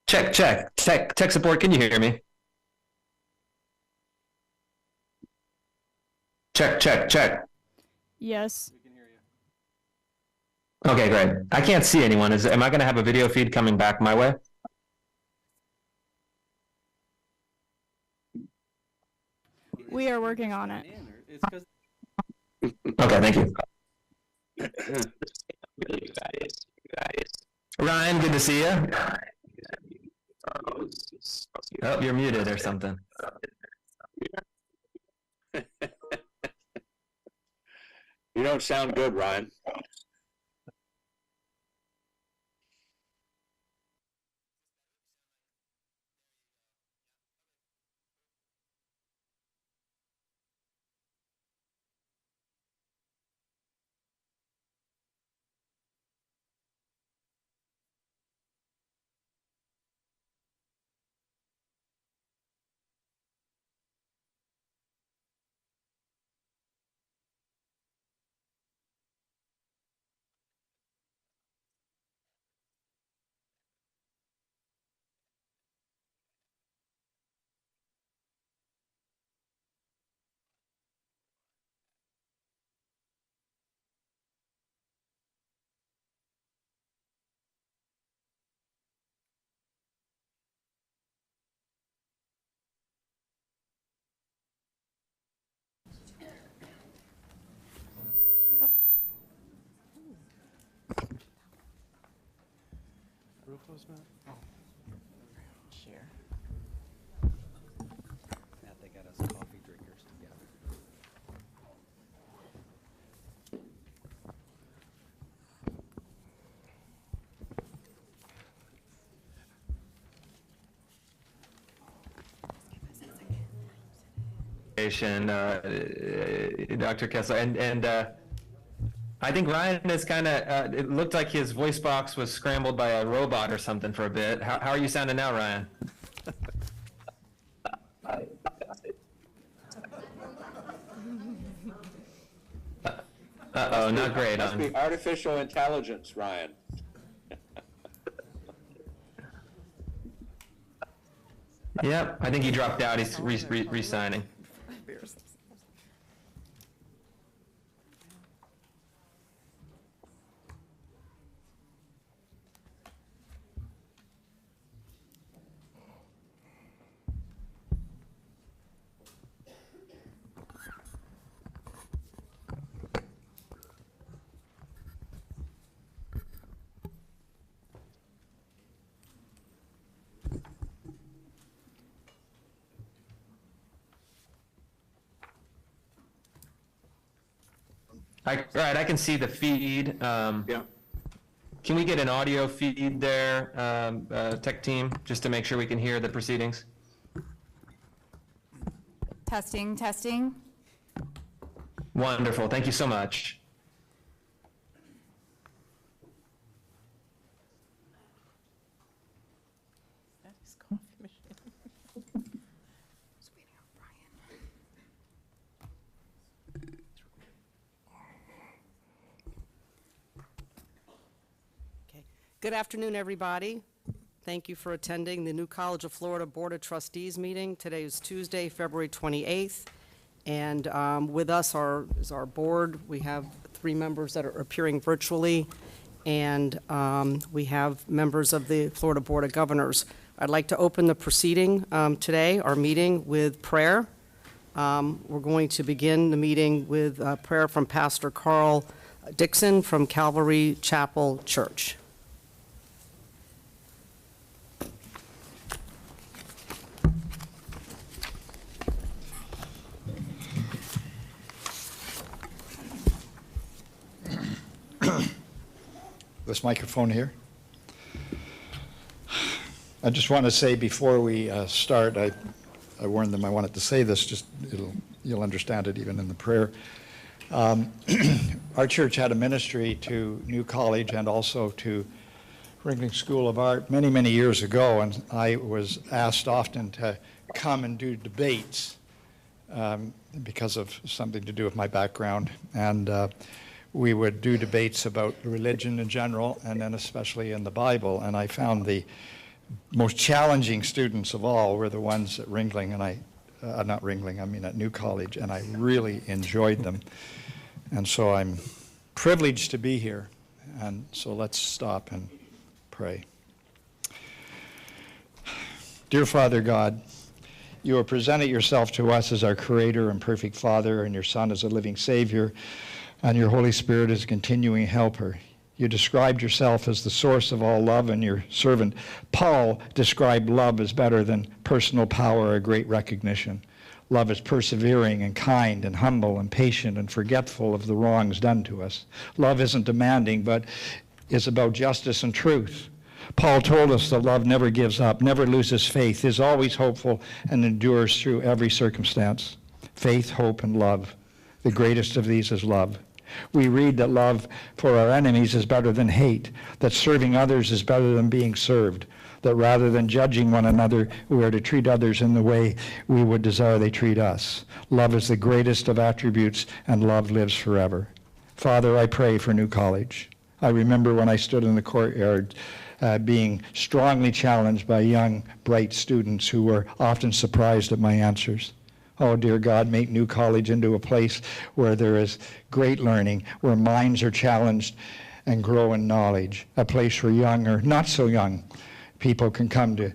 Check. Tech support, can you hear me? Check. Yes. Okay, great. I can't see anyone. Am I going to have a video feed coming back my way? We are working on it. Okay, thank you. Ryan, good to see you. Oh, you're muted or something. You don't sound good, Ryan. Real close, Matt? Oh. Share. Matt, they got us coffee drinkers together. Dr. Kessler, and I think Ryan is kind of, it looked like his voice box was scrambled by a robot or something for a bit. How are you sounding now, Ryan? Uh-oh, not great. Must be artificial intelligence, Ryan. Yep, I think he dropped out. He's re-signing. Right, I can see the feed. Yeah. Can we get an audio feed there, tech team, just to make sure we can hear the proceedings? Testing. Wonderful, thank you so much. That is coffee machine. Just waiting on Brian. Okay. Good afternoon, everybody. Thank you for attending the New College of Florida Board of Trustees meeting. Today is Tuesday, February 28th. And with us is our board. We have 3 members that are appearing virtually. And we have members of the Florida Board of Governors. I'd like to open the proceeding today, our meeting, with prayer. We're going to begin the meeting with prayer from Pastor Carl Dixon from Calvary Chapel Church. This microphone here. I just want to say before we start, I warned them I wanted to say this, just you'll understand it even in the prayer. Our church had a ministry to New College and also to Ringling School of Art many, many years ago, and I was asked often to come and do debates because of something to do with my background. And we would do debates about religion in general, and then especially in the Bible. And I found the most challenging students of all were the ones at Ringling, and not Ringling, I mean at New College, and I really enjoyed them. And so I'm privileged to be here. And so let's stop and pray. Dear Father God, you have presented yourself to us as our Creator and perfect Father, and your Son as a living Savior, and your Holy Spirit as a continuing helper. You described yourself as the source of all love, and your servant Paul described love as better than personal power or great recognition. Love is persevering and kind and humble and patient and forgetful of the wrongs done to us. Love isn't demanding, but is about justice and truth. Paul told us that love never gives up, never loses faith, is always hopeful, and endures through every circumstance. Faith, hope, and love. The greatest of these is love. We read that love for our enemies is better than hate, that serving others is better than being served, that rather than judging one another, we are to treat others in the way we would desire they treat us. Love is the greatest of attributes, and love lives forever. Father, I pray for New College. I remember when I stood in the courtyard being strongly challenged by young, bright students who were often surprised at my answers. Oh, dear God, make New College into a place where there is great learning, where minds are challenged and grow in knowledge, a place where young or not so young people can come to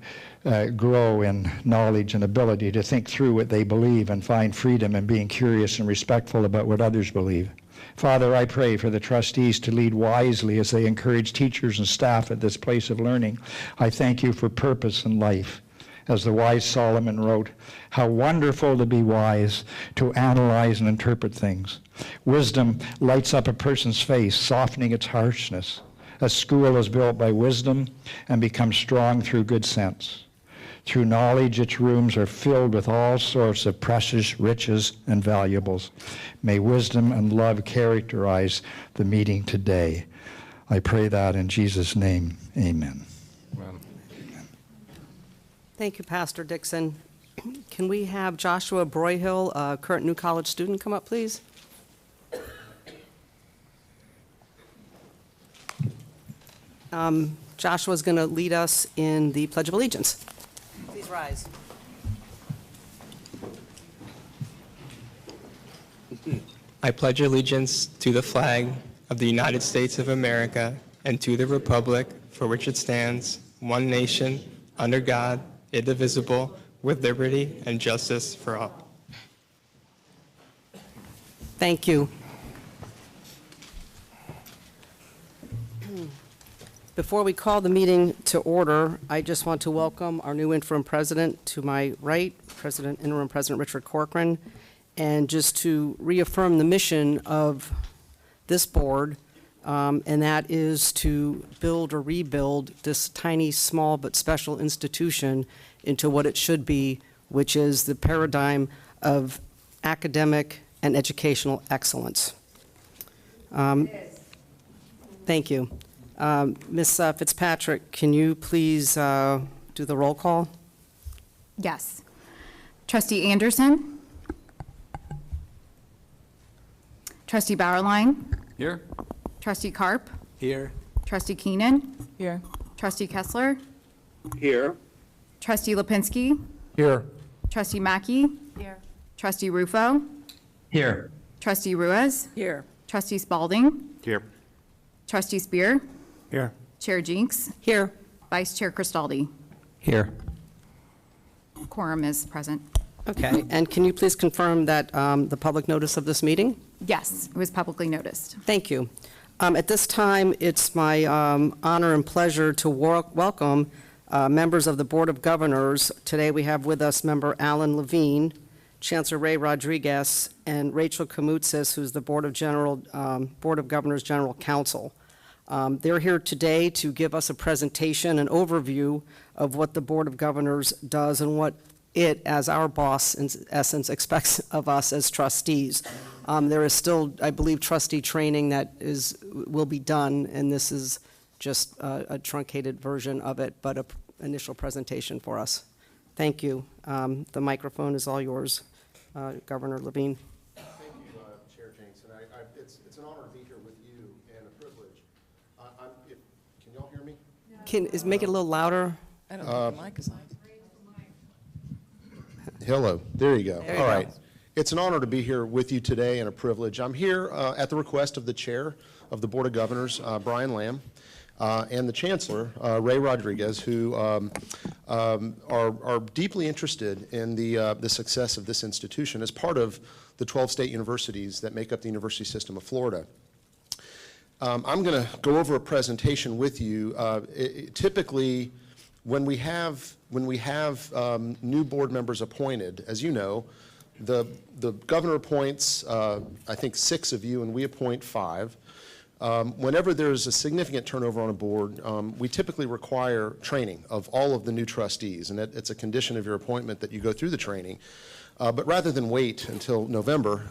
grow in knowledge and ability to think through what they believe and find freedom in being curious and respectful about what others believe. Father, I pray for the trustees to lead wisely as they encourage teachers and staff at this place of learning. I thank you for purpose in life. As the wise Solomon wrote, how wonderful to be wise, to analyze and interpret things. Wisdom lights up a person's face, softening its harshness. A school is built by wisdom and becomes strong through good sense. Through knowledge, its rooms are filled with all sorts of precious riches and valuables. May wisdom and love characterize the meeting today. I pray that in Jesus' name, amen. Thank you, Pastor Dixon. Can we have Joshua Broyhill, a current New College student, come up, please? Joshua's going to lead us in the Pledge of Allegiance. Please rise. I pledge allegiance to the flag of the United States of America and to the republic for which it stands, one nation, under God, indivisible, with liberty and justice for all. Thank you. Before we call the meeting to order, I just want to welcome our new interim president to my right, Interim President Richard Corcoran, and just to reaffirm the mission of this board, and that is to build or rebuild this tiny, small, but special institution into what it should be, which is the paradigm of academic and educational excellence. Thank you. Ms. Fitzpatrick, can you please do the roll call? Yes. Trustee Anderson? Trustee Bauerlein? Here. Trustee Karp? Here. Trustee Keenan? Here. Trustee Kessler? Here. Trustee Lipinski? Here. Trustee Mackey? Here. Trustee Rufo? Here. Trustee Ruiz? Here. Trustee Spalding? Here. Trustee Spear? Here. Chair Jinks? Here. Vice Chair Cristaldi? Here. Quorum is present. Okay, and can you please confirm that the public notice of this meeting? Yes, it was publicly noticed. Thank you. At this time, it's my honor and pleasure to welcome members of the Board of Governors. Today we have with us member Alan Levine, Chancellor Ray Rodriguez, and Rachel Kamutsis, who's the Board of Governors General Counsel. They're here today to give us a presentation, an overview of what the Board of Governors does and what it, as our boss, in essence, expects of us as trustees. There is still, I believe, trustee training that will be done, and this is just a truncated version of it, but an initial presentation for us. Thank you. The microphone is all yours, Governor Levine. Thank you, Chair Jinks, and it's an honor to be here with you and a privilege. Can y'all hear me? Make it a little louder. I don't think the mic is on. Hello, there you go. There you All go. right. It's an honor to be here with you today and a privilege. I'm here at the request of the Chair of the Board of Governors, Brian Lamb, and the Chancellor, Ray Rodriguez, who are deeply interested in the success of this institution as part of the 12 state universities that make up the university system of Florida. I'm going to go over a presentation with you. Typically, when we have new board members appointed, as you know, the governor appoints, I think, 6 of you, and we appoint 5. Whenever there's a significant turnover on a board, we typically require training of all of the new trustees, and it's a condition of your appointment that you go through the training. But rather than wait until November,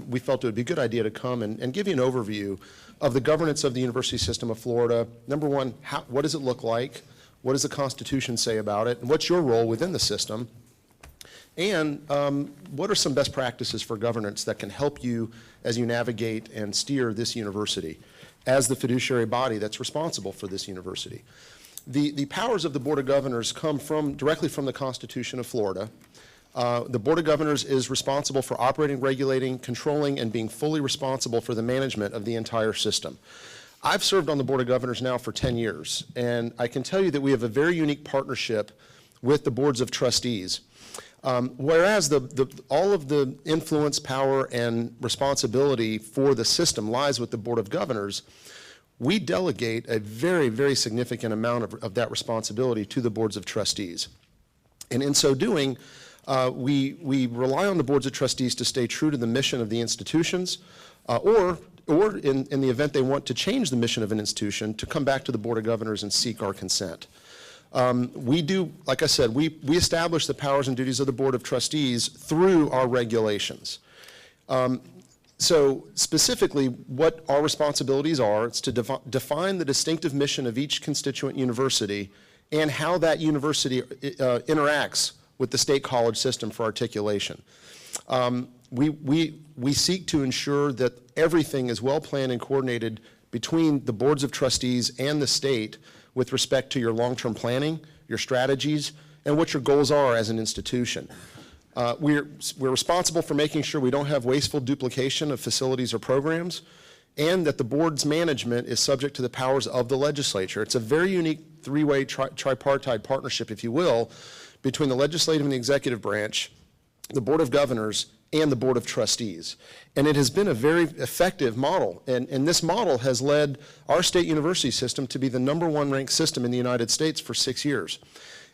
we felt it would be a good idea to come and give you an overview of the governance of the university system of Florida. Number one, what does it look like? What does the Constitution say about it? And what's your role within the system? And what are some best practices for governance that can help you as you navigate and steer this university as the fiduciary body that's responsible for this university? The powers of the Board of Governors come directly from the Constitution of Florida. The Board of Governors is responsible for operating, regulating, controlling, and being fully responsible for the management of the entire system. I've served on the Board of Governors now for 10 years, and I can tell you that we have a very unique partnership with the boards of trustees. Whereas all of the influence, power, and responsibility for the system lies with the Board of Governors, we delegate a very, very significant amount of that responsibility to the boards of trustees. And in so doing, we rely on the boards of trustees to stay true to the mission of the institutions, or in the event they want to change the mission of an institution, to come back to the Board of Governors and seek our consent. We do, like I said, we establish the powers and duties of the Board of Trustees through our regulations. So specifically, what our responsibilities are, it's to define the distinctive mission of each constituent university and how that university interacts with the state college system for articulation. We seek to ensure that everything is well planned and coordinated between the boards of trustees and the state with respect to your long-term planning, your strategies, and what your goals are as an institution. We're responsible for making sure we don't have wasteful duplication of facilities or programs, and that the board's management is subject to the powers of the legislature. It's a very unique three-way tripartite partnership, if you will, between the legislative and the executive branch, the Board of Governors, and the Board of Trustees. And it has been a very effective model. And this model has led our state university system to be the #1 ranked system in the United States for 6 years.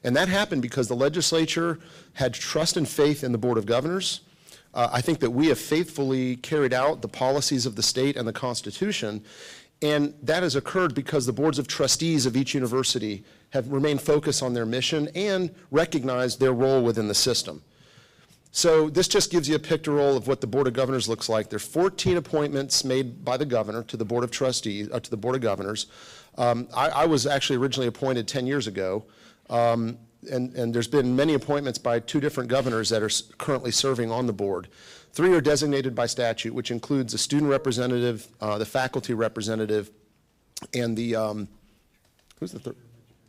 And that happened because the legislature had trust and faith in the Board of Governors. I think that we have faithfully carried out the policies of the state and the Constitution. And that has occurred because the boards of trustees of each university have remained focused on their mission and recognized their role within the system. So this just gives you a pictorial of what the Board of Governors looks like. There's 14 appointments made by the governor to the Board of Trustees, to the Board of Governors. I was actually originally appointed 10 years ago, and there's been many appointments by 2 different governors that are currently serving on the board. 3 are designated by statute, which includes the student representative, the faculty representative, and the, who's the third?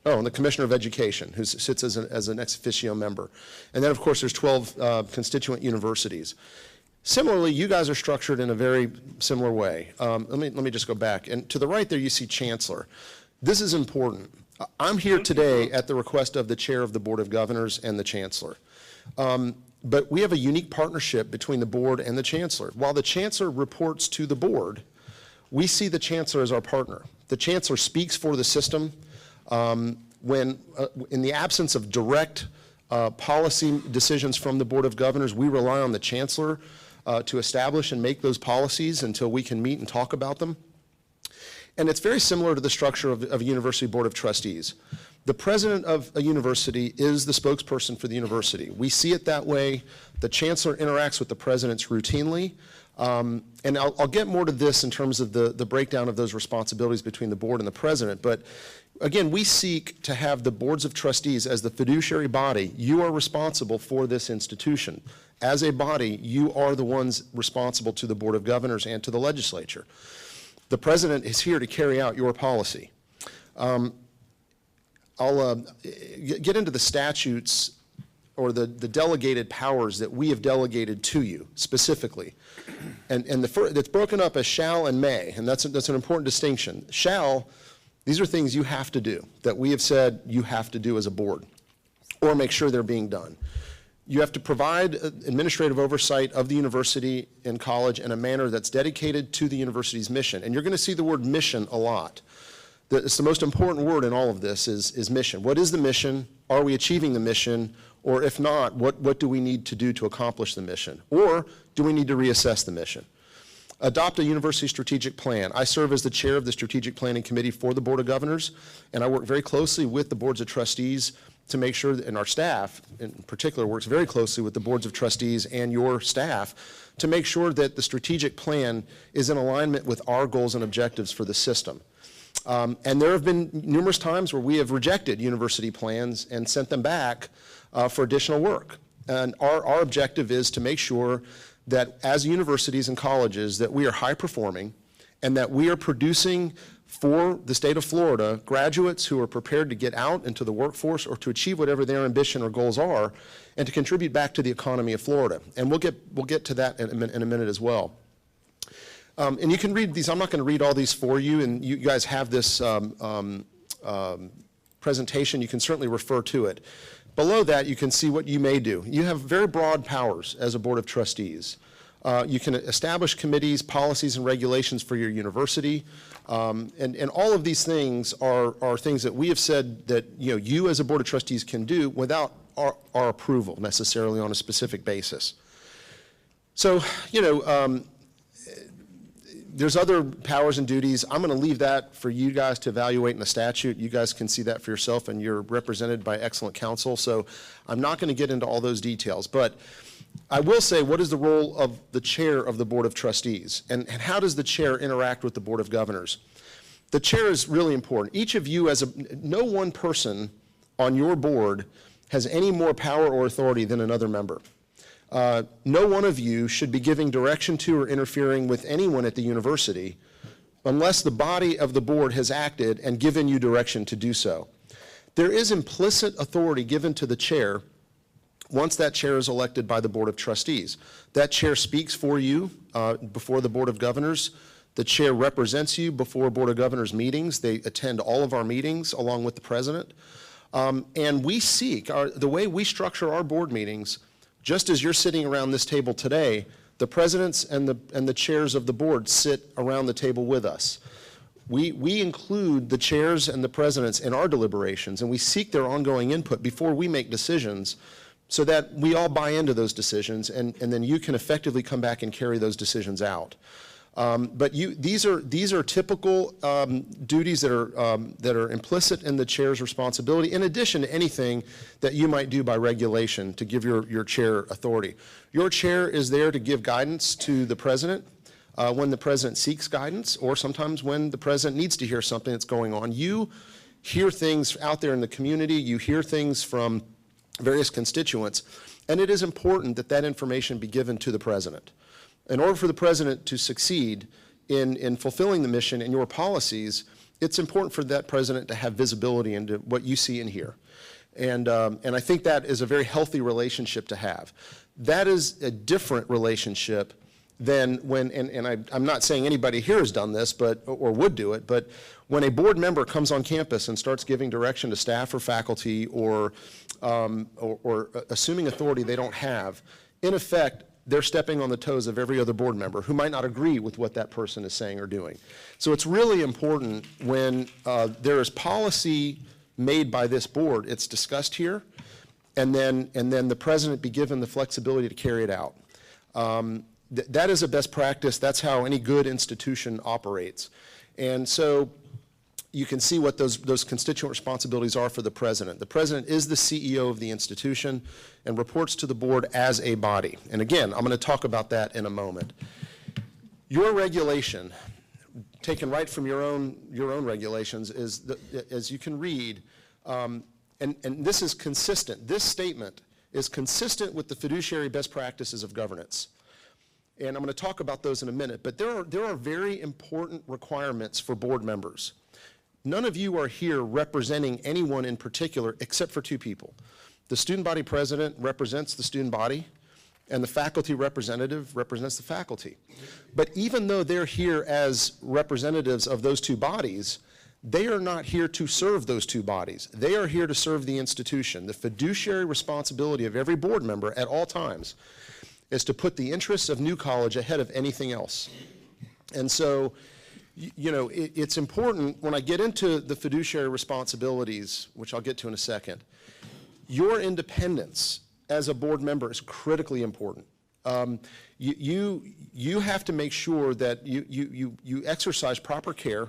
Oh, and the Commissioner of Education, who sits as an ex officio member. And then, of course, there's 12 constituent universities. Similarly, you guys are structured in a very similar way. Let me just go back. And to the right there, you see Chancellor. This is important. I'm here today at the request of the Chair of the Board of Governors and the Chancellor. But we have a unique partnership between the Board and the Chancellor. While the Chancellor reports to the Board, we see the Chancellor as our partner. The Chancellor speaks for the system. When, in the absence of direct policy decisions from the Board of Governors, we rely on the Chancellor to establish and make those policies until we can meet and talk about them. And it's very similar to the structure of a university board of trustees. The president of a university is the spokesperson for the university. We see it that way. The chancellor interacts with the presidents routinely. And I'll get more to this in terms of the breakdown of those responsibilities between the board and the president. But again, we seek to have the boards of trustees as the fiduciary body. You are responsible for this institution. As a body, you are the ones responsible to the Board of Governors and to the legislature. The president is here to carry out your policy. get into the statutes or the delegated powers that we have delegated to you specifically. And it's broken up as shall and may, and that's an important distinction. Shall, these are things you have to do, that we have said you have to do as a board, or make sure they're being done. You have to provide administrative oversight of the university and college in a manner that's dedicated to the university's mission. And you're going to see the word mission a lot. It's the most important word in all of this is mission. What is the mission? Are we achieving the mission? Or if not, what do we need to do to accomplish the mission? Or do we need to reassess the mission? Adopt a university strategic plan. I serve as the chair of the strategic planning committee for the Board of Governors, and I work very closely with the boards of trustees to make sure that, and our staff in particular works very closely with the boards of trustees and your staff to make sure that the strategic plan is in alignment with our goals and objectives for the system. And there have been numerous times where we have rejected university plans and sent them back for additional work. And our objective is to make sure that as universities and colleges that we are high performing and that we are producing for the state of Florida graduates who are prepared to get out into the workforce or to achieve whatever their ambition or goals are and to contribute back to the economy of Florida. And we'll get to that in a minute as well. And you can read these. I'm not going to read all these for you, and you guys have this presentation. You can certainly refer to it. Below that, you can see what you may do. You have very broad powers as a board of trustees. You can establish committees, policies, and regulations for your university. And all of these things are things that we have said that you as a board of trustees can do without our approval necessarily on a specific basis. So, there's other powers and duties. I'm going to leave that for you guys to evaluate in the statute. You guys can see that for yourself, and you're represented by excellent counsel. So I'm not going to get into all those details. But I will say, what is the role of the chair of the Board of Trustees? And how does the chair interact with the Board of Governors? The chair is really important. Each of you, no one person on your board has any more power or authority than another member. No one of you should be giving direction to or interfering with anyone at the university unless the body of the board has acted and given you direction to do so. There is implicit authority given to the chair once that chair is elected by the Board of Trustees. That chair speaks for you before the Board of Governors. The chair represents you before Board of Governors meetings. They attend all of our meetings along with the president. And we seek, the way we structure our board meetings, just as you're sitting around this table today, the presidents and the chairs of the board sit around the table with us. We include the chairs and the presidents in our deliberations, and we seek their ongoing input before we make decisions so that we all buy into those decisions, and then you can effectively come back and carry those decisions out. But these are typical duties that are implicit in the chair's responsibility, in addition to anything that you might do by regulation to give your chair authority. Your chair is there to give guidance to the president when the president seeks guidance, or sometimes when the president needs to hear something that's going on. You hear things out there in the community, you hear things from various constituents, and it is important that that information be given to the president. In order for the president to succeed in fulfilling the mission and your policies, it's important for that president to have visibility into what you see and hear. And I think that is a very healthy relationship to have. That is a different relationship than when, and I'm not saying anybody here has done this or would do it, but when a board member comes on campus and starts giving direction to staff or faculty or assuming authority they don't have, in effect, they're stepping on the toes of every other board member who might not agree with what that person is saying or doing. So it's really important when there is policy made by this board, it's discussed here, and then the president be given the flexibility to carry it out. That is a best practice. That's how any good institution operates. And so you can see what those constituent responsibilities are for the president. The president is the CEO of the institution and reports to the board as a body. And again, I'm going to talk about that in a moment. Your regulation, taken right from your own regulations, is as you can read, and this is consistent. This statement is consistent with the fiduciary best practices of governance. And I'm going to talk about those in a minute. But there are very important requirements for board members. none of you are here representing anyone in particular except for two people. The student body president represents the student body, and the faculty representative represents the faculty. But even though they're here as representatives of those two bodies, they are not here to serve those two bodies. They are here to serve the institution. The fiduciary responsibility of every board member at all times is to put the interests of New College ahead of anything else. And so, you know, it's important when I get into the fiduciary responsibilities, which I'll get to in a second, your independence as a board member is critically important. You have to make sure that you exercise proper care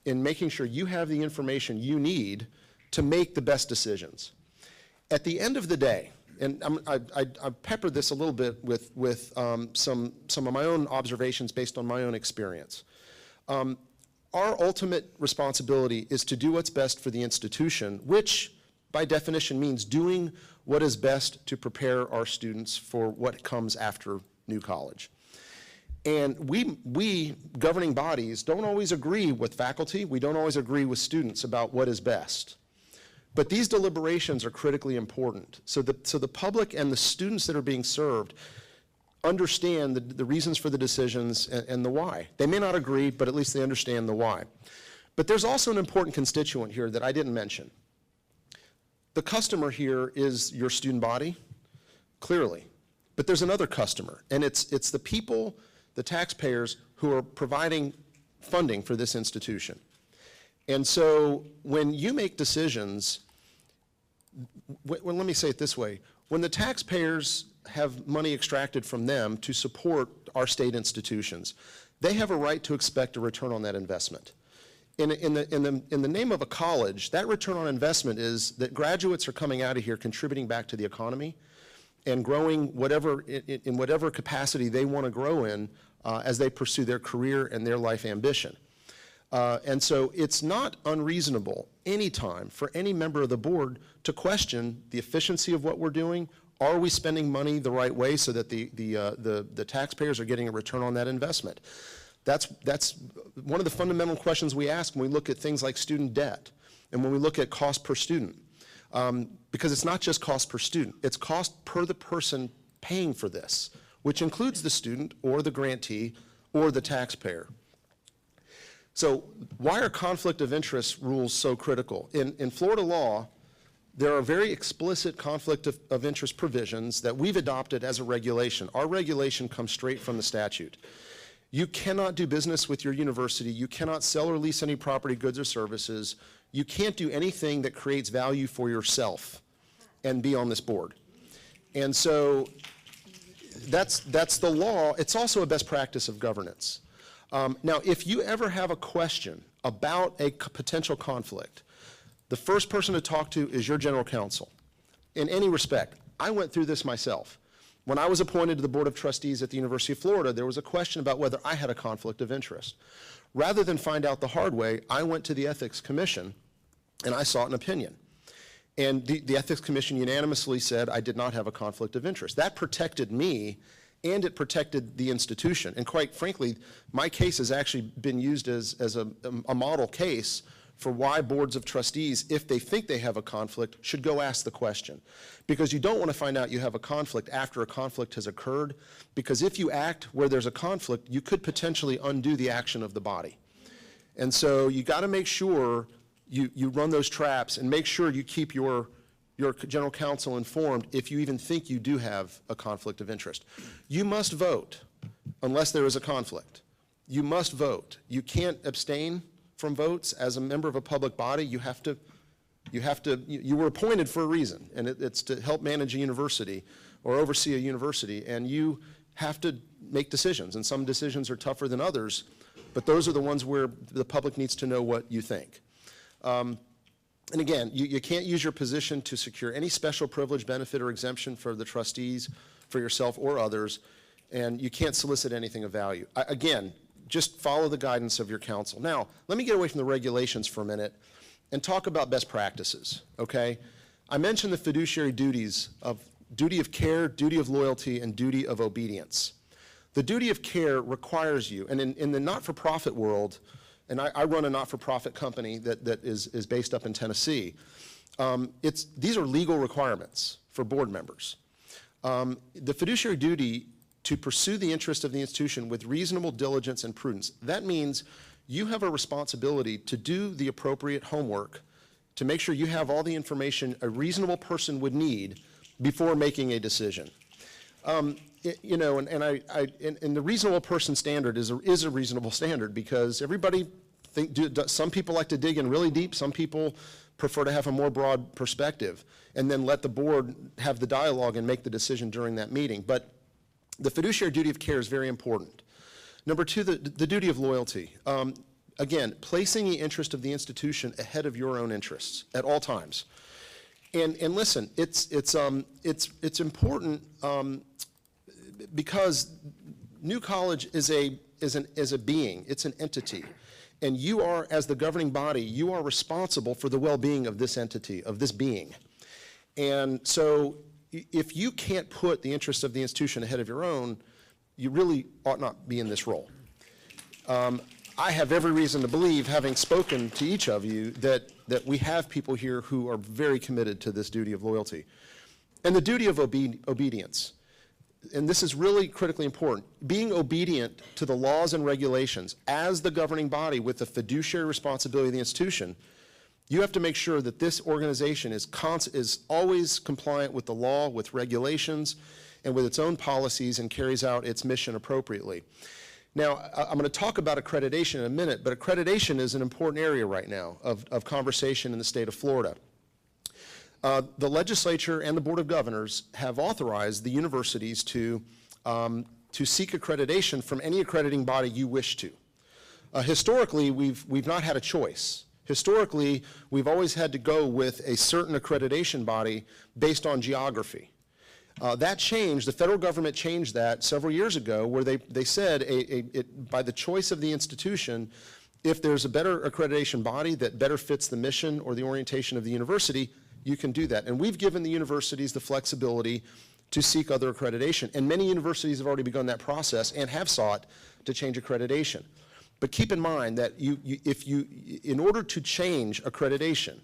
in making sure you have the information you need to make the best decisions. At the end of the day, and I peppered this a little bit with some of my own observations based on my own experience. Our ultimate responsibility is to do what's best for the institution, which by definition means doing what is best to prepare our students for what comes after New College. And we governing bodies don't always agree with faculty, we don't always agree with students about what is best. But these deliberations are critically important. So the public and the students that are being served understand the reasons for the decisions and the why. They may not agree, but at least they understand the why. But there's also an important constituent here that I didn't mention. The customer here is your student body, clearly. But there's another customer, and it's the people, the taxpayers, who are providing funding for this institution. And so when you make decisions, well, let me say it this way. When the taxpayers have money extracted from them to support our state institutions, they have a right to expect a return on that investment. In the name of a college, that return on investment is that graduates are coming out of here contributing back to the economy and growing in whatever capacity they want to grow in as they pursue their career and their life ambition. And so it's not unreasonable anytime for any member of the board to question the efficiency of what we're doing. Are we spending money the right way so that the taxpayers are getting a return on that investment? That's one of the fundamental questions we ask when we look at things like student debt and when we look at cost per student. Because it's not just cost per student, it's cost per the person paying for this, which includes the student or the grantee or the taxpayer. So why are conflict of interest rules so critical? In Florida law, there are very explicit conflict of interest provisions that we've adopted as a regulation. Our regulation comes straight from the statute. You cannot do business with your university. You cannot sell or lease any property, goods, or services. You can't do anything that creates value for yourself and be on this board. And so that's the law. It's also a best practice of governance. Now, if you ever have a question about a potential conflict, the first person to talk to is your general counsel. In any respect, I went through this myself. When I was appointed to the Board of Trustees at the University of Florida, there was a question about whether I had a conflict of interest. Rather than find out the hard way, I went to the Ethics Commission and I sought an opinion. And the Ethics Commission unanimously said I did not have a conflict of interest. That protected me and it protected the institution. And quite frankly, my case has actually been used as a model case for why boards of trustees, if they think they have a conflict, should go ask the question. Because you don't want to find out you have a conflict after a conflict has occurred, because if you act where there's a conflict, you could potentially undo the action of the body. And so you got to make sure you run those traps and make sure you keep your general counsel informed if you even think you do have a conflict of interest. You must vote unless there is a conflict. You must vote. You can't abstain from votes. As a member of a public body, you were appointed for a reason, and it's to help manage a university or oversee a university, and you have to make decisions, and some decisions are tougher than others, but those are the ones where the public needs to know what you think. And again, you can't use your position to secure any special privilege, benefit, or exemption for the trustees, for yourself or others, and you can't solicit anything of value. Again, just follow the guidance of your counsel. Now, let me get away from the regulations for a minute and talk about best practices, okay? I mentioned the fiduciary duties of duty of care, duty of loyalty, and duty of obedience. The duty of care requires you, and in the not-for-profit world, and I run a not-for-profit company that is based up in Tennessee. These are legal requirements for board members. The fiduciary duty to pursue the interest of the institution with reasonable diligence and prudence. That means you have a responsibility to do the appropriate homework to make sure you have all the information a reasonable person would need before making a decision. You know, and the reasonable person standard is a reasonable standard because everybody some people like to dig in really deep, some people prefer to have a more broad perspective, and then let the board have the dialogue and make the decision during that meeting. But the fiduciary duty of care is very important. Number two, the duty of loyalty. Again, placing the interest of the institution ahead of your own interests at all times. And listen, it's important because New College is a being, it's an entity. And you are, as the governing body, you are responsible for the well-being of this entity, of this being. And so if you can't put the interests of the institution ahead of your own, you really ought not be in this role. I have every reason to believe, having spoken to each of you, that we have people here who are very committed to this duty of loyalty. And the duty of obedience. And this is really critically important. Being obedient to the laws and regulations as the governing body with the fiduciary responsibility of the institution, you have to make sure that this organization is always compliant with the law, with regulations, and with its own policies and carries out its mission appropriately. Now, I'm going to talk about accreditation in a minute, but accreditation is an important area right now of conversation in the state of Florida. The legislature and the Board of Governors have authorized the universities to seek accreditation from any accrediting body you wish to. Historically, we've not had a choice. Historically, we've always had to go with a certain accreditation body based on geography. That changed, the federal government changed that several years ago where they said by the choice of the institution, if there's a better accreditation body that better fits the mission or the orientation of the university, you can do that. And we've given the universities the flexibility to seek other accreditation. And many universities have already begun that process and have sought to change accreditation. But keep in mind that in order to change accreditation,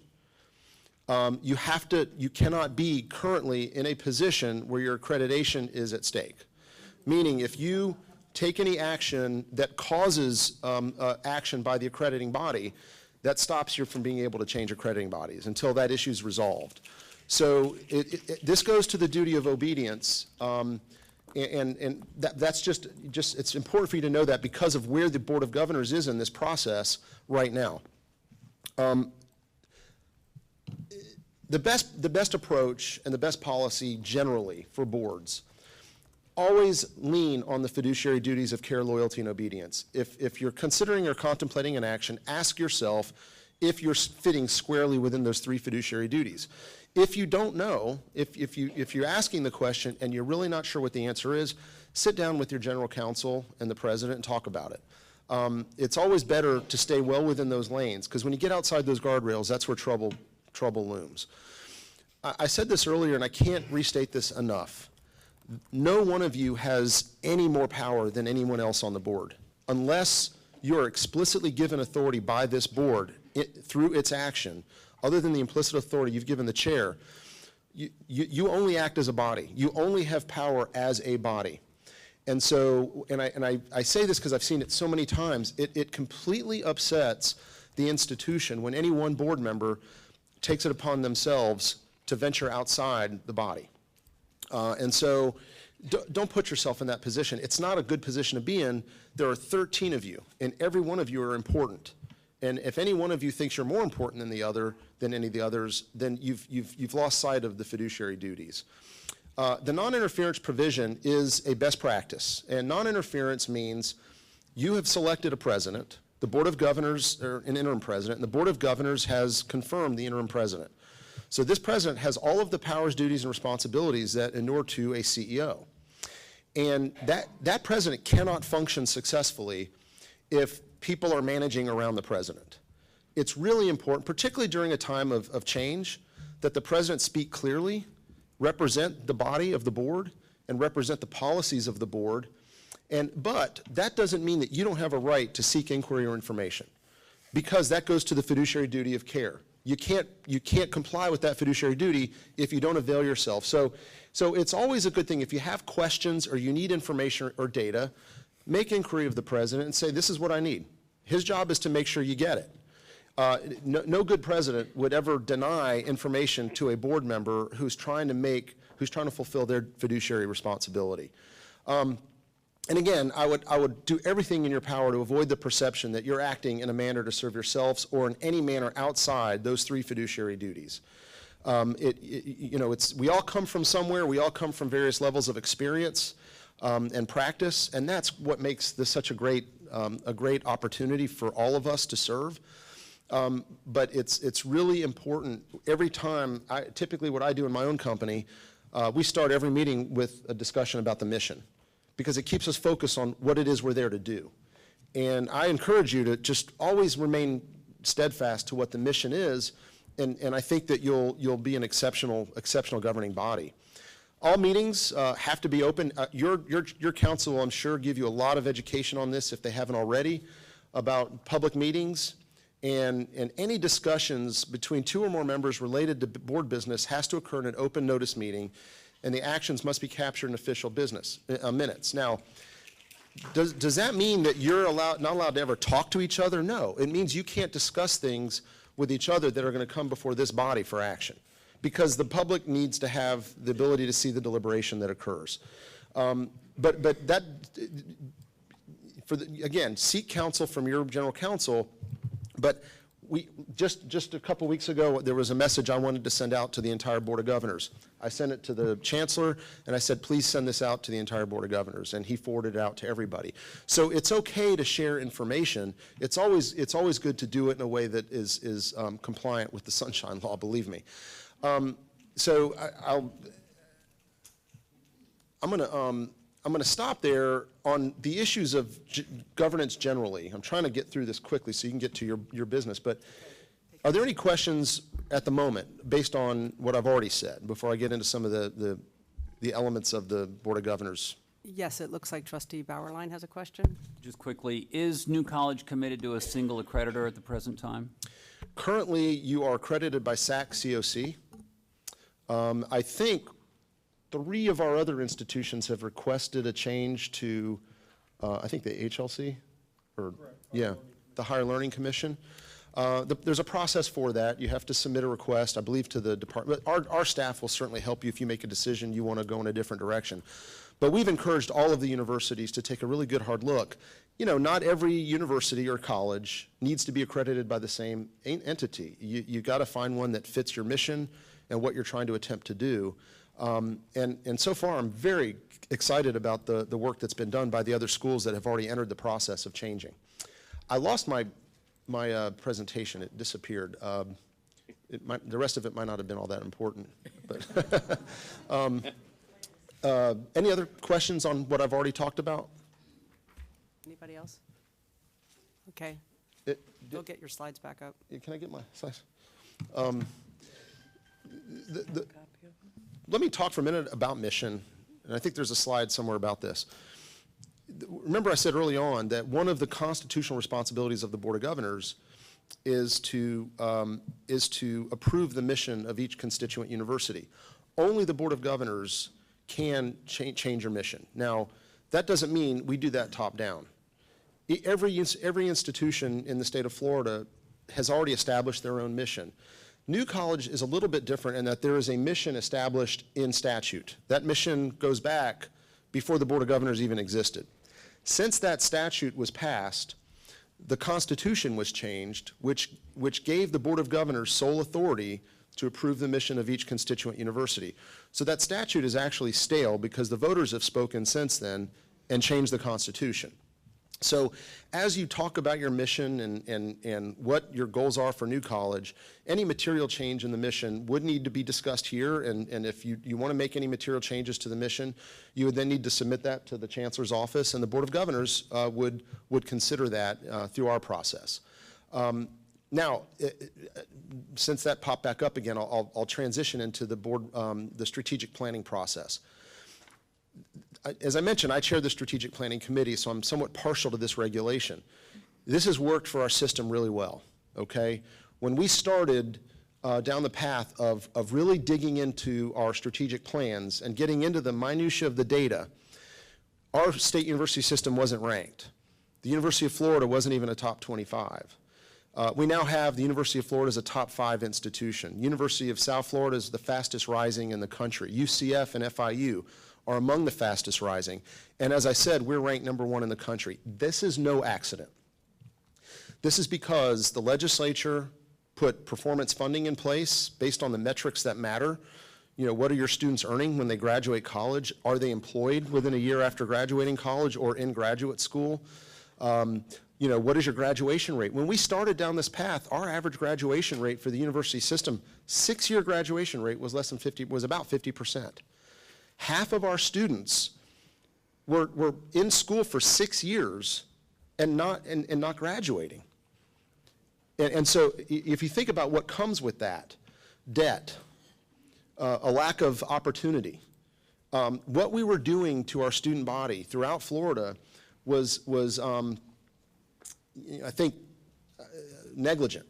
you cannot be currently in a position where your accreditation is at stake. Meaning if you take any action that causes action by the accrediting body, that stops you from being able to change accrediting bodies until that issue is resolved. So this goes to the duty of obedience, and that's just it's important for you to know that because of where the Board of Governors is in this process right now. The best approach and the best policy generally for boards, always lean on the fiduciary duties of care, loyalty, and obedience. If you're considering or contemplating an action, ask yourself if you're fitting squarely within those three fiduciary duties. If you don't know, if you're asking the question and you're really not sure what the answer is, sit down with your general counsel and the president and talk about it. It's always better to stay well within those lanes because when you get outside those guardrails, that's where trouble looms. I said this earlier and I can't restate this enough. No one of you has any more power than anyone else on the board. Unless you are explicitly given authority by this board through its action, other than the implicit authority you've given the chair, you only act as a body. You only have power as a body. And so, I say this because I've seen it so many times, it completely upsets the institution when any one board member takes it upon themselves to venture outside the body. And so don't put yourself in that position. It's not a good position to be in. There are 13 of you, and every one of you are important. And if any one of you thinks you're more important than any of the others, then you've lost sight of the fiduciary duties. The non-interference provision is a best practice, and non-interference means you have selected a president, the Board of Governors, or an interim president, and the Board of Governors has confirmed the interim president. So this president has all of the powers, duties, and responsibilities that inure to a CEO. And that president cannot function successfully if people are managing around the president. It's really important, particularly during a time of change, that the president speak clearly, represent the body of the board, and represent the policies of the board. But that doesn't mean that you don't have a right to seek inquiry or information. because that goes to the fiduciary duty of care. You can't comply with that fiduciary duty if you don't avail yourself. So it's always a good thing. If you have questions or you need information or data, make inquiry of the president and say, this is what I need. His job is to make sure you get it. No good president would ever deny information to a board member who's trying to fulfill their fiduciary responsibility. And again, I would do everything in your power to avoid the perception that you're acting in a manner to serve yourselves or in any manner outside those three fiduciary duties. We all come from somewhere. We all come from various levels of experience and practice, and that's what makes this such a great opportunity for all of us to serve. But it's really important. Every time, typically what I do in my own company, we start every meeting with a discussion about the mission, because it keeps us focused on what it is we're there to do. And I encourage you to just always remain steadfast to what the mission is, and I think that you'll be an exceptional governing body. All meetings have to be open. Your council will, I'm sure, give you a lot of education on this if they haven't already, about public meetings, and any discussions between two or more members related to board business has to occur in an open notice meeting, and the actions must be captured in official business minutes. Now, does that mean that you're not allowed to ever talk to each other? No, it means you can't discuss things with each other that are going to come before this body for action, because the public needs to have the ability to see the deliberation that occurs. But that, again, seek counsel from your general counsel. But just a couple weeks ago, there was a message I wanted to send out to the entire Board of Governors. I sent it to the Chancellor, and I said, please send this out to the entire Board of Governors, and he forwarded it out to everybody. So it's okay to share information. It's always good to do it in a way that is compliant with the Sunshine Law, believe me. So I'm going to stop there on the issues of governance generally. I'm trying to get through this quickly so you can get to your business. But are there any questions at the moment based on what I've already said before I get into some of the elements of the Board of Governors? Yes, it looks like Trustee Bauerlein has a question. Just quickly, is New College committed to a single accreditor at the present time? Currently, you are accredited by SAC COC. I think 3 of our other institutions have requested a change to, I think the HLC, or yeah, the Higher Learning Commission. There's a process for that. You have to submit a request, I believe, to the department. Our staff will certainly help you if you make a decision you want to go in a different direction. But we've encouraged all of the universities to take a really good hard look. Not every university or college needs to be accredited by the same entity. You got to find one that fits your mission and what you're trying to attempt to do. And so far, I'm very excited about the work that's been done by the other schools that have already entered the process of changing. I lost my presentation. It disappeared. The rest of it might not have been all that important. But any other questions on what I've already talked about? Anybody else? Okay. Go get your slides back up. Can I get my slides? Let me talk for a minute about mission, and I think there's a slide somewhere about this. Remember I said early on that one of the constitutional responsibilities of the Board of Governors is to approve the mission of each constituent university. Only the Board of Governors can change your mission. Now, that doesn't mean we do that top down. Every institution in the state of Florida has already established their own mission. New College is a little bit different in that there is a mission established in statute. That mission goes back before the Board of Governors even existed. Since that statute was passed, the Constitution was changed, which gave the Board of Governors sole authority to approve the mission of each constituent university. So that statute is actually stale because the voters have spoken since then and changed the Constitution. So as you talk about your mission and what your goals are for New College, any material change in the mission would need to be discussed here, and if you want to make any material changes to the mission, you would then need to submit that to the Chancellor's office, and the Board of Governors would consider that through our process. Now, since that popped back up again, I'll transition into the board, the strategic planning process. As I mentioned, I chair the Strategic Planning Committee, so I'm somewhat partial to this regulation. This has worked for our system really well, okay? When we started down the path of really digging into our strategic plans and getting into the minutia of the data, our state university system wasn't ranked. The University of Florida wasn't even a top 25. We now have the University of Florida as a top 5 institution. University of South Florida is the fastest rising in the country. UCF and FIU are among the fastest rising. And as I said, we're ranked number 1 in the country. This is no accident. This is because the legislature put performance funding in place based on the metrics that matter. You know, what are your students earning when they graduate college? Are they employed within a year after graduating college or in graduate school? You know, what is your graduation rate? When we started down this path, our average graduation rate for the university system, 6-year graduation rate was about 50%. Half of our students were in school for 6 years and not graduating. And so if you think about what comes with that, debt, a lack of opportunity, what we were doing to our student body throughout Florida was I think, negligent.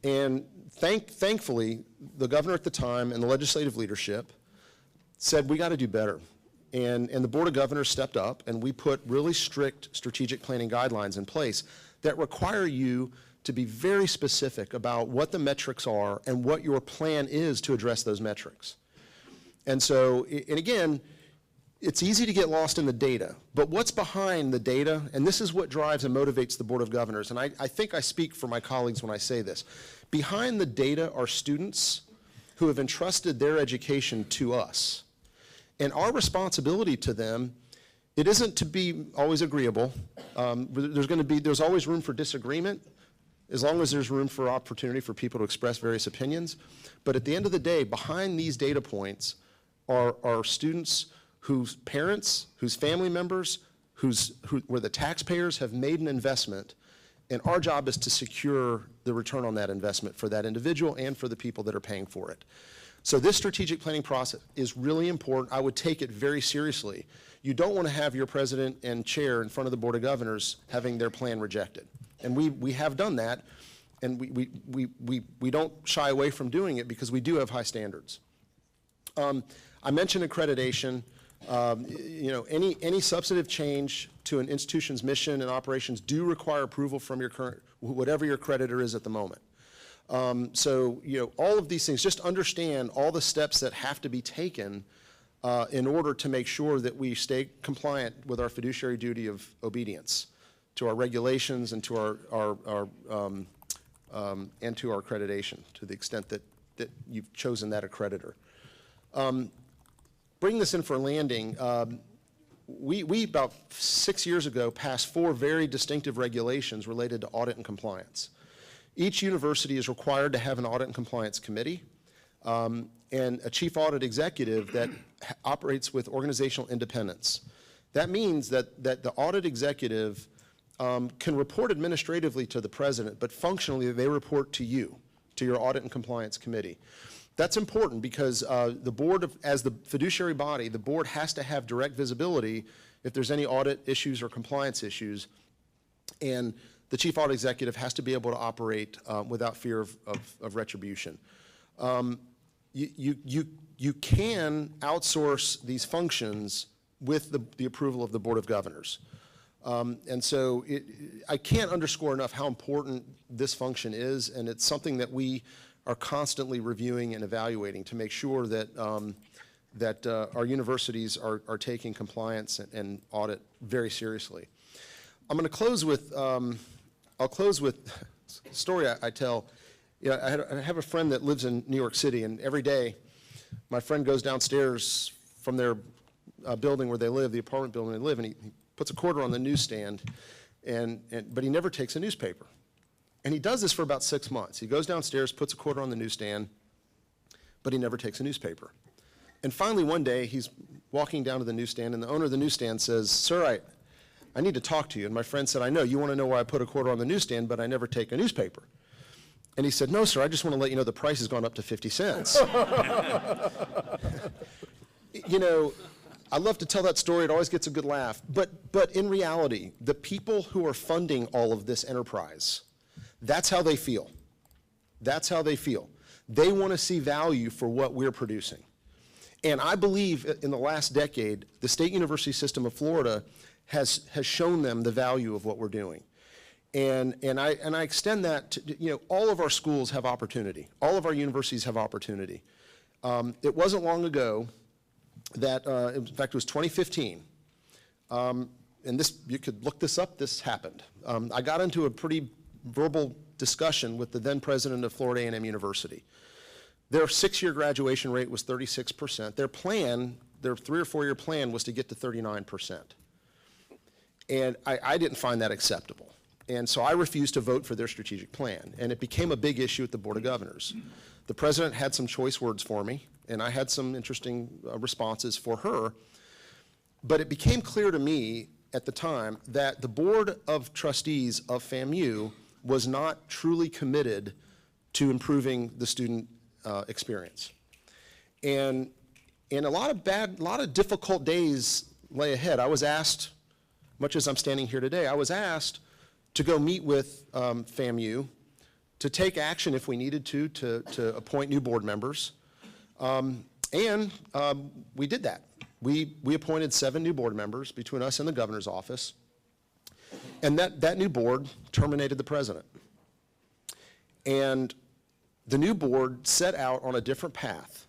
And thankfully, the governor at the time and the legislative leadership said, we got to do better. And the Board of Governors stepped up, and we put really strict strategic planning guidelines in place that require you to be very specific about what the metrics are and what your plan is to address those metrics. And so, and again, it's easy to get lost in the data, but what's behind the data, and this is what drives and motivates the Board of Governors, and I think I speak for my colleagues when I say this. Behind the data are students who have entrusted their education to us. And our responsibility to them, it isn't to be always agreeable. There's always room for disagreement, as long as there's room for opportunity for people to express various opinions. But at the end of the day, behind these data points are students whose parents, whose family members, where the taxpayers have made an investment, and our job is to secure the return on that investment for that individual and for the people that are paying for it. So this strategic planning process is really important. I would take it very seriously. You don't want to have your president and chair in front of the Board of Governors having their plan rejected. And we have done that, and we don't shy away from doing it because we do have high standards. I mentioned accreditation. You know, any substantive change to an institution's mission and operations do require approval from your current, whatever your accreditor is at the moment. So, you know, all of these things, just understand all the steps that have to be taken in order to make sure that we stay compliant with our fiduciary duty of obedience to our regulations and to our accreditation, to the extent that you've chosen that accreditor. Bring this in for a landing. We about 6 years ago passed 4 very distinctive regulations related to audit and compliance. Each university is required to have an audit and compliance committee and a chief audit executive that operates with organizational independence. That means that the audit executive can report administratively to the president, but functionally they report to you, to your audit and compliance committee. That's important because the board, as the fiduciary body, the board has to have direct visibility if there's any audit issues or compliance issues, and the chief audit executive has to be able to operate without fear of retribution. You can outsource these functions with the approval of the Board of Governors. And so I can't underscore enough how important this function is, and it's something that we are constantly reviewing and evaluating to make sure that our universities are taking compliance and audit very seriously. I'm going to close with I'll close with a story I tell. You know, I have a friend that lives in New York City, and every day my friend goes downstairs from their building where they live, the apartment building they live, and he puts a quarter on the newsstand, but he never takes a newspaper. And he does this for about 6 months. He goes downstairs, puts a quarter on the newsstand, but he never takes a newspaper. And finally, one day, he's walking down to the newsstand, and the owner of the newsstand says, "Sir, I need to talk to you." And my friend said, "I know, you want to know why I put a quarter on the newsstand, but I never take a newspaper." And he said, "No, sir, I just want to let you know the price has gone up to 50 cents. You know, I love to tell that story. It always gets a good laugh. But in reality, the people who are funding all of this enterprise, that's how they feel. That's how they feel. They want to see value for what we're producing. And I believe in the last decade, the State University System of Florida has shown them the value of what we're doing. And I extend that to, all of our schools have opportunity. All of our universities have opportunity. It wasn't long ago that, in fact, it was 2015, and this, you could look this up, this happened. I got into a pretty verbal discussion with the then president of Florida A&M University. Their 6-year graduation rate was 36%. Their plan, their 3 or 4 year plan was to get to 39%. And I didn't find that acceptable. And so I refused to vote for their strategic plan. And it became a big issue at the Board of Governors. The president had some choice words for me, and I had some interesting responses for her. But it became clear to me at the time that the Board of Trustees of FAMU was not truly committed to improving the student experience. And a lot of difficult days lay ahead. I was asked, much as I'm standing here today, I was asked to go meet with FAMU, to take action if we needed to appoint new board members. And we did that. We appointed 7 new board members between us and the governor's office. And that new board terminated the president. And the new board set out on a different path.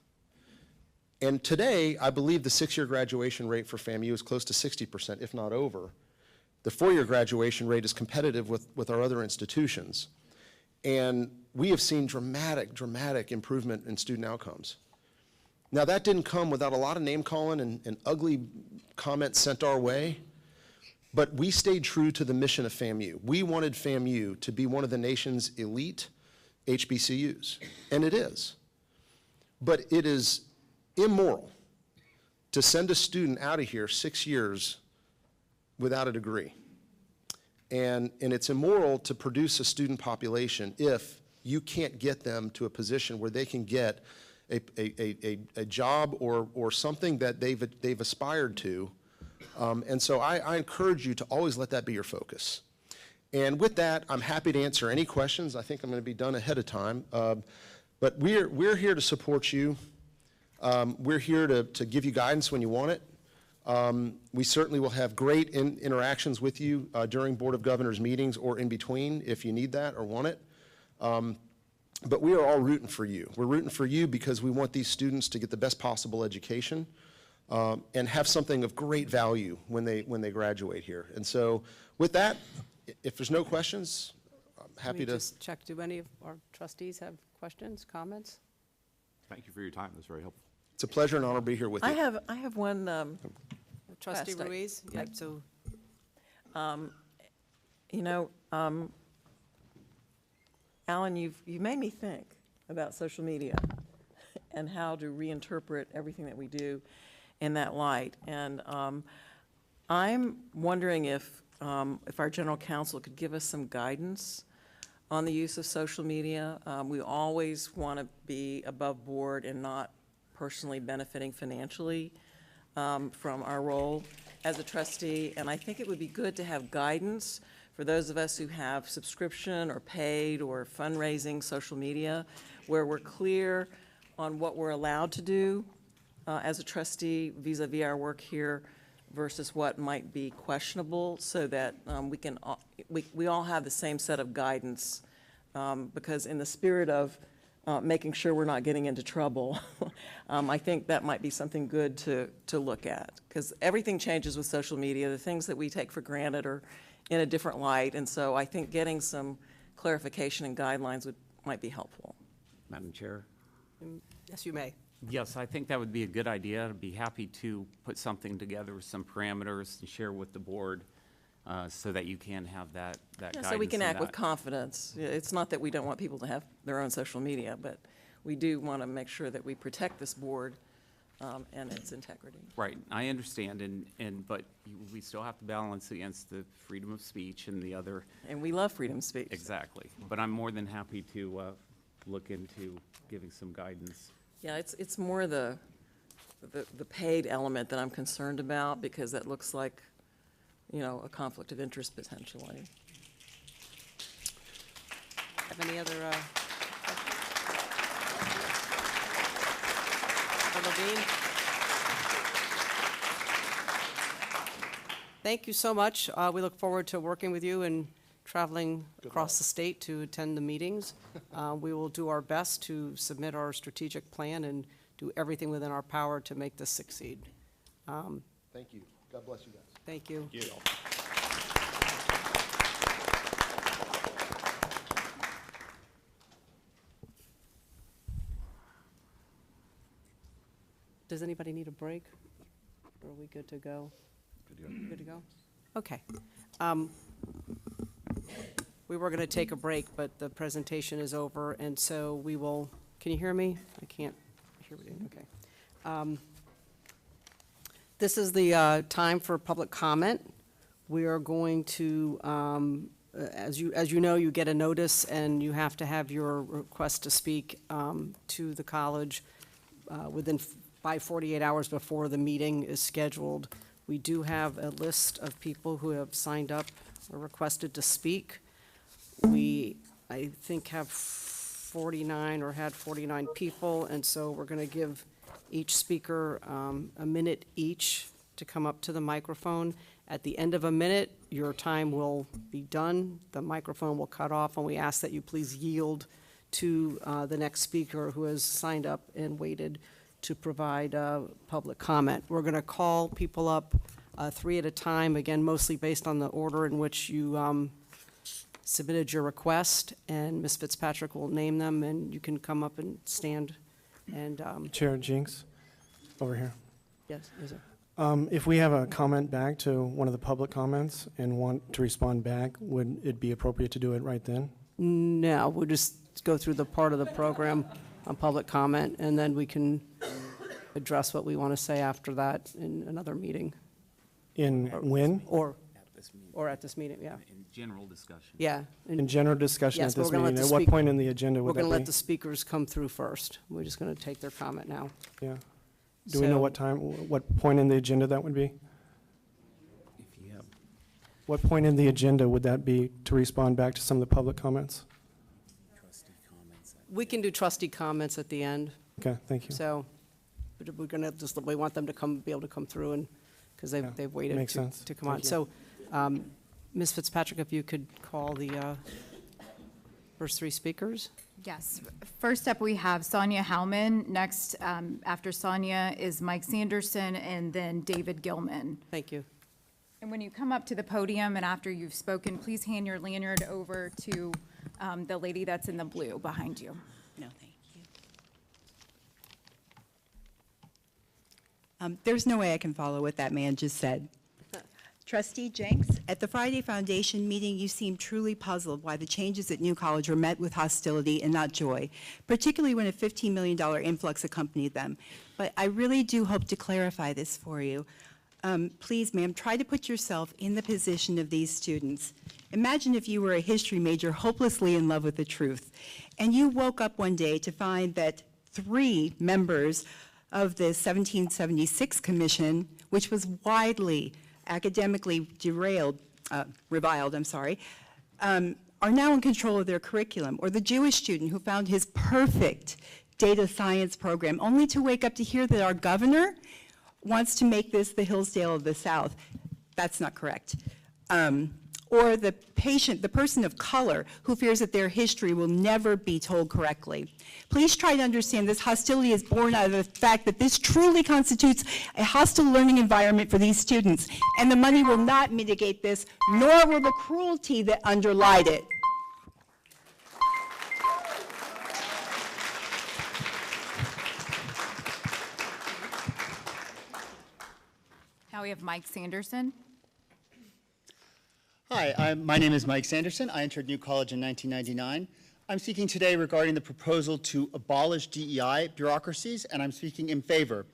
And today, I believe the 6-year graduation rate for FAMU is close to 60%, if not over. The 4-year graduation rate is competitive with our other institutions. And we have seen dramatic improvement in student outcomes. Now, that didn't come without a lot of name-calling and ugly comments sent our way, but we stayed true to the mission of FAMU. We wanted FAMU to be one of the nation's elite HBCUs, and it is. But it is immoral to send a student out of here 6 years without a degree. And it's immoral to produce a student population if you can't get them to a position where they can get a job or something that they've aspired to. And so I encourage you to always let that be your focus. And with that, I'm happy to answer any questions. I think I'm going to be done ahead of time. But we're here to support you. We're here to give you guidance when you want it. We certainly will have great interactions with you during Board of Governors meetings or in between if you need that or want it. But we are all rooting for you. We're rooting for you because we want these students to get the best possible education and have something of great value when they graduate here. And so with that, if there's no questions, I'm happy to just check. Do any of our trustees have questions, comments? Thank you for your time. That's very helpful. It's a pleasure and honor to be here with you. I have one. Trustee Last, Ruiz? yeah. Yep, so, Alan, you've made me think about social media and how to reinterpret everything that we do in that light. And I'm wondering if our general counsel could give us some guidance on the use of social media. We always want to be above board and not personally benefiting financially from our role as a trustee. And I think it would be good to have guidance for those of us who have subscription or paid or fundraising social media, where we're clear on what we're allowed to do as a trustee vis-a-vis our work here versus what might be questionable, so that we all have the same set of guidance, because in the spirit of making sure we're not getting into trouble, I think that might be something good to look at, because everything changes with social media. The things that we take for granted are in a different light, and so I think getting some clarification and guidelines might be helpful. Madam Chair? yes, you may. Yes, I think that would be a good idea. I'd be happy to put something together with some parameters and share with the board so that you can have that guidance. So we can and act with that. confidence. It's not that we don't want people to have their own social media, but we do want to make sure that we protect this board and its integrity. Right, I understand, but we still have to balance against the freedom of speech and the other. And we love freedom of speech. Exactly, but I'm more than happy to look into giving some guidance. Yeah, it's more the the paid element that I'm concerned about, because that looks like, you know, a conflict of interest potentially. Have any other, Levine? Thank you so much. We look forward to working with you and traveling across the state to attend the meetings. We will do our best to submit our strategic plan and do everything within our power to make this succeed. Thank you. God bless you guys. Thank you. Thank you. Does anybody need a break? Or are we good to go? Good to go? Okay. We were going to take a break, but the presentation is over, and so we will, can you hear me? I can't hear you. Okay. This is the time for public comment. We are going to, as you know, you get a notice, and you have to have your request to speak to the college by 48 hours before the meeting is scheduled. We do have a list of people who have signed up or requested to speak. We, I think, have 49 or had 49 people, and so we're going to give each speaker a minute each to come up to the microphone. At the end of a minute, your time will be done. The microphone will cut off, and we ask that you please yield to the next speaker who has signed up and waited to provide public comment. We're going to call people up 3 at a time, again, mostly based on the order in which you submitted your request, and Ms. Fitzpatrick will name them, and you can come up and stand. And Chair Jinks, over here. yes, yes, sir. If we have a comment back to one of the public comments and want to respond back, would it be appropriate to do it right then? No, we'll just go through the part of the program on public comment, and then we can address what we want to say after that in another meeting. When? Or at this meeting, yeah. In general discussion. Yeah. In general discussion Yes, at this we're gonna let meeting? the At what point in the agenda We're would that going to be? let the speakers come through first. We're just going to take their comment now. Yeah. Do we know So- what time, what point in the agenda that would be? If you have What point in the agenda would that be to respond back to some of the public comments? trustee comments. We can do trustee comments at the end. Okay, thank you. So we're going to just, we want them to be able to come through, and, because Yeah, they've waited makes to sense. come on. Thank you. So, Ms. Fitzpatrick, if you could call the first 3 speakers. Yes. First up, we have Sonia Howman. Next, after Sonia is Mike Sanderson, and then David Gilman. Thank you. And when you come up to the podium and after you've spoken, please hand your lanyard over to the lady that's in the blue behind you. No, thank you. There's no way I can follow what that man just said. Trustee Jenks, at the Friday Foundation meeting, you seemed truly puzzled why the changes at New College were met with hostility and not joy, particularly when a $15 million influx accompanied them. But I really do hope to clarify this for you. Please, ma'am, try to put yourself in the position of these students. Imagine if you were a history major hopelessly in love with the truth, and you woke up one day to find that 3 members of the 1776 Commission, which was widely academically reviled, are now in control of their curriculum, or the Jewish student who found his perfect data science program, only to wake up to hear that our governor wants to make this the Hillsdale of the South. That's not correct. Or the person of color who fears that their history will never be told correctly. Please try to understand this hostility is born out of the fact that this truly constitutes a hostile learning environment for these students, and the money will not mitigate this, nor will the cruelty that underlied it. Now we have Mike Sanderson. Hi, my name is Mike Sanderson. I entered New College in 1999. I'm speaking today regarding the proposal to abolish DEI bureaucracies, and I'm speaking in favor.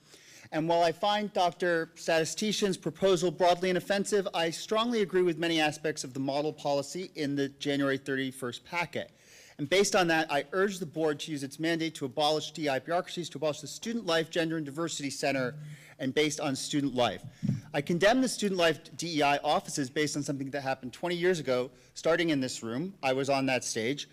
And while I find Dr. Statistician's proposal broadly inoffensive, I strongly agree with many aspects of the model policy in the January 31st packet. And based on that, I urge the board to use its mandate to abolish DEI bureaucracies, to abolish the Student Life, Gender, and Diversity Center, and based on student life. I condemn the Student Life DEI offices based on something that happened 20 years ago, starting in this room. I was on that stage,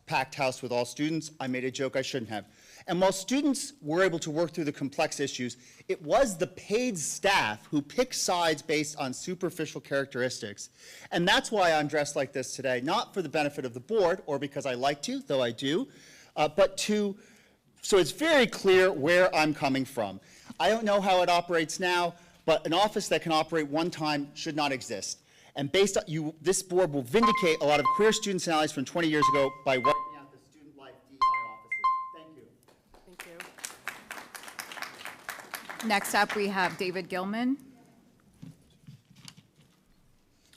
packed house with all students. I made a joke I shouldn't have. And while students were able to work through the complex issues, it was the paid staff who picked sides based on superficial characteristics. And that's why I'm dressed like this today, not for the benefit of the board or because I like to, though I do, but so it's very clear where I'm coming from. I don't know how it operates now, but an office that can operate one time should not exist. And based on this board will vindicate a lot of queer students and allies from 20 years ago by wiping out the Student Life DEI offices. Thank you. Thank you. Next up, we have David Gilman.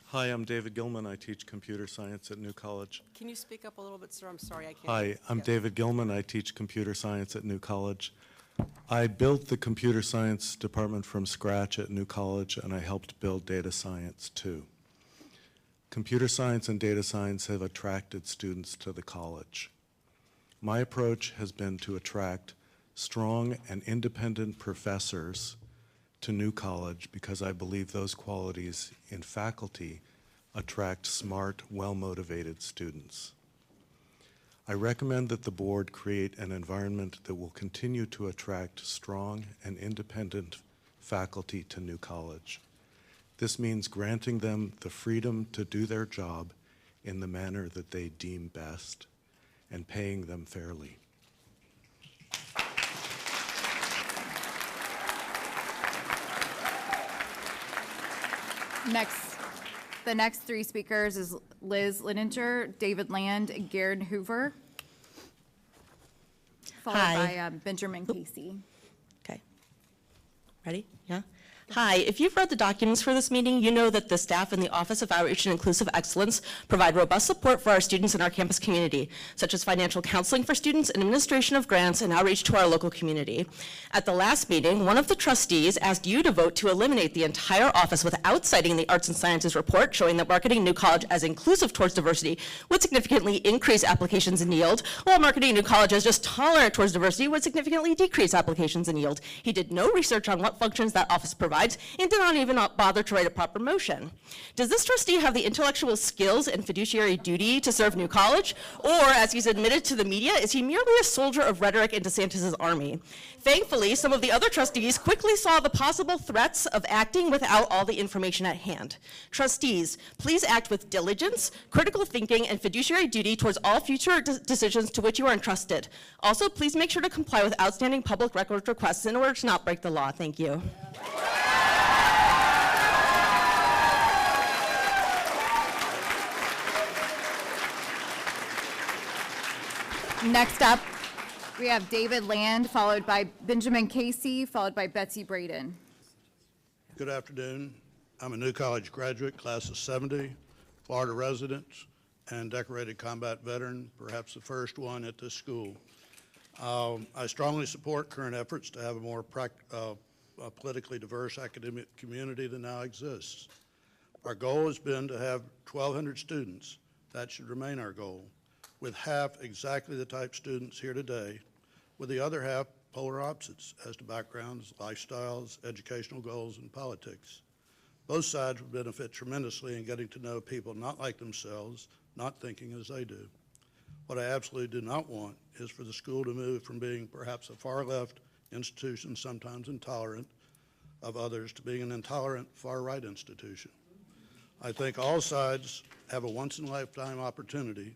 Hi, I'm David Gilman. I teach computer science at New College. Can you speak up a little bit, sir? I'm sorry, I can't. Hi, I'm David Gilman. I teach computer science at New College. I built the computer science department from scratch at New College, and I helped build data science too. Computer science and data science have attracted students to the college. My approach has been to attract strong and independent professors to New College because I believe those qualities in faculty attract smart, well-motivated students. I recommend that the board create an environment that will continue to attract strong and independent faculty to New College. This means granting them the freedom to do their job in the manner that they deem best and paying them fairly. The next three speakers is Liz Lininger, David Land, and Garen Hoover, followed by Benjamin Casey. Okay. Ready? Yeah? Hi, if you've read the documents for this meeting, you know that the staff in the Office of Outreach and Inclusive Excellence provide robust support for our students in our campus community, such as financial counseling for students and administration of grants and outreach to our local community. At the last meeting, one of the trustees asked you to vote to eliminate the entire office without citing the Arts and Sciences report showing that marketing New College as inclusive towards diversity would significantly increase applications and yield, while marketing New College as just tolerant towards diversity would significantly decrease applications and yield. He did no research on what functions that office provides and did not even bother to write a proper motion. Does this trustee have the intellectual skills and fiduciary duty to serve New College? Or, as he's admitted to the media, is he merely a soldier of rhetoric in DeSantis' army? Thankfully, some of the other trustees quickly saw the possible threats of acting without all the information at hand. Trustees, please act with diligence, critical thinking, and fiduciary duty towards all future decisions to which you are entrusted. Also, please make sure to comply with outstanding public record requests in order to not break the law. Thank you. Next up, we have David Land, followed by Benjamin Casey, followed by Betsy Braden. Good afternoon. I'm a New College graduate, class of 70, Florida resident, and decorated combat veteran, perhaps the first one at this school. I strongly support current efforts to have a more politically diverse academic community than now exists. Our goal has been to have 1,200 students. That should remain our goal, with half exactly the type students here today, with the other half polar opposites as to backgrounds, lifestyles, educational goals, and politics. Both sides would benefit tremendously in getting to know people not like themselves, not thinking as they do. What I absolutely do not want is for the school to move from being perhaps a far-left institution, sometimes intolerant of others, to being an intolerant far-right institution. I think all sides have a once-in-a-lifetime opportunity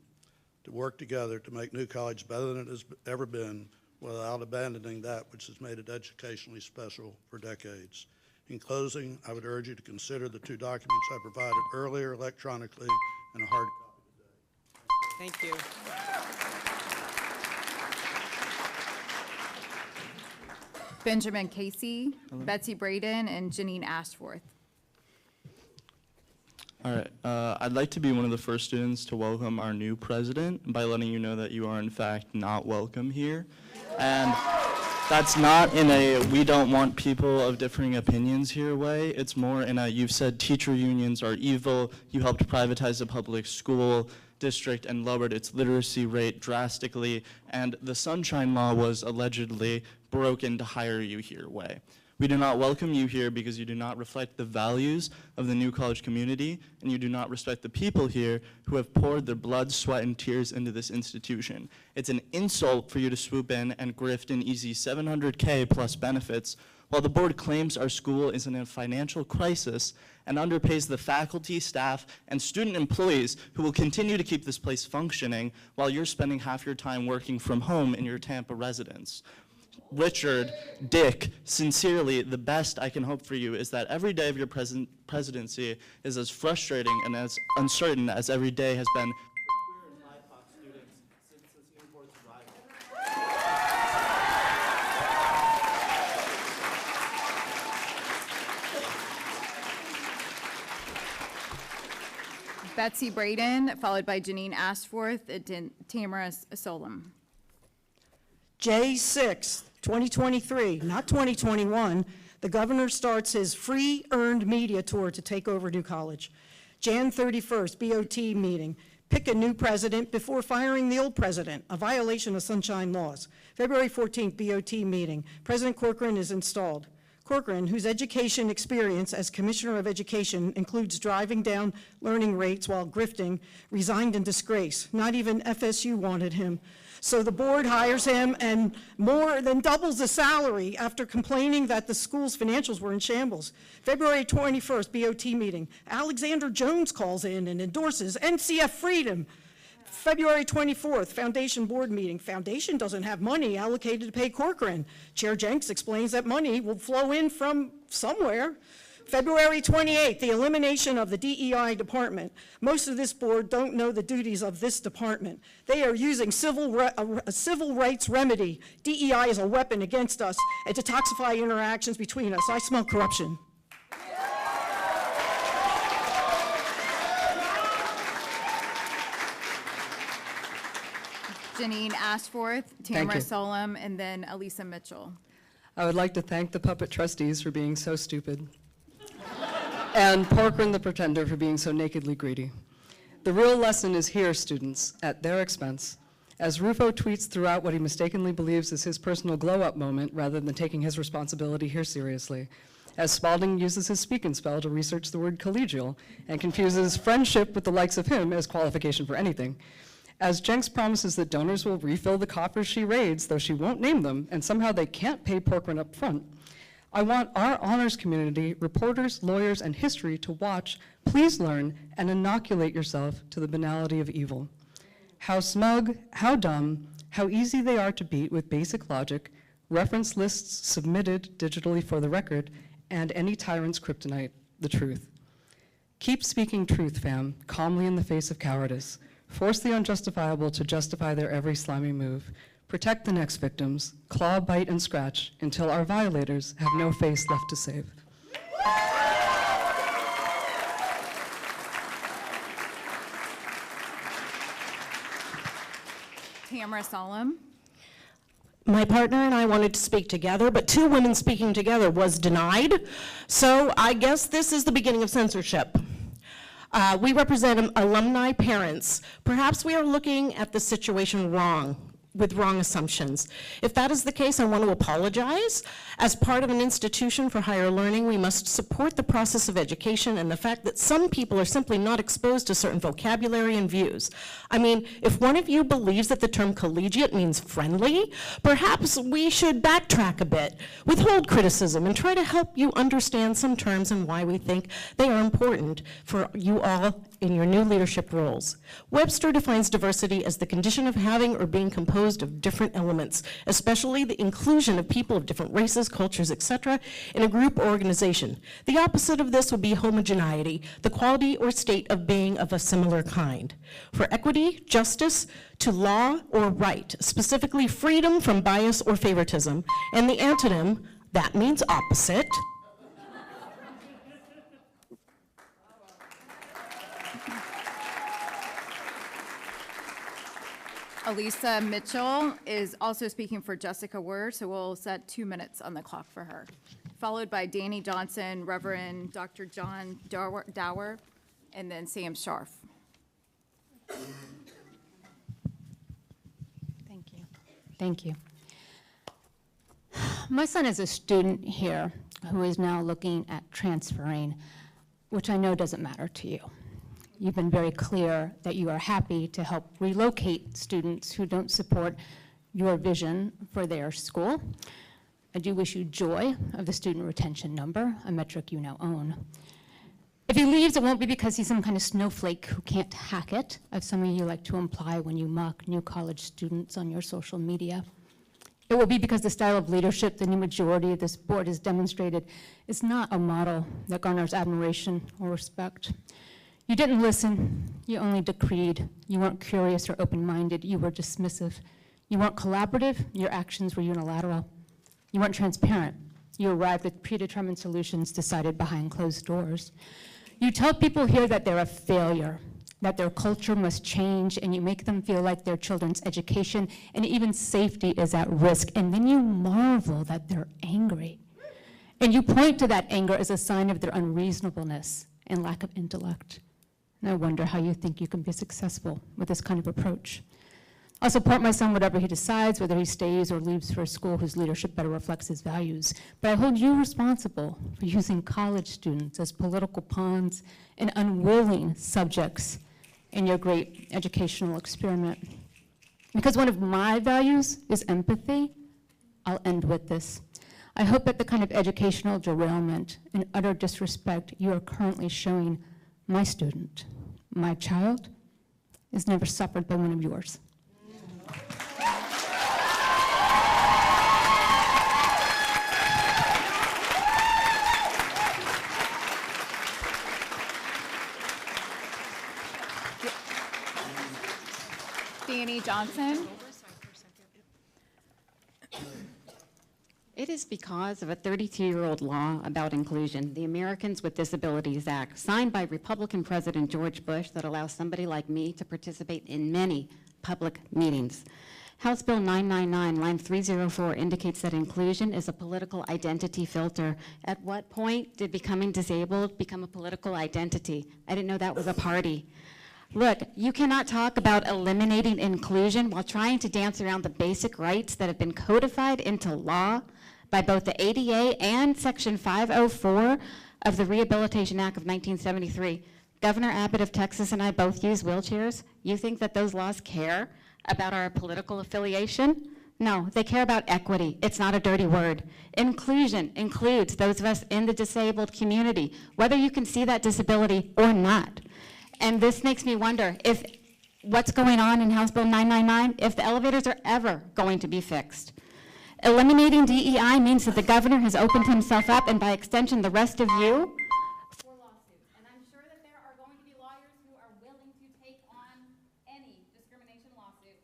to work together to make New College better than it has ever been without abandoning that which has made it educationally special for decades. In closing, I would urge you to consider the two documents I provided earlier electronically and a hard copy today. Thank you. Benjamin Casey, Betsy Braden, and Janine Ashworth. All right, I'd like to be one of the first students to welcome our new president by letting you know that you are in fact not welcome here. And that's not in a we don't want people of differing opinions here way. It's more in a you've said teacher unions are evil, you helped privatize the public school, district and lowered its literacy rate drastically, and the Sunshine Law was allegedly broken to hire you here way. We do not welcome you here because you do not reflect the values of the New College community, and you do not respect the people here who have poured their blood, sweat, and tears into this institution. It's an insult for you to swoop in and grift an easy $700K plus benefits, while the board claims our school is in a financial crisis and underpays the faculty, staff, and student employees who will continue to keep this place functioning while you're spending half your time working from home in your Tampa residence. Richard, Dick, sincerely, the best I can hope for you is that every day of your presidency is as frustrating and as uncertain as every day has been for queer and BIPOC students since this new board's arrival. Betsy Braden, followed by Janine Ashworth and Tamara Solom. J6, 2023, not 2021, the governor starts his free earned media tour to take over New College. Jan 31st, BOT meeting. Pick a new president before firing the old president, a violation of sunshine laws. February 14th, BOT meeting. President Corcoran is installed. Corcoran, whose education experience as Commissioner of Education includes driving down learning rates while grifting, resigned in disgrace. Not even FSU wanted him. So the board hires him and more than doubles the salary after complaining that the school's financials were in shambles. February 21st, BOT meeting. Alexander Jones calls in and endorses NCF freedom. February 24th, Foundation board meeting. Foundation doesn't have money allocated to pay Corcoran. Chair Jenks explains that money will flow in from somewhere. February 28th, the elimination of the DEI department. Most of this board don't know the duties of this department. They are using a civil rights remedy. DEI is a weapon against us and to toxify interactions between us. I smell corruption. Janine Ashworth, Tamara Solom, and then Elisa Mitchell. I would like to thank the puppet trustees for being so stupid, and Corcoran the pretender for being so nakedly greedy. The real lesson is here, students, at their expense. As Rufo tweets throughout what he mistakenly believes is his personal glow-up moment rather than taking his responsibility here seriously. As Spalding uses his speak and spell to research the word collegial and confuses friendship with the likes of him as qualification for anything. As Jenks promises that donors will refill the coffers she raids, though she won't name them, and somehow they can't pay Corcoran up front, I want our honors community, reporters, lawyers, and history to watch, please learn, and inoculate yourself to the banality of evil. How smug, how dumb, how easy they are to beat with basic logic, reference lists submitted digitally for the record, and any tyrant's kryptonite, the truth. Keep speaking truth, fam, calmly in the face of cowardice. Force the unjustifiable to justify their every slimy move. Protect the next victims, claw, bite, and scratch until our violators have no face left to save. Tamara Solom. My partner and I wanted to speak together, but two women speaking together was denied. So I guess this is the beginning of censorship. We represent alumni parents. Perhaps we are looking at the situation wrong, with wrong assumptions. If that is the case, I want to apologize. As part of an institution for higher learning, we must support the process of education and the fact that some people are simply not exposed to certain vocabulary and views. I mean, if one of you believes that the term collegiate means friendly, perhaps we should backtrack a bit, withhold criticism, and try to help you understand some terms and why we think they are important for you all in your new leadership roles. Webster defines diversity as the condition of having or being composed of different elements, especially the inclusion of people of different races, cultures, etc., in a group or organization. The opposite of this would be homogeneity, the quality or state of being of a similar kind. For equity, justice, to law or right, specifically freedom from bias or favoritism, and the antonym, that means opposite. Elisa Mitchell is also speaking for Jessica Word, so we'll set 2 minutes on the clock for her. Followed by Danny Johnson, Reverend Dr. John Dower, and then Sam Scharf. Thank you. Thank you. My son is a student here who is now looking at transferring, which I know doesn't matter to you. You've been very clear that you are happy to help relocate students who don't support your vision for their school. I do wish you joy of the student retention number, a metric you now own. If he leaves, it won't be because he's some kind of snowflake who can't hack it, as some of you like to imply when you mock new college students on your social media. It will be because the style of leadership the new majority of this board has demonstrated is not a model that garners admiration or respect. You didn't listen, you only decreed. You weren't curious or open-minded, you were dismissive. You weren't collaborative, your actions were unilateral. You weren't transparent. You arrived with predetermined solutions decided behind closed doors. You tell people here that they're a failure, that their culture must change, and you make them feel like their children's education and even safety is at risk, and then you marvel that they're angry. And you point to that anger as a sign of their unreasonableness and lack of intellect. And I wonder how you think you can be successful with this kind of approach. I'll support my son whatever he decides, whether he stays or leaves for a school whose leadership better reflects his values. But I hold you responsible for using college students as political pawns and unwilling subjects in your great educational experiment. Because one of my values is empathy, I'll end with this. I hope that the kind of educational derailment and utter disrespect you are currently showing my student, my child, is never suffered by one of yours. Danny Johnson. It is because of a 32-year-old law about inclusion, the Americans with Disabilities Act, signed by Republican President George Bush, that allows somebody like me to participate in many public meetings. House Bill 999, line 304, indicates that inclusion is a political identity filter. At what point did becoming disabled become a political identity? I didn't know that was a party. Look, you cannot talk about eliminating inclusion while trying to dance around the basic rights that have been codified into law by both the ADA and Section 504 of the Rehabilitation Act of 1973. Governor Abbott of Texas and I both use wheelchairs. You think that those laws care about our political affiliation? No, they care about equity. It's not a dirty word. Inclusion includes those of us in the disabled community, whether you can see that disability or not. And this makes me wonder if what's going on in House Bill 999, if the elevators are ever going to be fixed. Eliminating DEI means that the governor has opened himself up, and by extension, the rest of you, for lawsuits. And I'm sure that there are going to be lawyers who are willing to take on any discrimination lawsuit.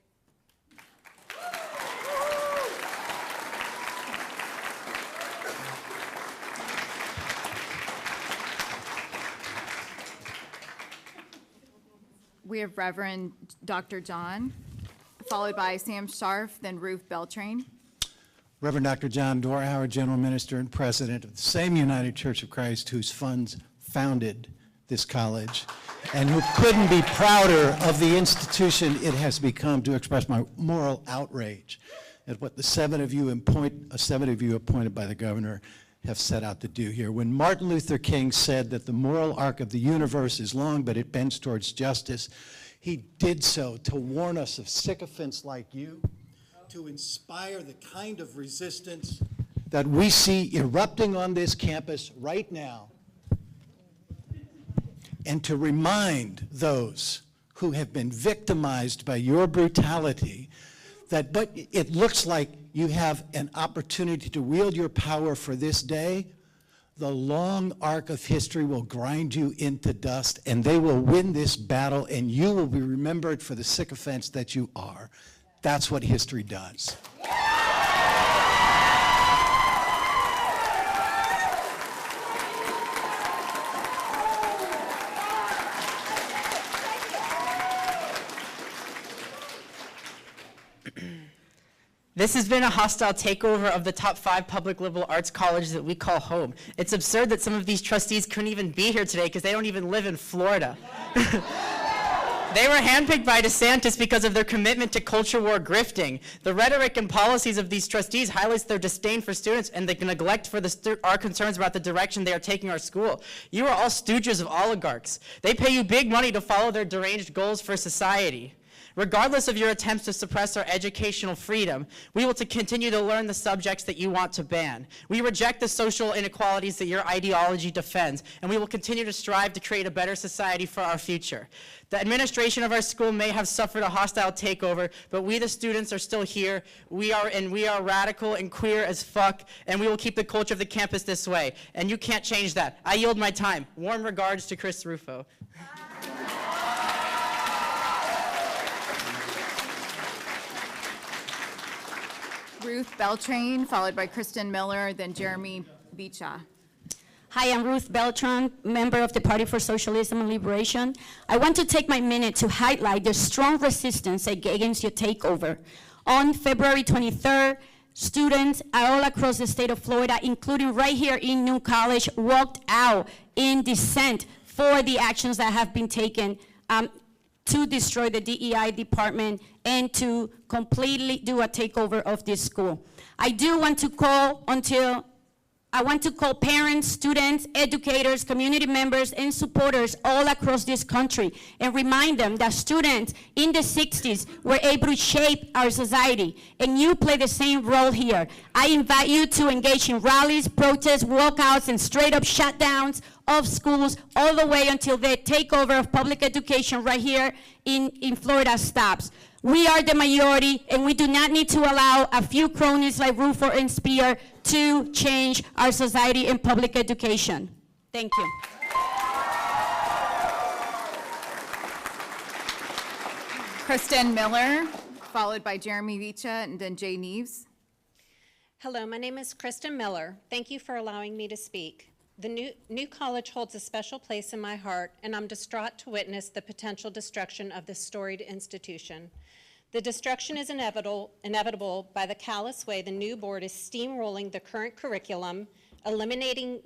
We have Reverend Dr. John, followed by Sam Scharf, then Ruth Beltrain. Reverend Dr. John Dorhauer, General Minister and President of the same United Church of Christ whose funds founded this college, and who couldn't be prouder of the institution it has become, to express my moral outrage at what the seven of you appointed by the governor have set out to do here. When Martin Luther King said that the moral arc of the universe is long, but it bends towards justice, he did so to warn us of sycophants like you, to inspire the kind of resistance that we see erupting on this campus right now, and to remind those who have been victimized by your brutality that but it looks like you have an opportunity to wield your power for this day. The long arc of history will grind you into dust, and they will win this battle, and you will be remembered for the sycophants that you are. That's what history does. This has been a hostile takeover of the top 5 public liberal arts colleges that we call home. It's absurd that some of these trustees couldn't even be here today because they don't even live in Florida. They were handpicked by DeSantis because of their commitment to culture war grifting. The rhetoric and policies of these trustees highlights their disdain for students and the neglect for our concerns about the direction they are taking our school. You are all stooges of oligarchs. They pay you big money to follow their deranged goals for society. Regardless of your attempts to suppress our educational freedom, we will continue to learn the subjects that you want to ban. We reject the social inequalities that your ideology defends, and we will continue to strive to create a better society for our future. The administration of our school may have suffered a hostile takeover, but we, the students, are still here. We are radical and queer as fuck, and we will keep the culture of the campus this way. And you can't change that. I yield my time. Warm regards to Chris Rufo. Ruth Beltrain, followed by Kristen Miller, then Jeremy Beecha. Hi, I'm Ruth Beltran, member of the Party for Socialism and Liberation. I want to take my minute to highlight the strong resistance against your takeover. On February 23rd, students all across the state of Florida, including right here in New College, walked out in dissent for the actions that have been taken to destroy the DEI department and to completely do a takeover of this school. I want to call parents, students, educators, community members, and supporters all across this country and remind them that students in the 60s were able to shape our society, and you play the same role here. I invite you to engage in rallies, protests, walkouts, and straight-up shutdowns of schools all the way until the takeover of public education right here in Florida stops. We are the majority, and we do not need to allow a few cronies like Rufo and Spear to change our society and public education. Thank you. Kristen Miller, followed by Jeremy Beecha, and then Jay Neves. Hello, my name is Kristen Miller. Thank you for allowing me to speak. The new college holds a special place in my heart, and I'm distraught to witness the potential destruction of this storied institution. The destruction is inevitable by the callous way the new board is steamrolling the current curriculum, eliminating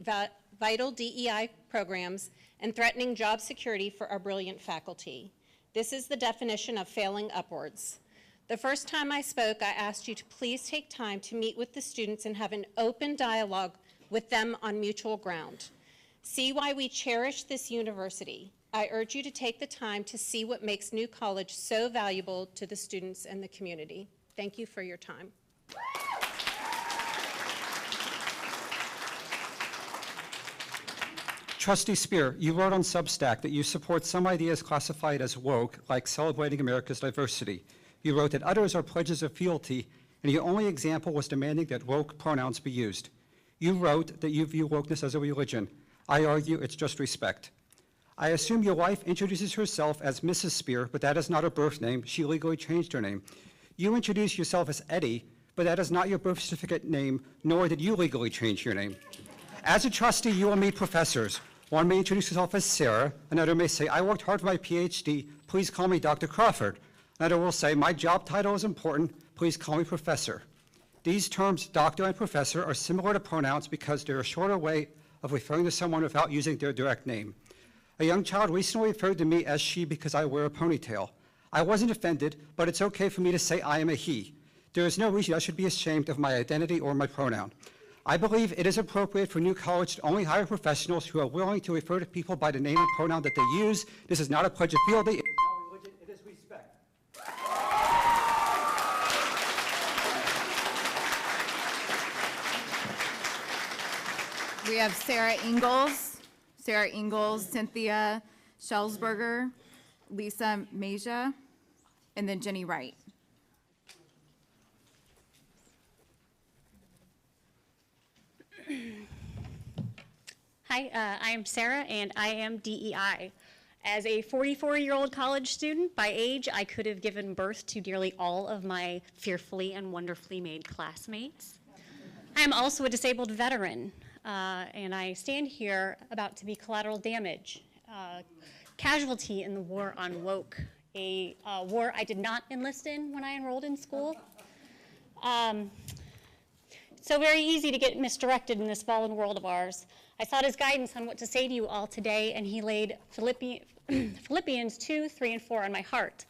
vital DEI programs, and threatening job security for our brilliant faculty. This is the definition of failing upwards. The first time I spoke, I asked you to please take time to meet with the students and have an open dialogue with them on mutual ground. See why we cherish this university. I urge you to take the time to see what makes New College so valuable to the students and the community. Thank you for your time. Trustee Spear, you wrote on Substack that you support some ideas classified as woke, like celebrating America's diversity. You wrote that others are pledges of fealty, and your only example was demanding that woke pronouns be used. You wrote that you view wokeness as a religion. I argue it's just respect. I assume your wife introduces herself as Mrs. Spear, but that is not her birth name. She legally changed her name. You introduce yourself as Eddie, but that is not your birth certificate name, nor did you legally change your name. As a trustee, you will meet professors. One may introduce himself as Sarah. Another may say, I worked hard for my PhD. Please call me Dr. Crawford. Another will say, my job title is important. Please call me professor. These terms, doctor and professor, are similar to pronouns because they're a shorter way of referring to someone without using their direct name. A young child recently referred to me as she because I wear a ponytail. I wasn't offended, but it's okay for me to say I am a he. There is no reason I should be ashamed of my identity or my pronoun. I believe it is appropriate for New College to only hire professionals who are willing to refer to people by the name and pronoun that they use. This is not a pledge of fealty. It is not religion, it is respect. We have Sarah Ingalls, Cynthia Schelsberger, Lisa Meja, and then Jenny Wright. Hi, I am Sarah, and I am DEI. As a 44-year-old college student, by age, I could have given birth to nearly all of my fearfully and wonderfully made classmates. I am also a disabled veteran, and I stand here about to be collateral damage, casualty in the war on woke, a war I did not enlist in when I enrolled in school. So very easy to get misdirected in this fallen world of ours. I sought his guidance on what to say to you all today, and he laid Philippians 2, 3, and 4 on my heart.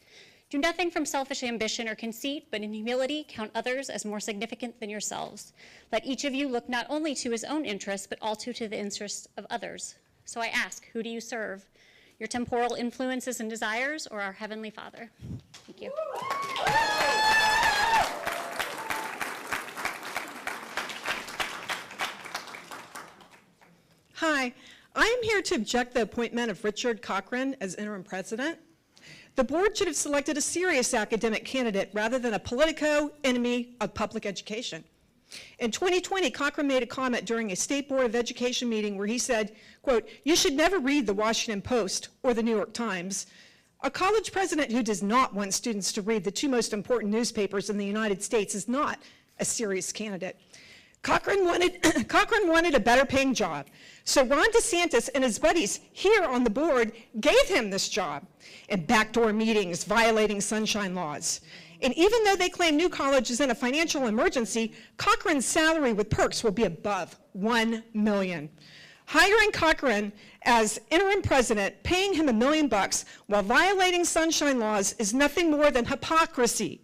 Do nothing from selfish ambition or conceit, but in humility count others as more significant than yourselves. Let each of you look not only to his own interests, but also to the interests of others. So I ask, who do you serve? Your temporal influences and desires, or our Heavenly Father? Thank you. Hi, I am here to object the appointment of Richard Cochran as interim president. The board should have selected a serious academic candidate rather than a politico enemy of public education. In 2020, Cochran made a comment during a State Board of Education meeting where he said, quote, "You should never read the Washington Post or the New York Times." A college president who does not want students to read the two most important newspapers in the United States is not a serious candidate. Cochran wanted a better paying job. So Ron DeSantis and his buddies here on the board gave him this job in backdoor meetings, violating sunshine laws. And even though they claim New College is in a financial emergency, Cochran's salary with perks will be above $1 million. Hiring Cochran as interim president, paying him $1 million while violating sunshine laws is nothing more than hypocrisy.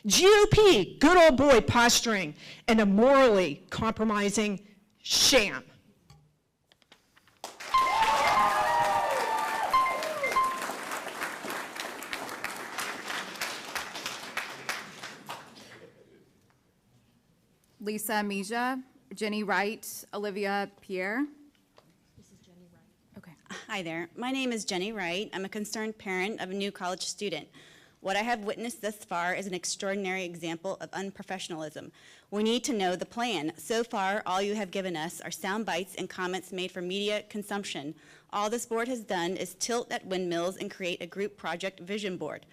GOP, good old boy posturing, and a morally compromising sham. Lisa Mija, Jenny Wright, Olivia Pierre. Hi there. My name is Jenny Wright. I'm a concerned parent of a New College student. What I have witnessed thus far is an extraordinary example of unprofessionalism. We need to know the plan. So far, all you have given us are sound bites and comments made for media consumption. All this board has done is tilt at windmills and create a group project vision board.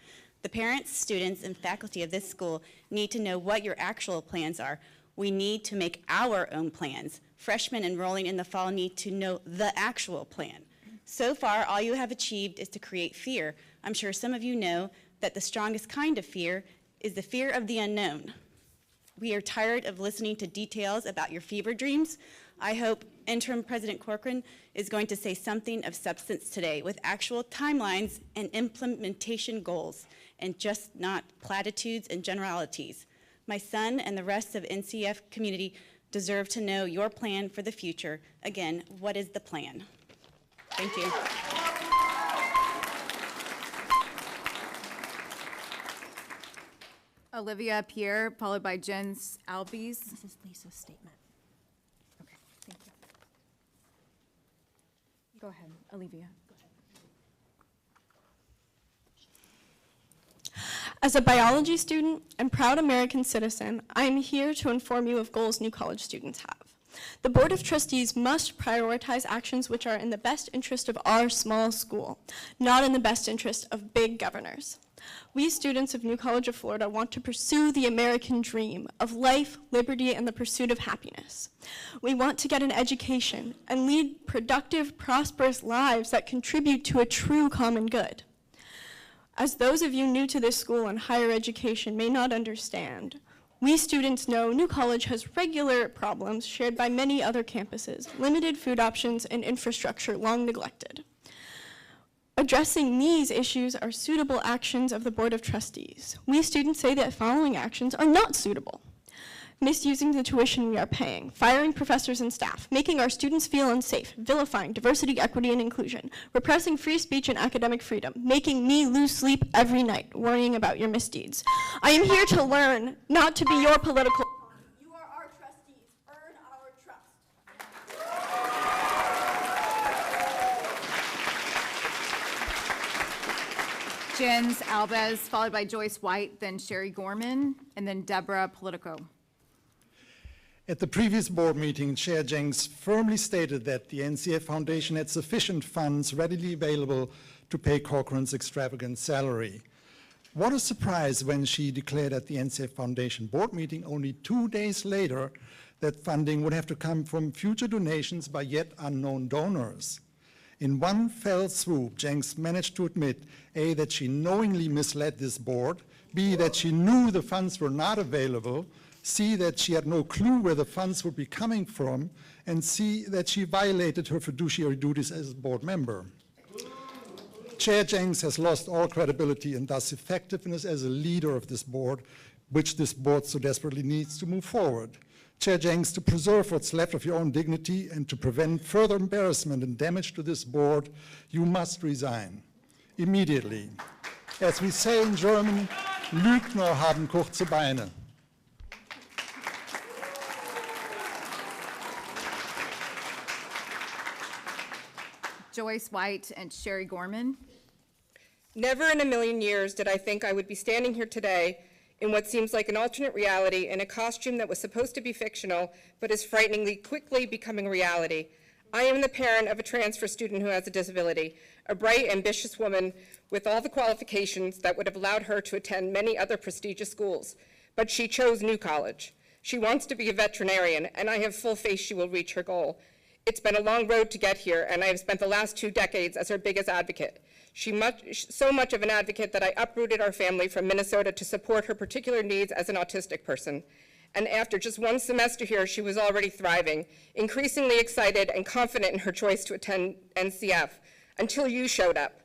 The parents, students, and faculty of this school need to know what your actual plans are. We need to make our own plans. Freshmen enrolling in the fall need to know the actual plan. So far, all you have achieved is to create fear. I'm sure some of you know that the strongest kind of fear is the fear of the unknown. We are tired of listening to details about your fever dreams. I hope Interim President Corcoran is going to say something of substance today with actual timelines and implementation goals, and just not platitudes and generalities. My son and the rest of NCF community deserve to know your plan for the future. Again, what is the plan? Thank you. Olivia Pierre, followed by Jens Albies. This is Lisa's statement. Okay, thank you. Go ahead, Olivia. As a biology student and proud American citizen, I am here to inform you of goals New College students have. The Board of Trustees must prioritize actions which are in the best interest of our small school, not in the best interest of big governors. We students of New College of Florida want to pursue the American dream of life, liberty, and the pursuit of happiness. We want to get an education and lead productive, prosperous lives that contribute to a true common good. As those of you new to this school and higher education may not understand, we students know New College has regular problems shared by many other campuses, limited food options, and infrastructure long neglected. Addressing these issues are suitable actions of the Board of Trustees. We students say that following actions are not suitable: misusing the tuition we are paying, firing professors and staff, making our students feel unsafe, vilifying diversity, equity, and inclusion, repressing free speech and academic freedom, making me lose sleep every night, worrying about your misdeeds. I am here to learn, not to be your political. You are our trustees. Earn our trust. Jens Albies, followed by Joyce White, then Sherry Gorman, and then Deborah Politico. At the previous board meeting, Chair Jenks firmly stated that the NCF Foundation had sufficient funds readily available to pay Cochran's extravagant salary. What a surprise when she declared at the NCF Foundation board meeting only 2 days later that funding would have to come from future donations by yet unknown donors. In one fell swoop, Jenks managed to admit, A, that she knowingly misled this board, B, that she knew the funds were not available, see that she had no clue where the funds would be coming from, and see that she violated her fiduciary duties as a board member. Chair Jenks has lost all credibility and thus effectiveness as a leader of this board, which this board so desperately needs to move forward. Chair Jenks, to preserve what's left of your own dignity and to prevent further embarrassment and damage to this board, you must resign immediately. As we say in German, Lügner haben kurze Beine. Joyce White and Sherry Gorman. Never in a million years did I think I would be standing here today in what seems like an alternate reality in a costume that was supposed to be fictional, but is frighteningly quickly becoming reality. I am the parent of a transfer student who has a disability, a bright, ambitious woman with all the qualifications that would have allowed her to attend many other prestigious schools, but she chose New College. She wants to be a veterinarian, and I have full faith she will reach her goal. It's been a long road to get here, and I have spent the last 2 decades as her biggest advocate. So much of an advocate that I uprooted our family from Minnesota to support her particular needs as an autistic person. And after just 1 semester here, she was already thriving, increasingly excited and confident in her choice to attend NCF, until you showed up.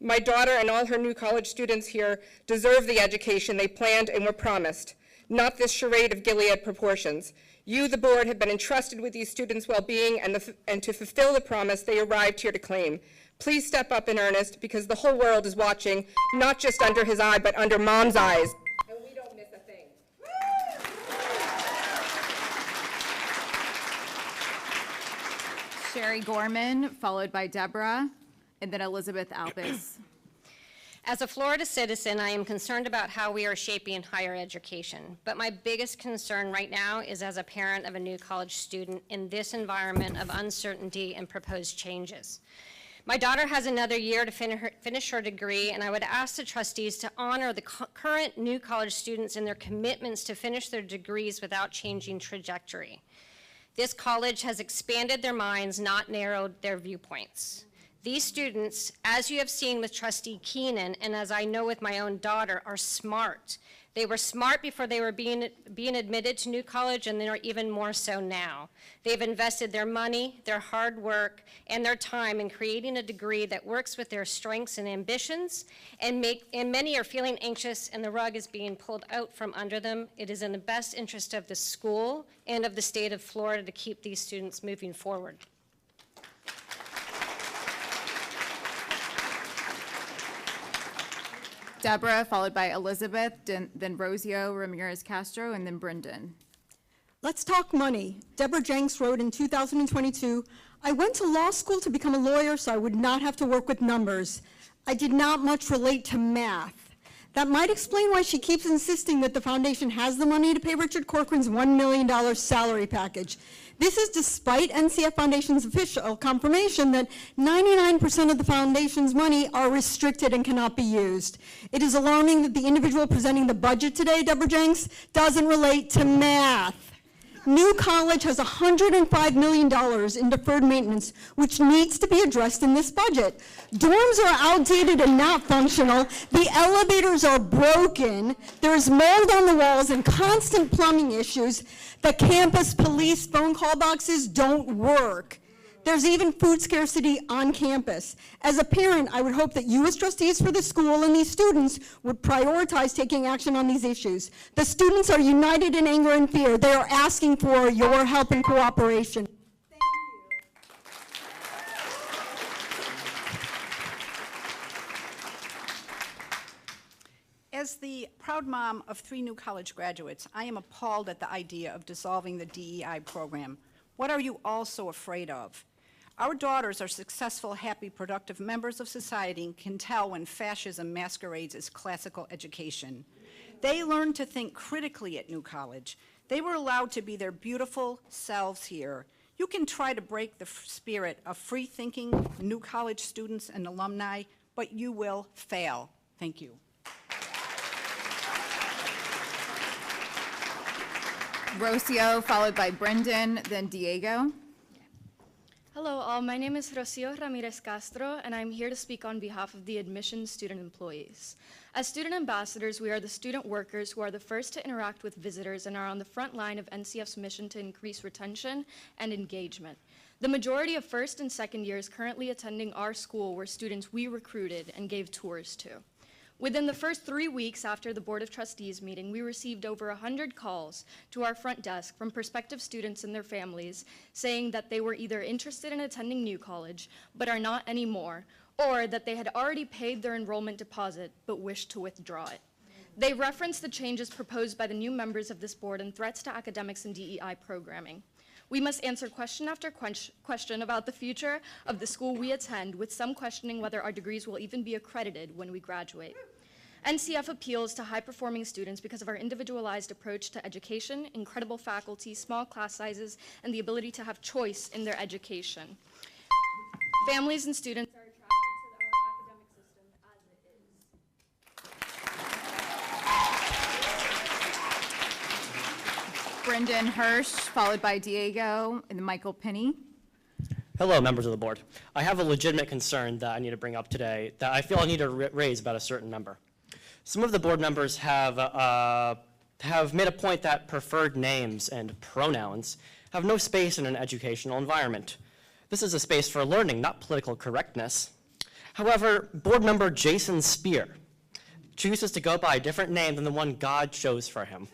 My daughter and all her New College students here deserve the education they planned and were promised, not this charade of Gilead proportions. You, the board, have been entrusted with these students' well-being and to fulfill the promise they arrived here to claim. Please step up in earnest, because the whole world is watching, not just under his eye, but under Mom's eyes. And we don't miss a thing. Sherry Gorman, followed by Deborah, and then Elizabeth Albus. As a Florida citizen, I am concerned about how we are shaping higher education. But my biggest concern right now is as a parent of a New College student in this environment of uncertainty and proposed changes. My daughter has another year to finish her degree, and I would ask the trustees to honor the current New College students in their commitments to finish their degrees without changing trajectory. This college has expanded their minds, not narrowed their viewpoints. These students, as you have seen with Trustee Keenan, and as I know with my own daughter, are smart. They were smart before they were being admitted to New College, and they're even more so now. They've invested their money, their hard work, and their time in creating a degree that works with their strengths and ambitions, and many are feeling anxious, and the rug is being pulled out from under them. It is in the best interest of the school and of the state of Florida to keep these students moving forward. Deborah, followed by Elizabeth, then Rosio Ramirez Castro, and then Brendan. Let's talk money. Deborah Jenks wrote in 2022, I went to law school to become a lawyer so I would not have to work with numbers. I did not much relate to math. That might explain why she keeps insisting that the foundation has the money to pay Richard Corcoran's $1 million salary package. This is despite NCF Foundation's official confirmation that 99% of the foundation's money are restricted and cannot be used. It is alarming that the individual presenting the budget today, Deborah Jenks, doesn't relate to math. New College has $105 million in deferred maintenance, which needs to be addressed in this budget. Dorms are outdated and not functional. The elevators are broken. There is mold on the walls and constant plumbing issues. The campus police phone call boxes don't work. There's even food scarcity on campus. As a parent, I would hope that you as trustees for the school and these students would prioritize taking action on these issues. The students are united in anger and fear. They are asking for your help and cooperation. As the proud mom of 3 New College graduates, I am appalled at the idea of dissolving the DEI program. What are you all so afraid of? Our daughters are successful, happy, productive members of society and can tell when fascism masquerades as classical education. They learned to think critically at New College. They were allowed to be their beautiful selves here. You can try to break the spirit of free-thinking New College students and alumni, but you will fail. Thank you. Rocio, followed by Brendan, then Diego. Hello, all. My name is Rocio Ramirez Castro, and I'm here to speak on behalf of the admissions student employees. As student ambassadors, we are the student workers who are the first to interact with visitors and are on the front line of NCF's mission to increase retention and engagement. The majority of first and second years currently attending our school were students we recruited and gave tours to. Within the first 3 weeks after the Board of Trustees meeting, we received over 100 calls to our front desk from prospective students and their families saying that they were either interested in attending New College but are not anymore, or that they had already paid their enrollment deposit but wished to withdraw it. They referenced the changes proposed by the new members of this board and threats to academics and DEI programming. We must answer question after question about the future of the school we attend, with some questioning whether our degrees will even be accredited when we graduate. NCF appeals to high-performing students because of our individualized approach to education, incredible faculty, small class sizes, and the ability to have choice in their education. Families and students are attracted to our academic system as it is. Brendan Hirsch, followed by Diego, and Michael Penny. Hello, members of the board. I have a legitimate concern that I need to bring up today that I feel I need to raise about a certain member. Some of the board members have made a point that preferred names and pronouns have no space in an educational environment. This is a space for learning, not political correctness. However, board member Jason Spear chooses to go by a different name than the one God chose for him.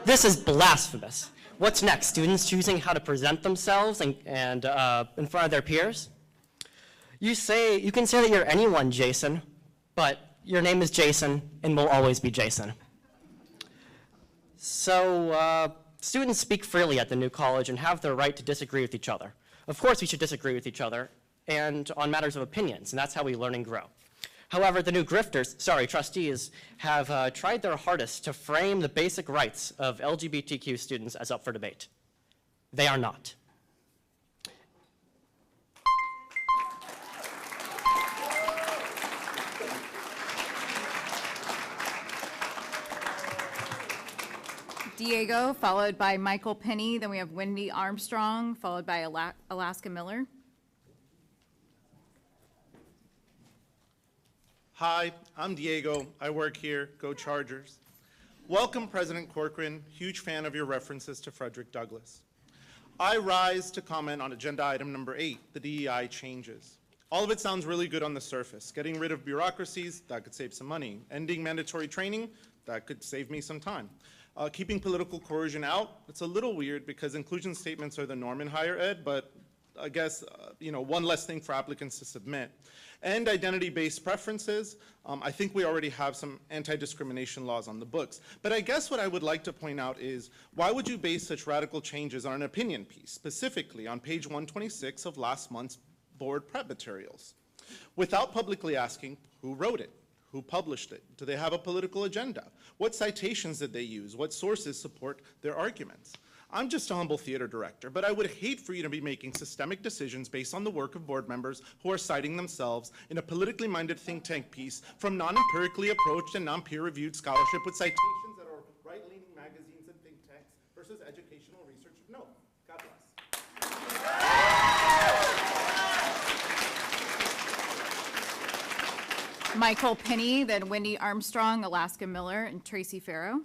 This is blasphemous. What's next? Students choosing how to present themselves and in front of their peers? You can say that you're anyone, Jason, but your name is Jason and will always be Jason. So students speak freely at the new college and have the right to disagree with each other. Of course, we should disagree with each other and on matters of opinions, and that's how we learn and grow. However, the new trustees, have tried their hardest to frame the basic rights of LGBTQ students as up for debate. They are not. Diego, followed by Michael Penny. Then we have Wendy Armstrong, followed by Alaska Miller. Hi, I'm Diego. I work here. Go Chargers. Welcome, President Corcoran. Huge fan of your references to Frederick Douglass. I rise to comment on agenda item number 8, the DEI changes. All of it sounds really good on the surface. Getting rid of bureaucracies, that could save some money. Ending mandatory training, that could save me some time. Keeping political coercion out, it's a little weird because inclusion statements are the norm in higher ed, but I guess, one less thing for applicants to submit. And identity-based preferences, I think we already have some anti-discrimination laws on the books. But I guess what I would like to point out is, why would you base such radical changes on an opinion piece, specifically on page 126 of last month's board prep materials, without publicly asking who wrote it? Who published it? Do they have a political agenda? What citations did they use? What sources support their arguments? I'm just a humble theater director, but I would hate for you to be making systemic decisions based on the work of board members who are citing themselves in a politically minded think tank piece from non-empirically approached and non-peer-reviewed scholarship with citations that are right-leaning magazines and think tanks versus educational research of note. God bless. Michael Penny, then Wendy Armstrong, Alaska Miller, and Tracy Farrow.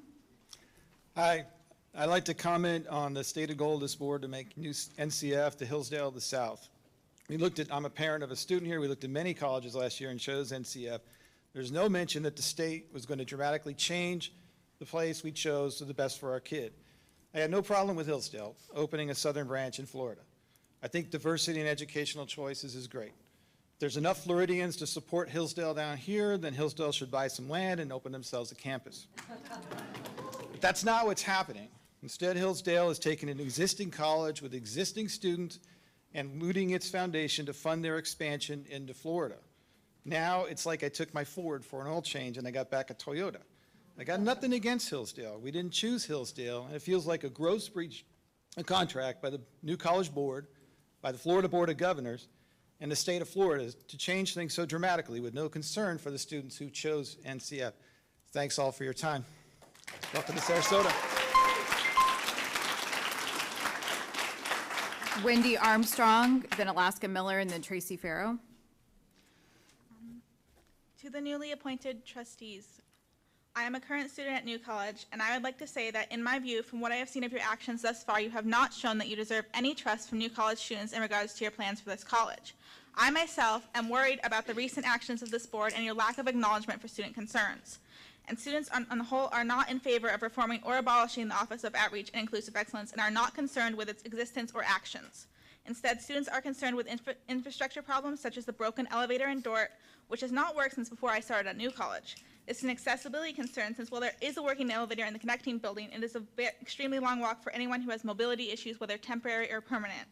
Hi. I'd like to comment on the stated goal of this board to make new NCF to Hillsdale the South. I'm a parent of a student here. We looked at many colleges last year and chose NCF. There's no mention that the state was going to dramatically change the place we chose to the best for our kid. I had no problem with Hillsdale opening a southern branch in Florida. I think diversity in educational choices is great. If there's enough Floridians to support Hillsdale down here, then Hillsdale should buy some land and open themselves a campus. But that's not what's happening. Instead, Hillsdale is taking an existing college with existing students and looting its foundation to fund their expansion into Florida. Now it's like I took my Ford for an oil change and I got back a Toyota. I got nothing against Hillsdale. We didn't choose Hillsdale, and it feels like a gross breach of contract by the new college board, by the Florida Board of Governors, and the state of Florida to change things so dramatically with no concern for the students who chose NCF. Thanks all for your time. Welcome to Sarasota. Wendy Armstrong, then Alaska Miller, and then Tracy Farrow. To the newly appointed trustees, I am a current student at New College, and I would like to say that in my view, from what I have seen of your actions thus far, you have not shown that you deserve any trust from New College students in regards to your plans for this college. I myself am worried about the recent actions of this board and your lack of acknowledgement for student concerns. And students on the whole are not in favor of reforming or abolishing the Office of Outreach and Inclusive Excellence and are not concerned with its existence or actions. Instead, students are concerned with infrastructure problems such as the broken elevator in Dort, which has not worked since before I started at New College. It's an accessibility concern since while there is a working elevator in the connecting building, it is an extremely long walk for anyone who has mobility issues, whether temporary or permanent.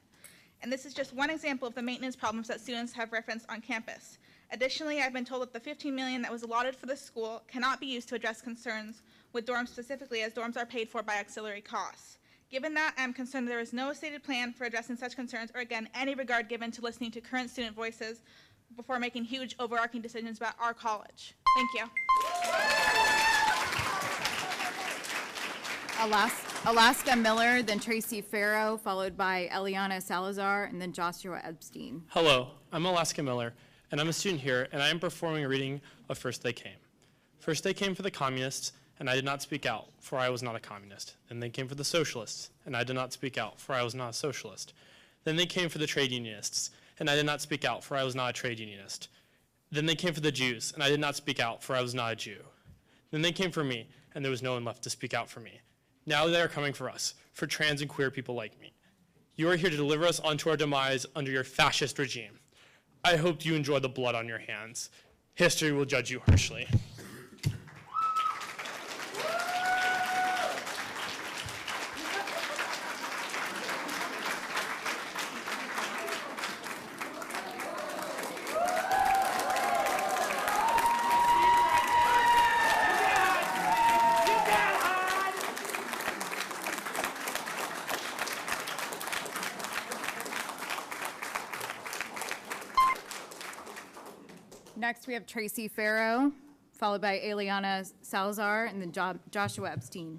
And this is just one example of the maintenance problems that students have referenced on campus. Additionally, I've been told that the $15 million that was allotted for the school cannot be used to address concerns with dorms specifically, as dorms are paid for by auxiliary costs. Given that, I am concerned there is no stated plan for addressing such concerns or, again, any regard given to listening to current student voices before making huge overarching decisions about our college. Thank you. Alaska Miller, then Tracy Farrow, followed by Eliana Salazar, and then Joshua Epstein. Hello, I'm Alaska Miller, and I'm a student here, and I am performing a reading of First They Came. First they came for the communists, and I did not speak out, for I was not a communist. Then they came for the socialists, and I did not speak out, for I was not a socialist. Then they came for the trade unionists, and I did not speak out, for I was not a trade unionist. Then they came for the Jews, and I did not speak out, for I was not a Jew. Then they came for me, and there was no one left to speak out for me. Now they are coming for us, for trans and queer people like me. You are here to deliver us onto our demise under your fascist regime. I hope you enjoy the blood on your hands. History will judge you harshly. Next, we have Tracy Farrow, followed by Eliana Salazar, and then Joshua Epstein.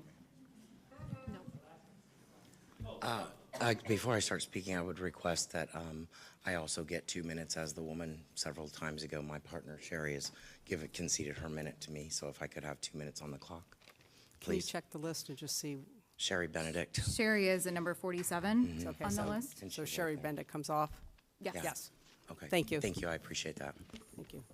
Before I start speaking, I would request that I also get 2 minutes, as the woman several times ago, my partner Sherry, has conceded her minute to me. So if I could have 2 minutes on the clock, Can you please. check the list and just see? Sherry Benedict. Sherry is at number 47 Okay, on the so- list. So Sherry Benedict comes off? Yes. Yeah. Yes. Okay. Thank you. Thank you. I appreciate that. Thank you.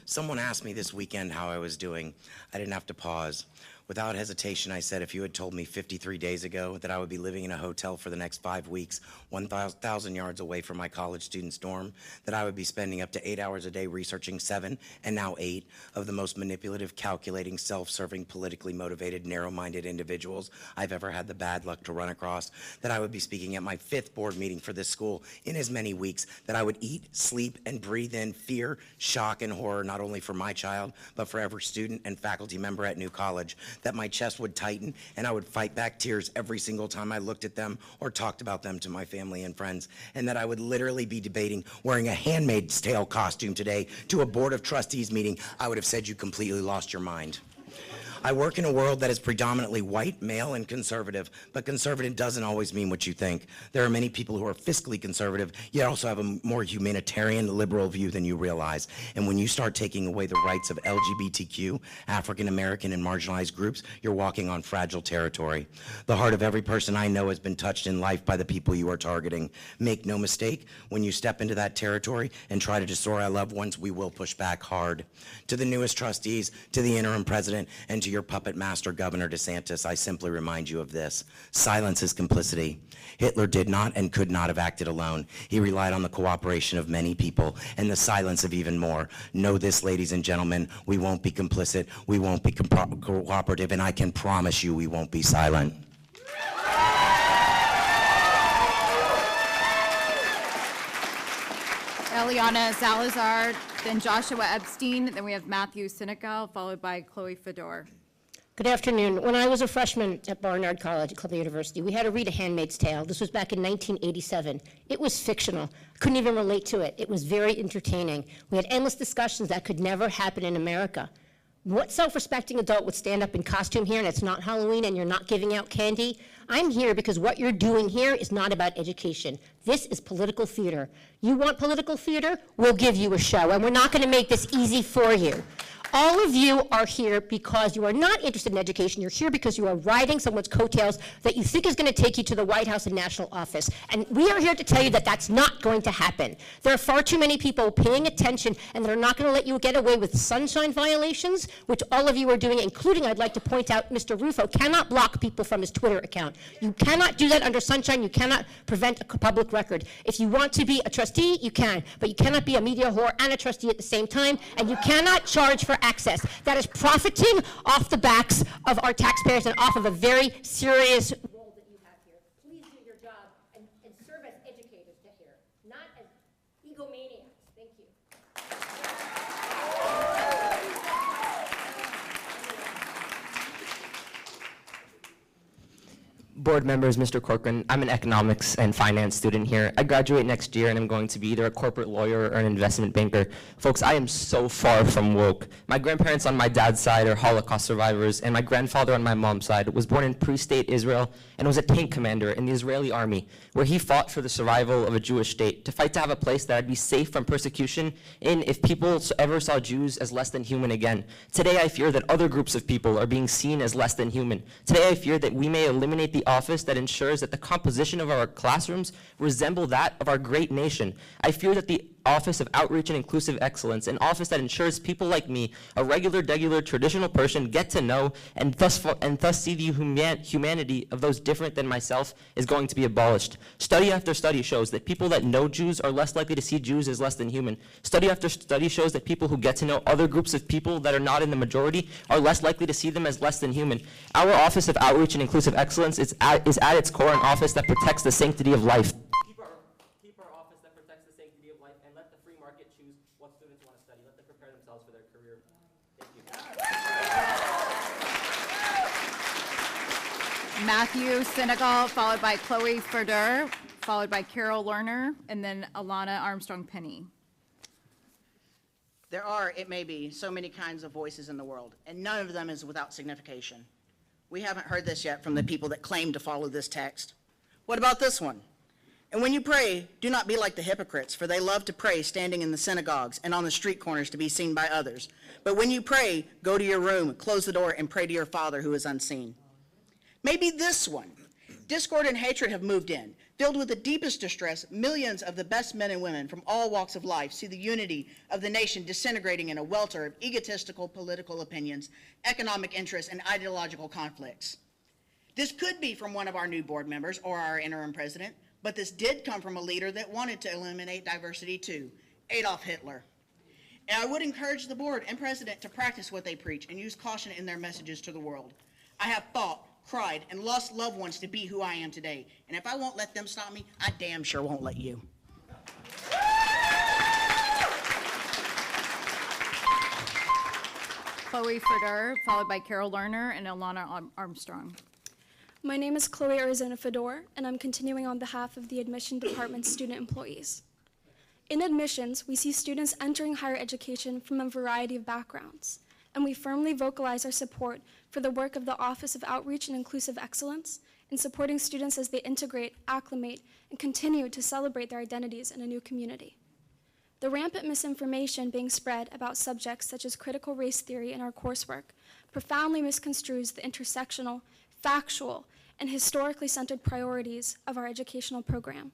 Someone asked me this weekend how I was doing. I didn't have to pause. Without hesitation, I said if you had told me 53 days ago that I would be living in a hotel for the next 5 weeks, 1,000 yards away from my college student's dorm, that I would be spending up to 8 hours a day researching 7, and now 8, of the most manipulative, calculating, self-serving, politically motivated, narrow-minded individuals I've ever had the bad luck to run across, that I would be speaking at my 5th board meeting for this school in as many weeks, that I would eat, sleep, and breathe in fear, shock, and horror, not only for my child, but for every student and faculty member at New College, that my chest would tighten and I would fight back tears every single time I looked at them or talked about them to my family and friends, and that I would literally be debating wearing a Handmaid's Tale costume today to a Board of Trustees meeting. I would have said you completely lost your mind. I work in a world that is predominantly white, male, and conservative, but conservative doesn't always mean what you think. There are many people who are fiscally conservative, yet also have a more humanitarian, liberal view than you realize. And when you start taking away the rights of LGBTQ, African American, and marginalized groups, you're walking on fragile territory. The heart of every person I know has been touched in life by the people you are targeting. Make no mistake, when you step into that territory and try to destroy our loved ones, we will push back hard. To the newest trustees, to the interim president, and to your puppet master, Governor DeSantis, I simply remind you of this. Silence is complicity. Hitler did not and could not have acted alone. He relied on the cooperation of many people and the silence of even more. Know this, ladies and gentlemen, we won't be complicit, we won't be cooperative, and I can promise you we won't be silent. Eliana Salazar, then Joshua Epstein, then we have Matthew Senecal, followed by Chloe Fedor. Good afternoon. When I was a freshman at Barnard College at Columbia University, we had to read A Handmaid's Tale. This was back in 1987. It was fictional. I couldn't even relate to it. It was very entertaining. We had endless discussions that could never happen in America. What self-respecting adult would stand up in costume here and it's not Halloween and you're not giving out candy? I'm here because what you're doing here is not about education. This is political theater. You want political theater? We'll give you a show, and we're not going to make this easy for you. All of you are here because you are not interested in education. You're here because you are riding someone's coattails that you think is going to take you to the White House and national office. And we are here to tell you that that's not going to happen. There are far too many people paying attention, and they're not going to let you get away with sunshine violations, which all of you are doing, including, I'd like to point out, Mr. Rufo cannot block people from his Twitter account. You cannot do that under sunshine. You cannot prevent a public record. If you want to be a trustee, you can, but you cannot be a media whore and a trustee at the same time, and you cannot charge for access. That is profiting off the backs of our taxpayers and off of a very serious role that you have here. Please do your job and serve as educators to here, not as egomaniacs. Thank you. Board members, Mr. Corcoran, I'm an economics and finance student here. I graduate next year and I'm going to be either a corporate lawyer or an investment banker. Folks, I am so far from woke. My grandparents on my dad's side are Holocaust survivors, and my grandfather on my mom's side was born in pre-state Israel and was a tank commander in the Israeli army, where he fought for the survival of a Jewish state, to fight to have a place that I'd be safe from persecution in if people ever saw Jews as less than human again. Today I fear that other groups of people are being seen as less than human. Today I fear that we may eliminate the office that ensures that the composition of our classrooms resemble that of our great nation. I fear that the Office of Outreach and Inclusive Excellence, an office that ensures people like me, a regular, traditional person, get to know and thus see the humanity of those different than myself, is going to be abolished. Study after study shows that people that know Jews are less likely to see Jews as less than human. Study after study shows that people who get to know other groups of people that are not in the majority are less likely to see them as less than human. Our Office of Outreach and Inclusive Excellence is at its core an office that protects the sanctity of life. Keep our office that protects the sanctity of life, and let the free market choose what students want to study. Let them prepare themselves for their career. Thank you. Matthew Senegal, followed by Chloe Ferder, followed by Carol Lerner, and then Alana Armstrong-Penny. There are, it may be, so many kinds of voices in the world, and none of them is without signification. We haven't heard this yet from the people that claim to follow this text. What about this one? And when you pray, do not be like the hypocrites, for they love to pray standing in the synagogues and on the street corners to be seen by others. But when you pray, go to your room, close the door, and pray to your Father who is unseen. Maybe this one. Discord and hatred have moved in. Filled with the deepest distress, millions of the best men and women from all walks of life see the unity of the nation disintegrating in a welter of egotistical political opinions, economic interests, and ideological conflicts. This could be from one of our new board members or our interim president, but this did come from a leader that wanted to eliminate diversity too, Adolf Hitler. And I would encourage the board and president to practice what they preach and use caution in their messages to the world. I have fought, cried, and lost loved ones to be who I am today. And if I won't let them stop me, I damn sure won't let you. Chloe Ferder, followed by Carol Lerner and Alana Armstrong. My name is Chloe Arizona Fedor, and I'm continuing on behalf of the Admission Department student employees. In admissions, we see students entering higher education from a variety of backgrounds, and we firmly vocalize our support for the work of the Office of Outreach and Inclusive Excellence in supporting students as they integrate, acclimate, and continue to celebrate their identities in a new community. The rampant misinformation being spread about subjects such as critical race theory in our coursework profoundly misconstrues the intersectional, factual, and historically centered priorities of our educational program.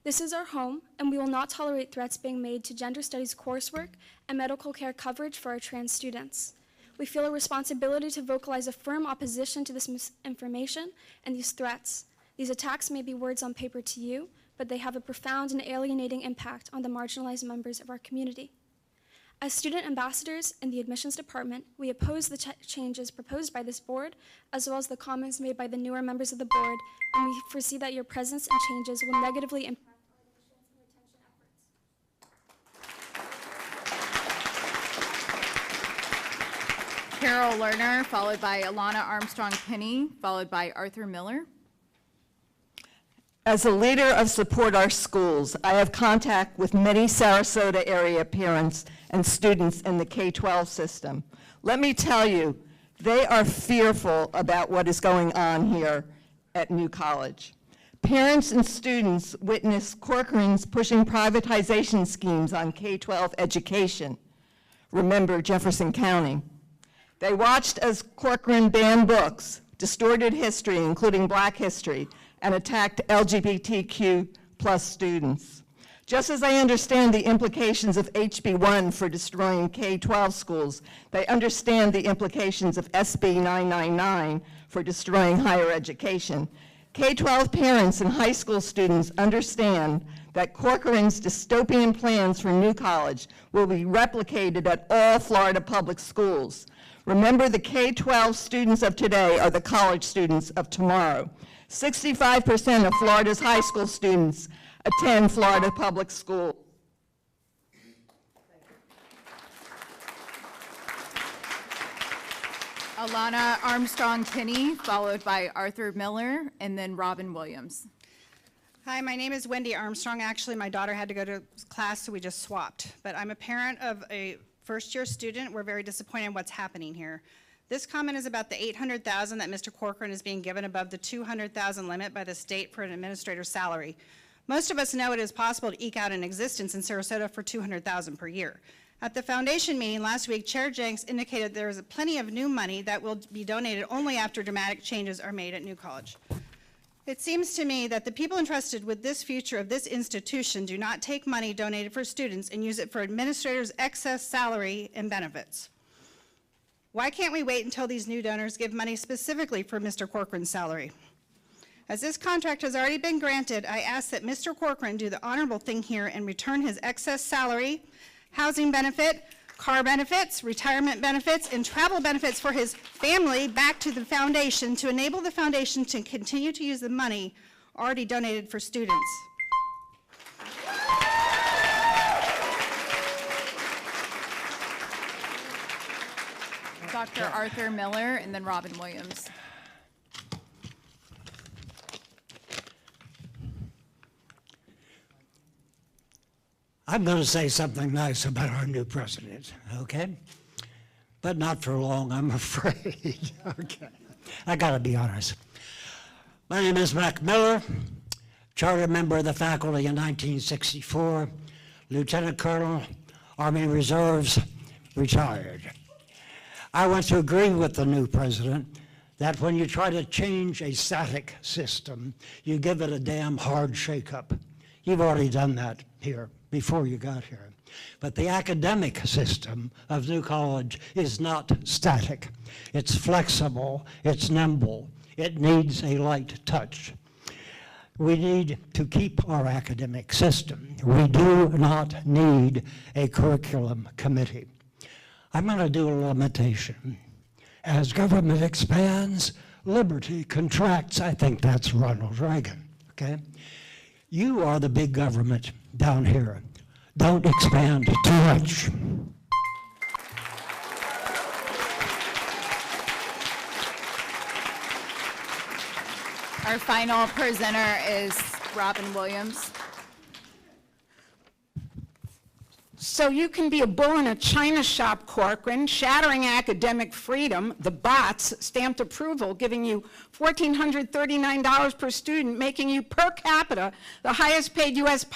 This is our home, and we will not tolerate threats being made to gender studies coursework and medical care coverage for our trans students. We feel a responsibility to vocalize a firm opposition to this misinformation and these threats. These attacks may be words on paper to you, but they have a profound and alienating impact on the marginalized members of our community. As student ambassadors in the admissions department, we oppose the changes proposed by this board, as well as the comments made by the newer members of the board, and we foresee that your presence and changes will negatively impact Carol Lerner, followed by Alana Armstrong-Penny, followed by Arthur Miller. As a leader of Support Our Schools, I have contact with many Sarasota area parents and students in the K-12 system. Let me tell you, they are fearful about what is going on here at New College. Parents and students witnessed Corcoran's pushing privatization schemes on K-12 education. Remember Jefferson County. They watched as Corcoran banned books, distorted history, including Black history, and attacked LGBTQ plus students. Just as they understand the implications of HB 1 for destroying K-12 schools, they understand the implications of SB 999 for destroying higher education. K-12 parents and high school students understand that Corcoran's dystopian plans for New College will be replicated at all Florida public schools. Remember, the K-12 students of today are the college students of tomorrow. 65% of Florida's high school students attend Florida public schools. Alana Armstrong-Kinney, followed by Arthur Miller, and then Robin Williams. Hi, my name is Wendy Armstrong. Actually, my daughter had to go to class, so we just swapped. But I'm a parent of a first-year student. We're very disappointed in what's happening here. This comment is about the $800,000 that Mr. Corcoran is being given above the $200,000 limit by the state for an administrator's salary. Most of us know it is possible to eke out an existence in Sarasota for $200,000 per year. At the foundation meeting last week, Chair Jenks indicated there is plenty of new money that will be donated only after dramatic changes are made at New College. It seems to me that the people entrusted with this future of this institution do not take money donated for students and use it for administrators' excess salary and benefits. Why can't we wait until these new donors give money specifically for Mr. Corcoran's salary? As this contract has already been granted, I ask that Mr. Corcoran do the honorable thing here and return his excess salary, housing benefit, car benefits, retirement benefits, and travel benefits for his family back to the foundation to enable the foundation to continue to use the money already donated for students. Dr. Arthur Miller, and then Robin Williams. I'm going to say something nice about our new president, okay? But not for long, I'm afraid. Okay, I got to be honest. My name is Mac Miller, charter member of the faculty in 1964, Lieutenant Colonel, Army Reserves, retired. I want to agree with the new president that when you try to change a static system, you give it a damn hard shakeup. You've already done that here before you got here. But the academic system of New College is not static. It's flexible, it's nimble, it needs a light touch. We need to keep our academic system. We do not need a curriculum committee. I'm going to do a limitation. As government expands, liberty contracts. I think that's Ronald Reagan, okay? You are the big government down here. Don't expand too much. Our final presenter is Robin Williams. So you can be a bull in a china shop, Corcoran, shattering academic freedom, the bots stamped approval, giving you $1,439 per student, making you per capita the highest paid U.S.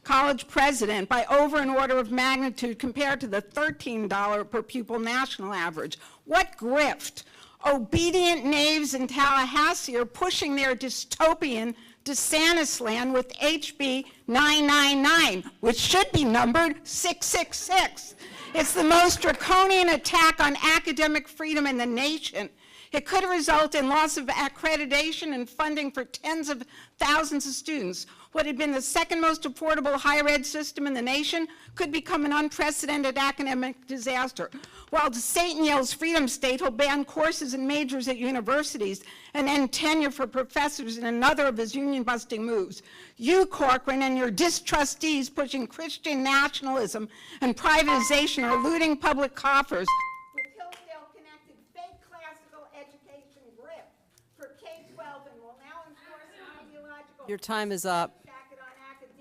college president by over an order of magnitude compared to the $13 per pupil national average. What grift? Obedient knaves in Tallahassee are pushing their dystopian DeSantis land with HB 999, which should be numbered 666. It's the most draconian attack on academic freedom in the nation. It could result in loss of accreditation and funding for tens of thousands of students. What had been the second most affordable higher ed system in the nation could become an unprecedented academic disaster. While Satan yells freedom state, he'll ban courses and majors at universities and end tenure for professors in another of his union-busting moves. You, Corcoran, and your trustees pushing Christian nationalism and privatization are looting public coffers. With Hillsdale-connected fake classical education grip for K-12 and will now enforce an ideological... Your time is up.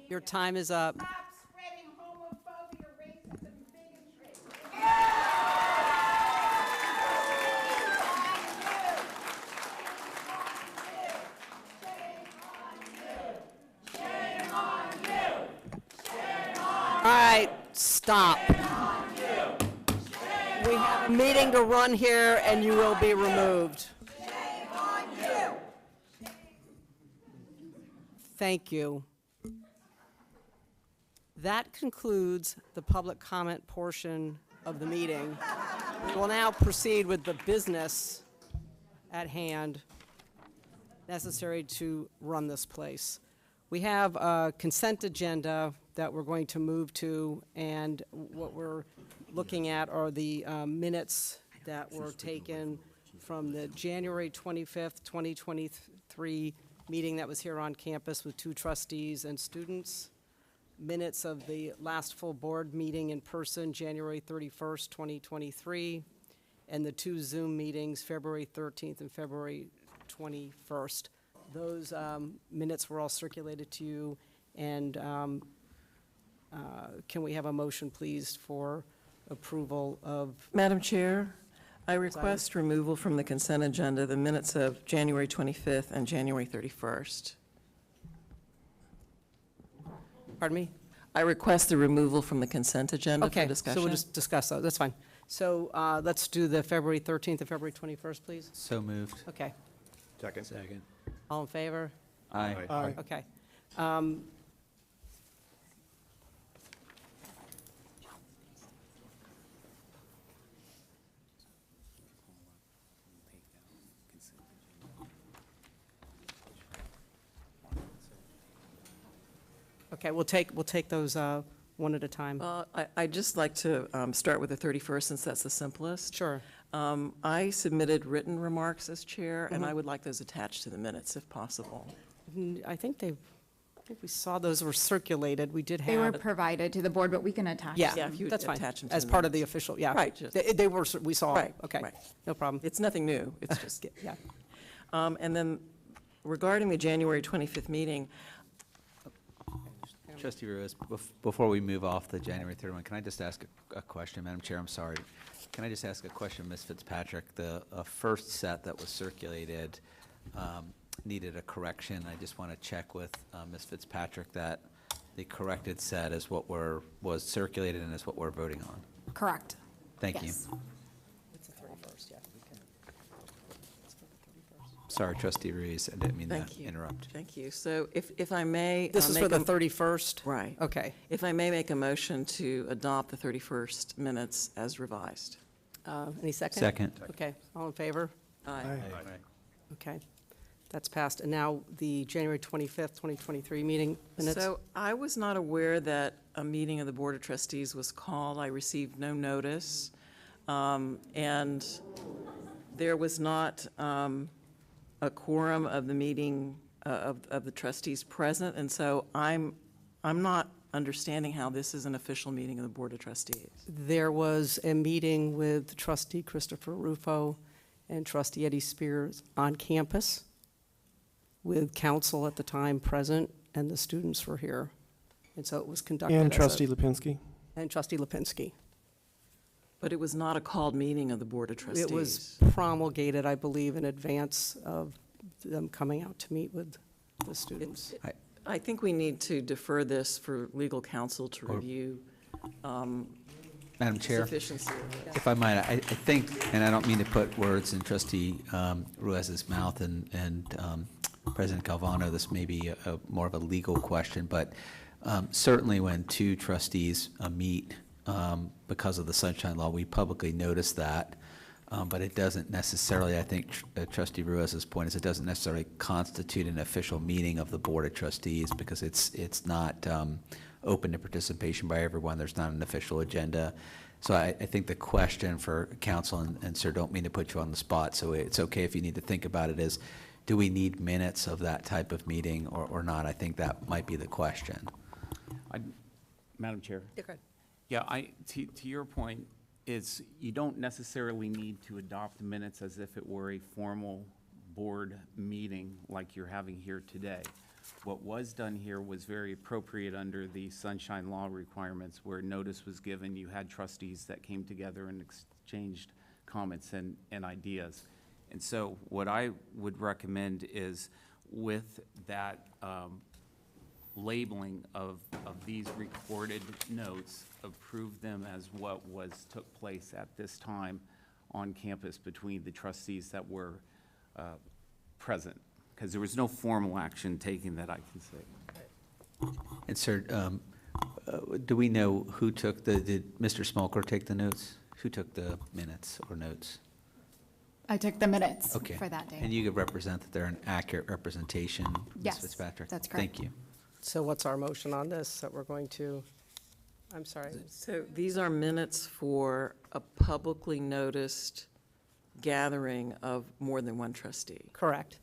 Your time is up. Stop spreading homophobia, racism, bigotry. Stop. We have a meeting to run here, and you will be removed. Thank you. That concludes the public comment portion of the meeting. We will now proceed with the business at hand necessary to run this place. We have a consent agenda that we're going to move to, and what we're looking at are the minutes that were taken from the January 25th, 2023 meeting that was here on campus with 2 trustees and students. Minutes of the last full board meeting in person, January 31st, 2023, and the 2 Zoom meetings, February 13th and February 21st. Those minutes were all circulated to you, and can we have a motion, please, for approval of? Madam Chair, I request removal from the consent agenda the minutes of January 25th and January 31st. Pardon me? I request the removal from the consent agenda for discussion. Okay, so we'll just discuss those, that's fine. So let's do the February 13th and February 21st, please. So moved. Okay. Second. All in favor? Aye. Aye. Okay. Okay, we'll take those one at a time. I'd just like to start with the 31st, since that's the simplest. Sure. I submitted written remarks as chair, and I would like those attached to the minutes if possible. I think we saw those were circulated. We did have. They were provided to the board, but we can attach Yeah, them. if you that's fine. attach them to As the part of the minutes. official, yeah. Right. They were, we saw. Right, Okay, right. no problem. It's nothing new, it's just, Yeah. and then regarding the January 25th meeting, Trustee Ruiz, before we move off the January 3rd one, can I just ask a question, Madam Chair? I'm sorry. Can I just ask a question, Ms. Fitzpatrick? The first set that was circulated needed a correction. I just want to check with Ms. Fitzpatrick that the corrected set is what was circulated and is what we're voting on. Correct. Thank you. Yes. It's the 31st, yeah. Sorry, Trustee Ruiz, I didn't mean to Thank you. interrupt. Thank you. So if I may. This is make for the a- 31st? Right. Okay. If I may make a motion to adopt the 31st minutes as revised. Any second? Second. Okay, all in favor? Aye. Okay, that's passed. And now the January 25th, 2023 meeting minutes? So I was not aware that a meeting of the Board of Trustees was called. I received no notice. And there was not a quorum of the meeting of the trustees present. And so I'm not understanding how this is an official meeting of the Board of Trustees. There was a meeting with trustee Christopher Rufo and trustee Eddie Spears on campus with council at the time present, and the students were here. And so it was conducted And as a- Trustee Lipinski. And trustee Lipinski. But it was not a called meeting of the Board of Trustees. It was promulgated, I believe, in advance of them coming out to meet with the students. I think we need to defer this for legal counsel to review Madam Chair, sufficiency. if I might, I think, and I don't mean to put words in Trustee Ruiz's mouth and President Calvano, this may be more of a legal question, but certainly when 2 trustees meet because of the Sunshine Law, we publicly notice that. But it doesn't necessarily, I think Trustee Ruiz's point is it doesn't necessarily constitute an official meeting of the Board of Trustees because it's not open to participation by everyone. There's not an official agenda. So I think the question for council, and sir, don't mean to put you on the spot, so it's okay if you need to think about it, is do we need minutes of that type of meeting or not? I think that might be the question. Madam Chair. Yeah, go ahead. Yeah, to your point, is you don't necessarily need to adopt the minutes as if it were a formal board meeting like you're having here today. What was done here was very appropriate under the Sunshine Law requirements where notice was given. You had trustees that came together and exchanged comments and ideas. And so what I would recommend is with that labeling of these recorded notes, approve them as what took place at this time on campus between the trustees that were present, because there was no formal action taken that I can say. And sir, do we know who took did Mr. Smolker take the notes? Who took the minutes or notes? I took the minutes Okay. for that day. And you could represent that they're an accurate representation, Ms. Yes, Fitzpatrick? that's correct. Thank you. So what's our motion on this that we're going to, I'm sorry. So these are minutes for a publicly noticed gathering of more than one trustee. Correct.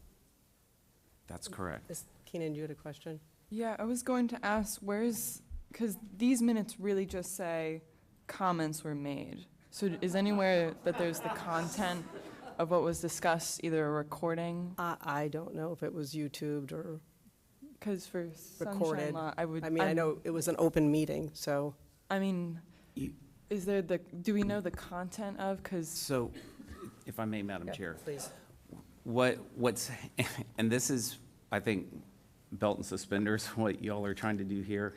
That's correct. Keenan, you had a question? Yeah, I was going to ask, because these minutes really just say comments were made. So is anywhere that there's the content of what was discussed, either a recording? I don't know if it was YouTubed or Because for Sunshine recorded. Law, I know it was an open meeting, so. I mean, is there do we know the content of, because. So, if I may, Madam Chair. Please. What's, and this is, I think, belt and suspenders, what y'all are trying to do here.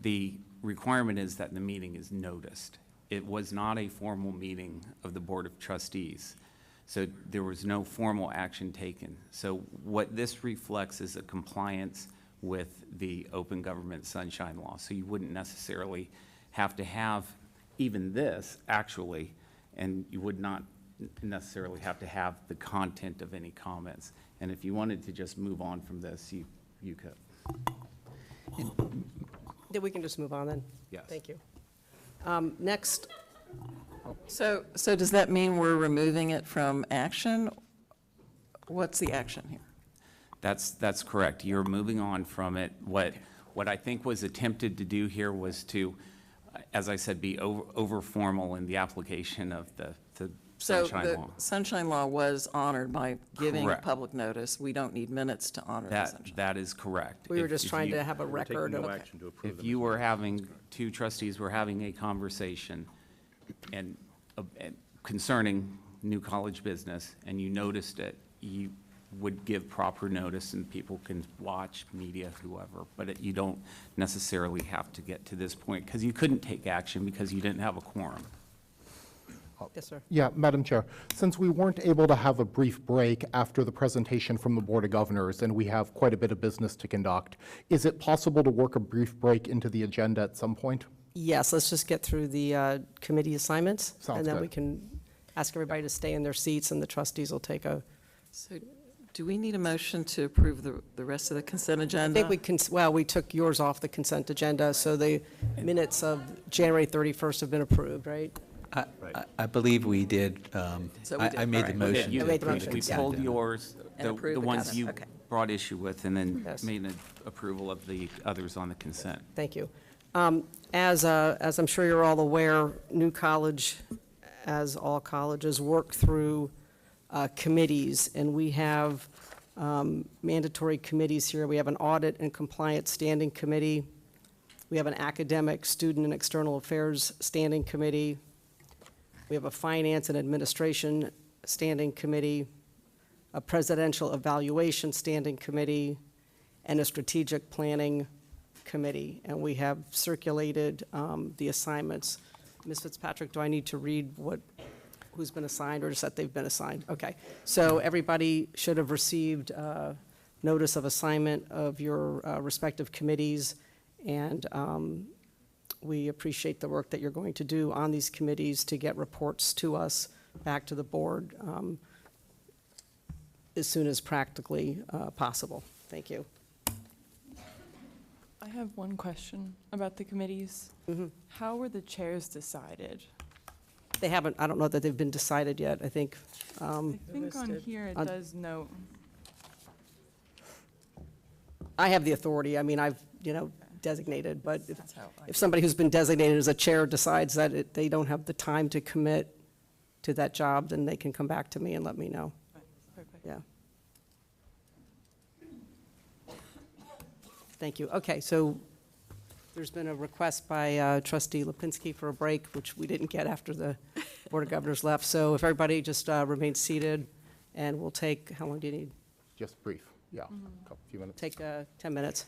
The requirement is that the meeting is noticed. It was not a formal meeting of the Board of Trustees, so there was no formal action taken. So what this reflects is a compliance with the Open Government Sunshine Law. So you wouldn't necessarily have to have even this, actually, and you would not necessarily have to have the content of any comments. And if you wanted to just move on from this, you could. Yeah, we can just move on then. Yes. Thank you. Next. So does that mean we're removing it from action? What's the action here? That's correct. You're moving on from it. What I think was attempted to do here was to, as I said, be over formal in the application of the Sunshine So Law. the Sunshine Law was honored by giving a Correct. public notice. We don't need minutes to honor the Sunshine. That is correct. We were If- just if trying you- to have a record of. If you were having, two trustees were having a conversation and concerning New College business, and you noticed it, you would give proper notice, and people can watch, media, whoever, but you don't necessarily have to get to this point, because you couldn't take action because you didn't have a quorum. Yes, sir. Yeah, Madam Chair, since we weren't able to have a brief break after the presentation from the Board of Governors, and we have quite a bit of business to conduct, is it possible to work a brief break into the agenda at some point? Yes, let's just get through the committee assignments. Sounds And then good. we can ask everybody to stay in their seats, and the trustees will take a. So do we need a motion to approve the rest of the consent I agenda? think we can, well, we took yours off the consent agenda, so the minutes of January 31st have been approved, right? I believe we did, So we did. I made the All right. motion. You to made the approve motion, We yeah. pulled consent. yours, And approved the the ones consent, you okay. brought issue with, and then Yes. made an approval of the others on the consent. Thank you. As I'm sure you're all aware, New College, as all colleges, work through committees, and we have mandatory committees here. We have an Audit and Compliance Standing Committee. We have an Academic, Student, and External Affairs Standing Committee. We have a Finance and Administration Standing Committee, a Presidential Evaluation Standing Committee, and a Strategic Planning Committee. And we have circulated the assignments. Ms. Fitzpatrick, do I need to read who's been assigned, or just that they've been assigned? Okay. So everybody should have received notice of assignment of your respective committees, and we appreciate the work that you're going to do on these committees to get reports to us, back to the board, as soon as practically possible. Thank you. I have one question about the committees. How were the chairs decided? They haven't, I don't know that they've been decided yet, I think. I think on here it on- does note. I have the authority, I mean, I've, designated, but if somebody who's been designated as a chair decides that they don't have the time to commit to that job, then they can come back to me and let me know. Yeah. Thank you. Okay, so there's been a request by trustee Lipinski for a break, which we didn't get after the Board of Governors left. So if everybody just remains seated, and we'll take, how long do you need? Just brief, yeah, few minutes. Take 10 minutes.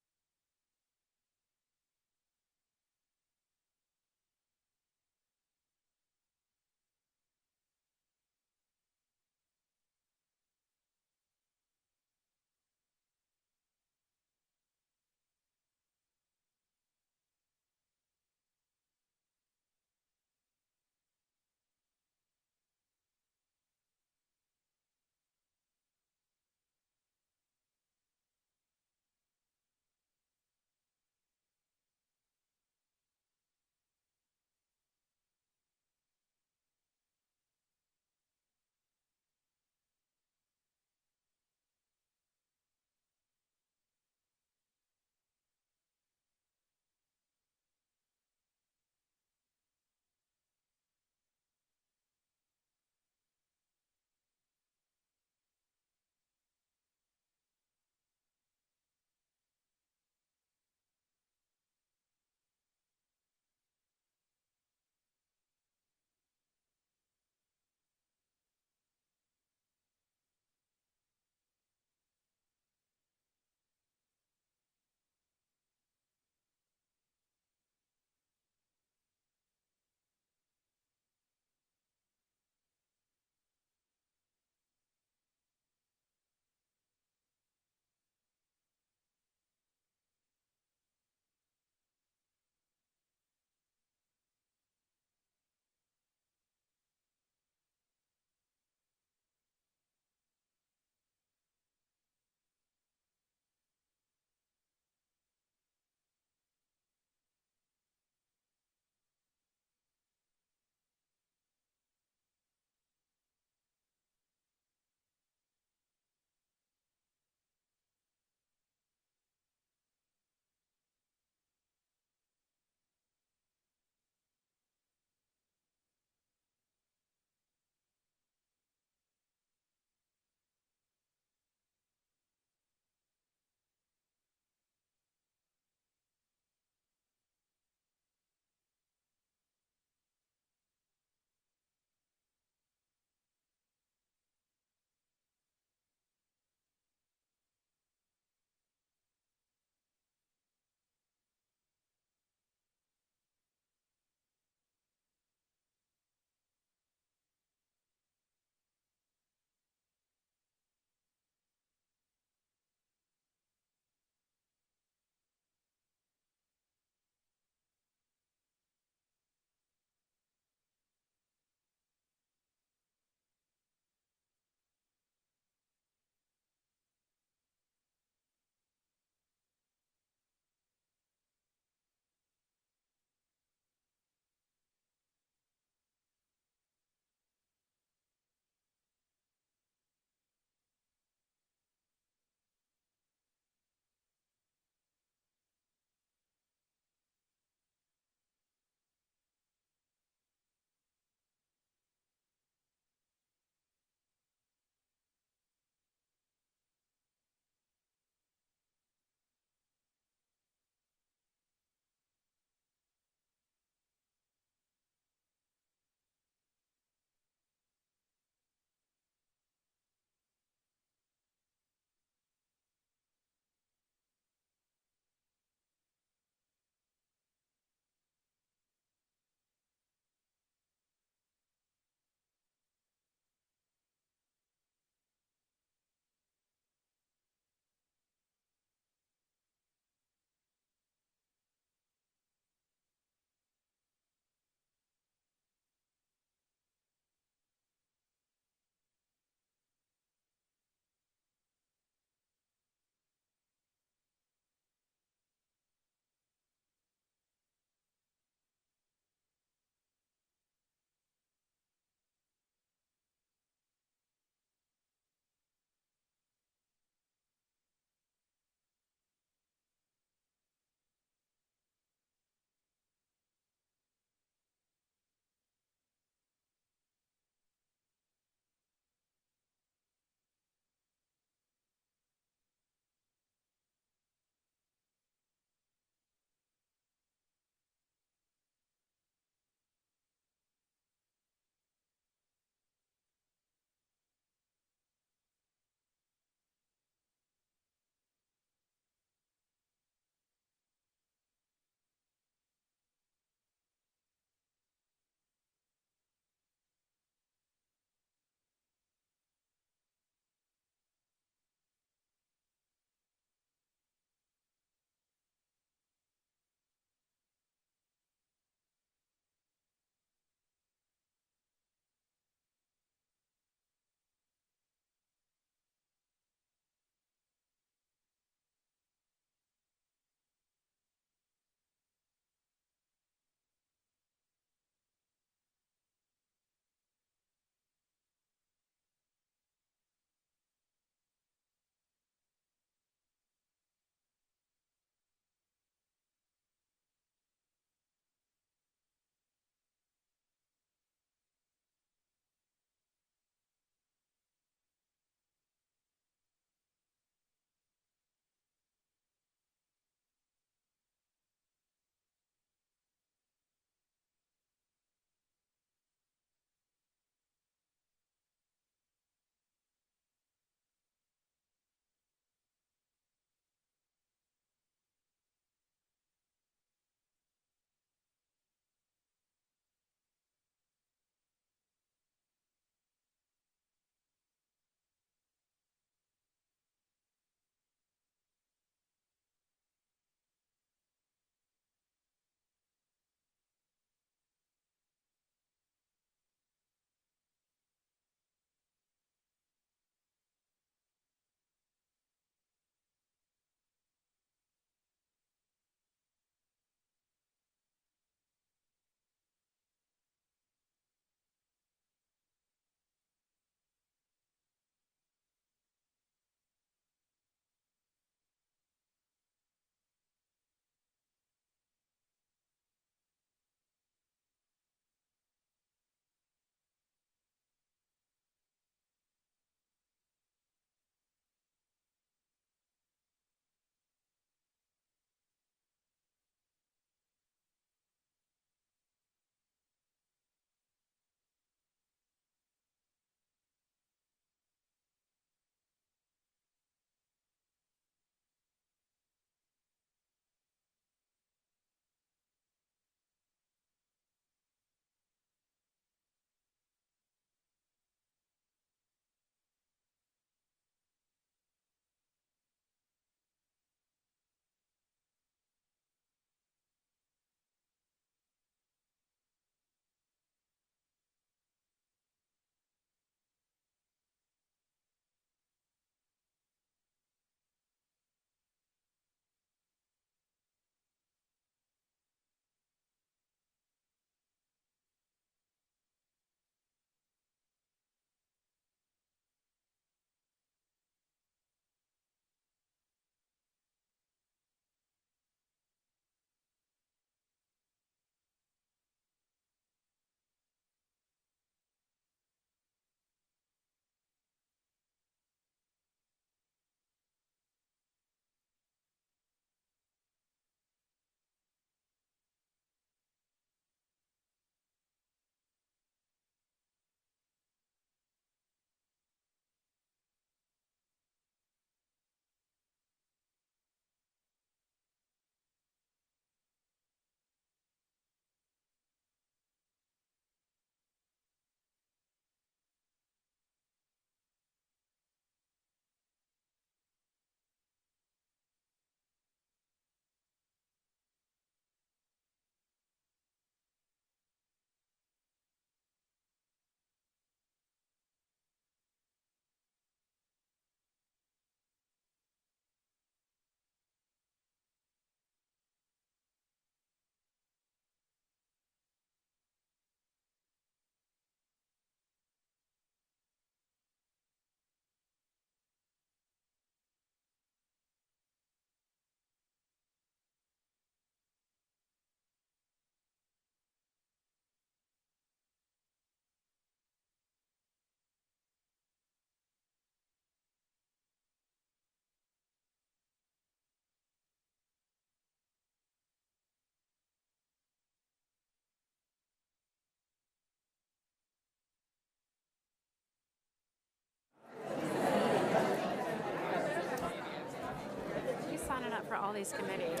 these committees.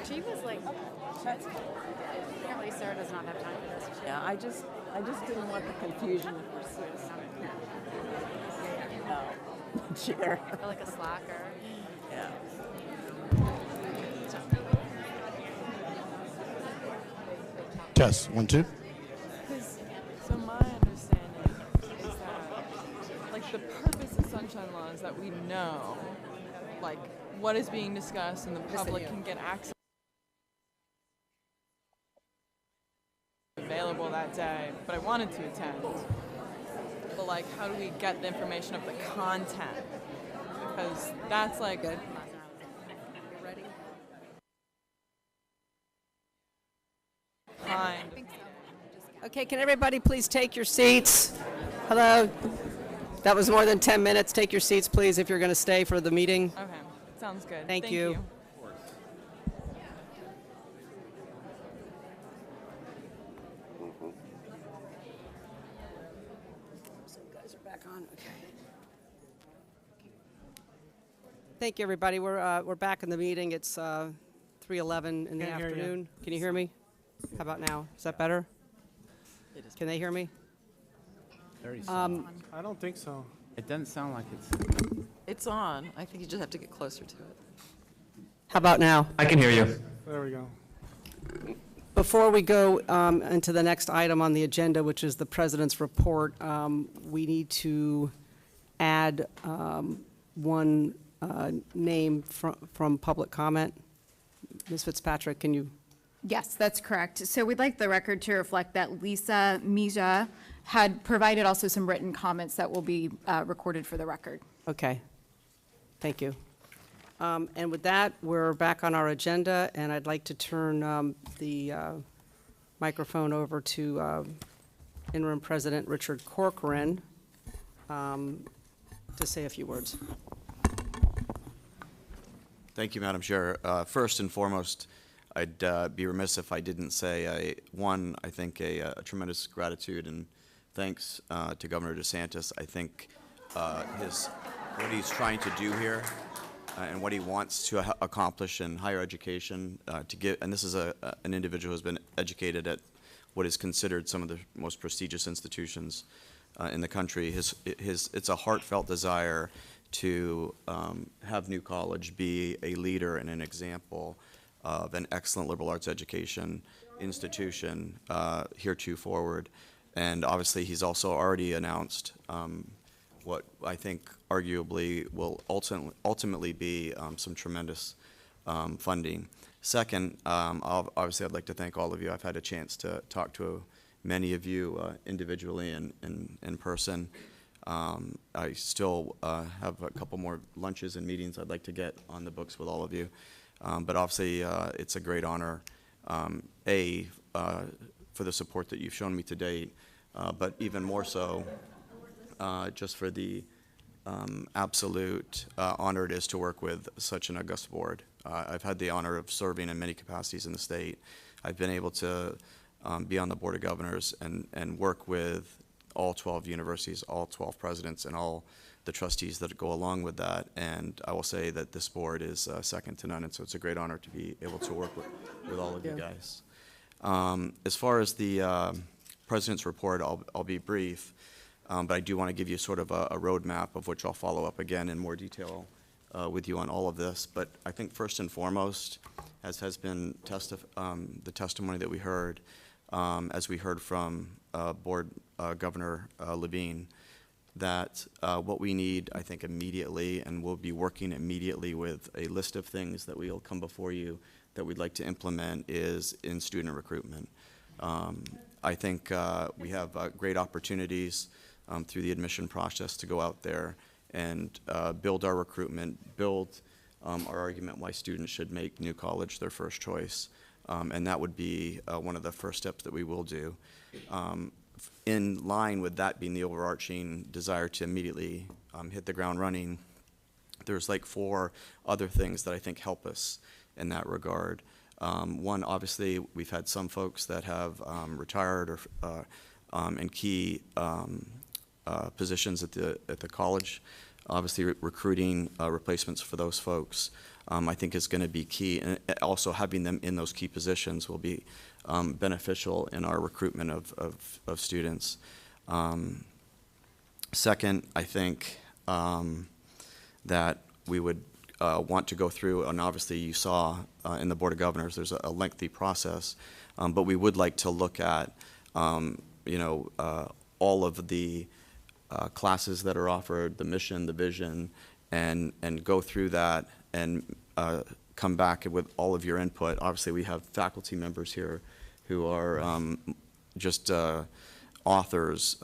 She was like, apparently Sarah does not have time for this. Yeah, I just didn't want the confusion of chair. I feel like a slacker. Yeah. Test, 1, 2. So my understanding is that, like, the purpose of sunshine law is that we know, like, what is being discussed and the public can get access available that day, but I wanted to attend. But, like, how do we get the information of the content? Because that's, like, Good. Ready? kind. Okay, can everybody please take your seats? Hello? That was more than 10 minutes. Take your seats, please, if you're going to stay for the meeting. Okay, sounds good. Thank you. So you guys are back on. Okay. Thank you, everybody. We're back in the meeting. It's 3:11 in the Can't hear you. afternoon. Can you hear me? How about now? Is that better? Can they hear me? Very soft. I don't think so. It doesn't sound like it's. It's on. I think you just have to get closer to it. How about now? I can hear you. There we go. Before we go into the next item on the agenda, which is the president's report, we need to add one name from public comment. Ms. Fitzpatrick, can you? Yes, that's correct. So we'd like the record to reflect that Lisa Mija had provided also some written comments that will be recorded for the record. Okay. Thank you. And with that, we're back on our agenda, and I'd like to turn the microphone over to Interim President Richard Corcoran to say a few words. Thank you, Madam Chair. First and foremost, I'd be remiss if I didn't say, I think a tremendous gratitude and thanks to Governor DeSantis. I think what he's trying to do here and what he wants to accomplish in higher education, and this is an individual who's been educated at what is considered some of the most prestigious institutions in the country. It's a heartfelt desire to have New College be a leader and an example of an excellent liberal arts education institution heretofore. And obviously, he's also already announced what I think arguably will ultimately be some tremendous funding. Second, obviously, I'd like to thank all of you. I've had a chance to talk to many of you individually and in person. I still have a couple more lunches and meetings I'd like to get on the books with all of you. But obviously, it's a great honor, for the support that you've shown me to date, but even more so, just for the absolute honor it is to work with such an august board. I've had the honor of serving in many capacities in the state. I've been able to be on the Board of Governors and work with all 12 universities, all 12 presidents, and all the trustees that go along with that. And I will say that this board is second to none, and so it's a great honor to be able to work with all of you guys. As far as the president's report, I'll be brief, but I do want to give you sort of a roadmap of which I'll follow up again in more detail with you on all of this. But I think first and foremost, as has been the testimony that we heard, as we heard from Board Governor Levine, that what we need, I think, immediately, and we'll be working immediately with a list of things that we'll come before you that we'd like to implement, is in student recruitment. I think we have great opportunities through the admission process to go out there and build our recruitment, build our argument why students should make New College their first choice. And that would be one of the first steps that we will do. In line with that being the overarching desire to immediately hit the ground running, there's like 4 other things that I think help us in that regard. One, obviously, we've had some folks that have retired or in key positions at the college. Obviously, recruiting replacements for those folks. I think is going to be key. And also having them in those key positions will be beneficial in our recruitment of students. Second, I think that we would want to go through, and obviously you saw in the Board of Governors, there's a lengthy process, but we would like to look at, all of the classes that are offered, the mission, the vision, and go through that and come back with all of your input. Obviously, we have faculty members here who are just authors,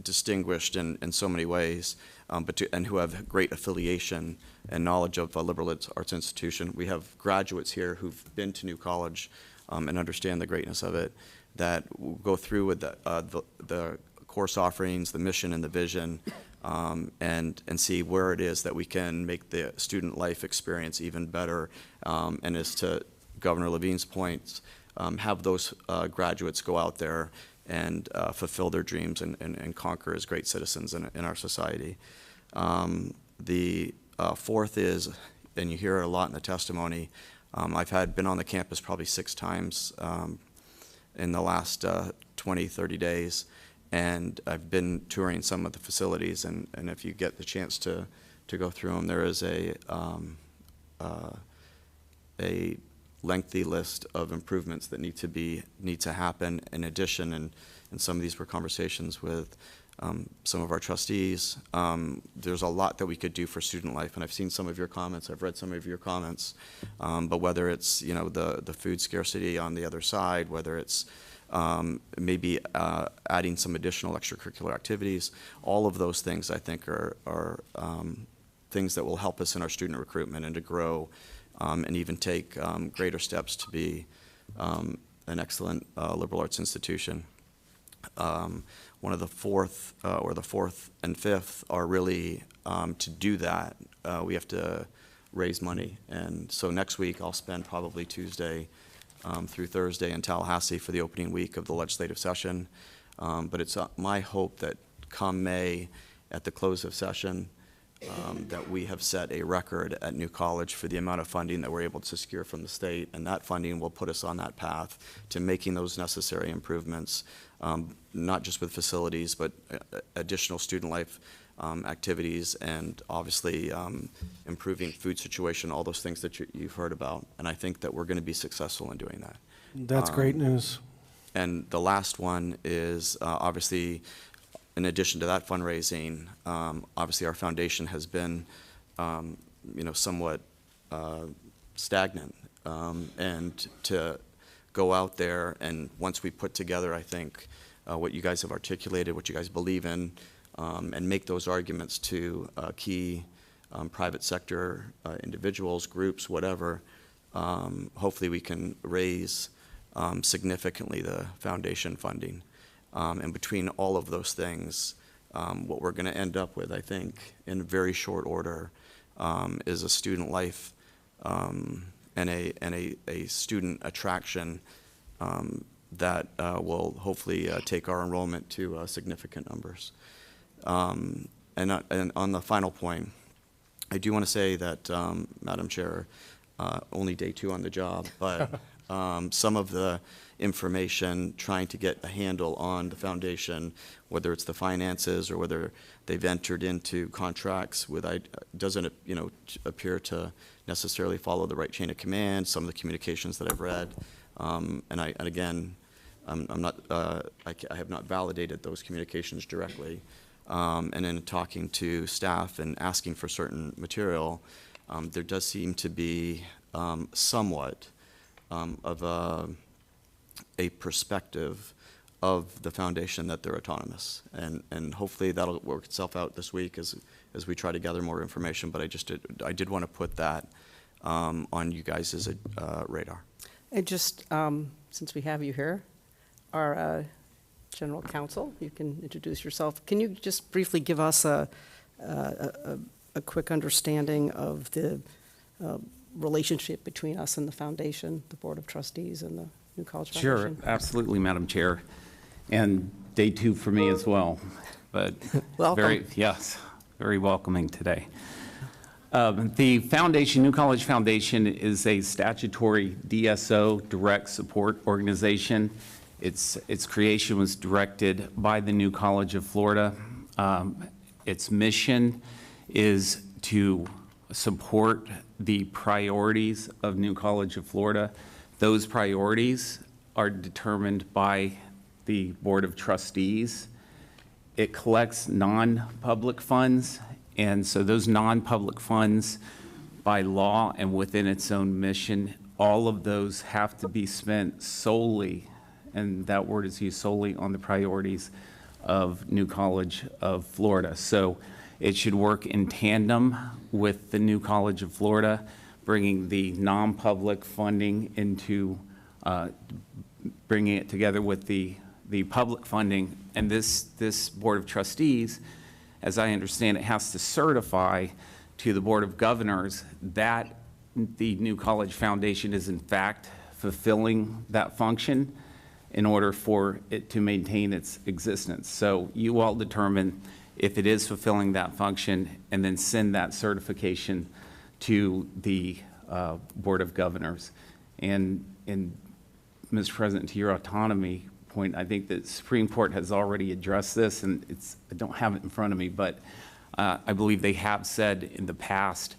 distinguished in so many ways, and who have great affiliation and knowledge of a liberal arts institution. We have graduates here who've been to New College and understand the greatness of it, that will go through with the course offerings, the mission and the vision, and see where it is that we can make the student life experience even better. And as to Governor Levine's points, have those graduates go out there and fulfill their dreams and conquer as great citizens in our society. The fourth is, and you hear it a lot in the testimony, I've been on the campus probably 6 times in the last 20, 30 days, and I've been touring some of the facilities, and if you get the chance to go through them, there is a lengthy list of improvements that need to happen. In addition, and some of these were conversations with some of our trustees, there's a lot that we could do for student life, and I've seen some of your comments, I've read some of your comments, but whether it's the food scarcity on the other side, whether it's maybe adding some additional extracurricular activities, all of those things I think are things that will help us in our student recruitment and to grow and even take greater steps to be an excellent liberal arts institution. One of the fourth and fifth are really to do that, we have to raise money. And so next week I'll spend probably Tuesday through Thursday in Tallahassee for the opening week of the legislative session. But it's my hope that come May, at the close of session, that we have set a record at New College for the amount of funding that we're able to secure from the state, and that funding will put us on that path to making those necessary improvements, not just with facilities, but additional student life activities, and obviously improving food situation, all those things that you've heard about. And I think that we're going to be successful in doing that. That's great news. And the last one is obviously, in addition to that fundraising, obviously our foundation has been, somewhat stagnant. And to go out there, and once we put together, I think, what you guys have articulated, what you guys believe in, and make those arguments to key private sector individuals, groups, whatever, hopefully we can raise significantly the foundation funding. And between all of those things, what we're going to end up with, I think, in very short order, is a student life and a student attraction that will hopefully take our enrollment to significant numbers. And on the final point, I do want to say that, Madam Chair, only day 2 on the job, but some of the information, trying to get a handle on the foundation, whether it's the finances or whether they've entered into contracts with, doesn't appear to necessarily follow the right chain of command. Some of the communications that I've read, and again, I have not validated those communications directly. And in talking to staff and asking for certain material, there does seem to be somewhat of a perspective of the foundation that they're autonomous, and hopefully that'll work itself out this week as we try to gather more information. But I did want to put that on you guys' radar. And just since we have you here, our General Counsel, you can introduce yourself. Can you just briefly give us a quick understanding of the relationship between us and the foundation, the Board of Trustees, and the New College Foundation? Sure, absolutely, Madam Chair. And day 2 for me as well, but welcome. Yes, very welcoming today. The foundation, New College Foundation, is a statutory DSO, direct support organization. Its creation was directed by the New College of Florida. Its mission is to support the priorities of New College of Florida. Those priorities are determined by the Board of Trustees. It collects non-public funds, and so those non-public funds, by law and within its own mission, all of those have to be spent solely, and that word is used, solely on the priorities of New College of Florida. So it should work in tandem with the New College of Florida, bringing the non-public funding into, bringing it together with the public funding. And this Board of Trustees, as I understand it, has to certify to the Board of Governors that the New College Foundation is in fact fulfilling that function in order for it to maintain its existence. So you all determine if it is fulfilling that function and then send that certification to the Board of Governors. And Mr. President, to your autonomy point, I think that the Supreme Court has already addressed this, and I don't have it in front of me, but I believe they have said in the past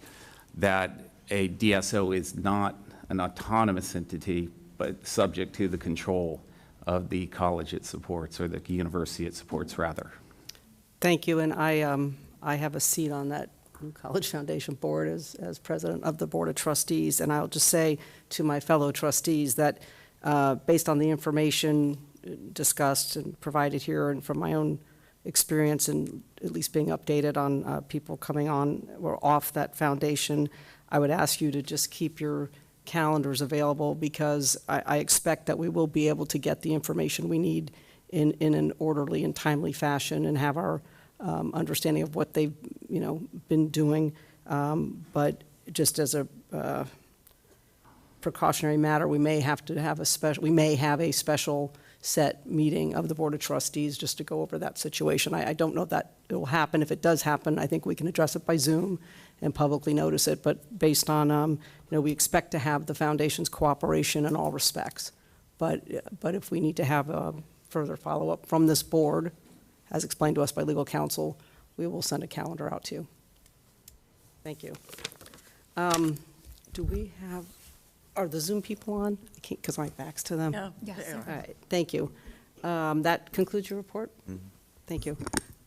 that a DSO is not an autonomous entity, but subject to the control of the college it supports, or the university it supports, rather. Thank you, and I have a seat on that New College Foundation Board as president of the Board of Trustees, and I'll just say to my fellow trustees that based on the information discussed and provided here, and from my own experience and at least being updated on people coming on or off that foundation, I would ask you to just keep your calendars available, because I expect that we will be able to get the information we need in an orderly and timely fashion and have our understanding of what they've been doing. But just as a precautionary matter, we may have a special set meeting of the Board of Trustees just to go over that situation. I don't know that it will happen. If it does happen, I think we can address it by Zoom and publicly notice it. But based on, we expect to have the foundation's cooperation in all respects. But if we need to have further follow-up from this board, as explained to us by legal counsel, we will send a calendar out to you. Thank you. Do we have, are the Zoom people on? I can't, because my back's to them. Yeah. Yes. All right, thank you. That concludes your report? Mm-hmm. Thank you.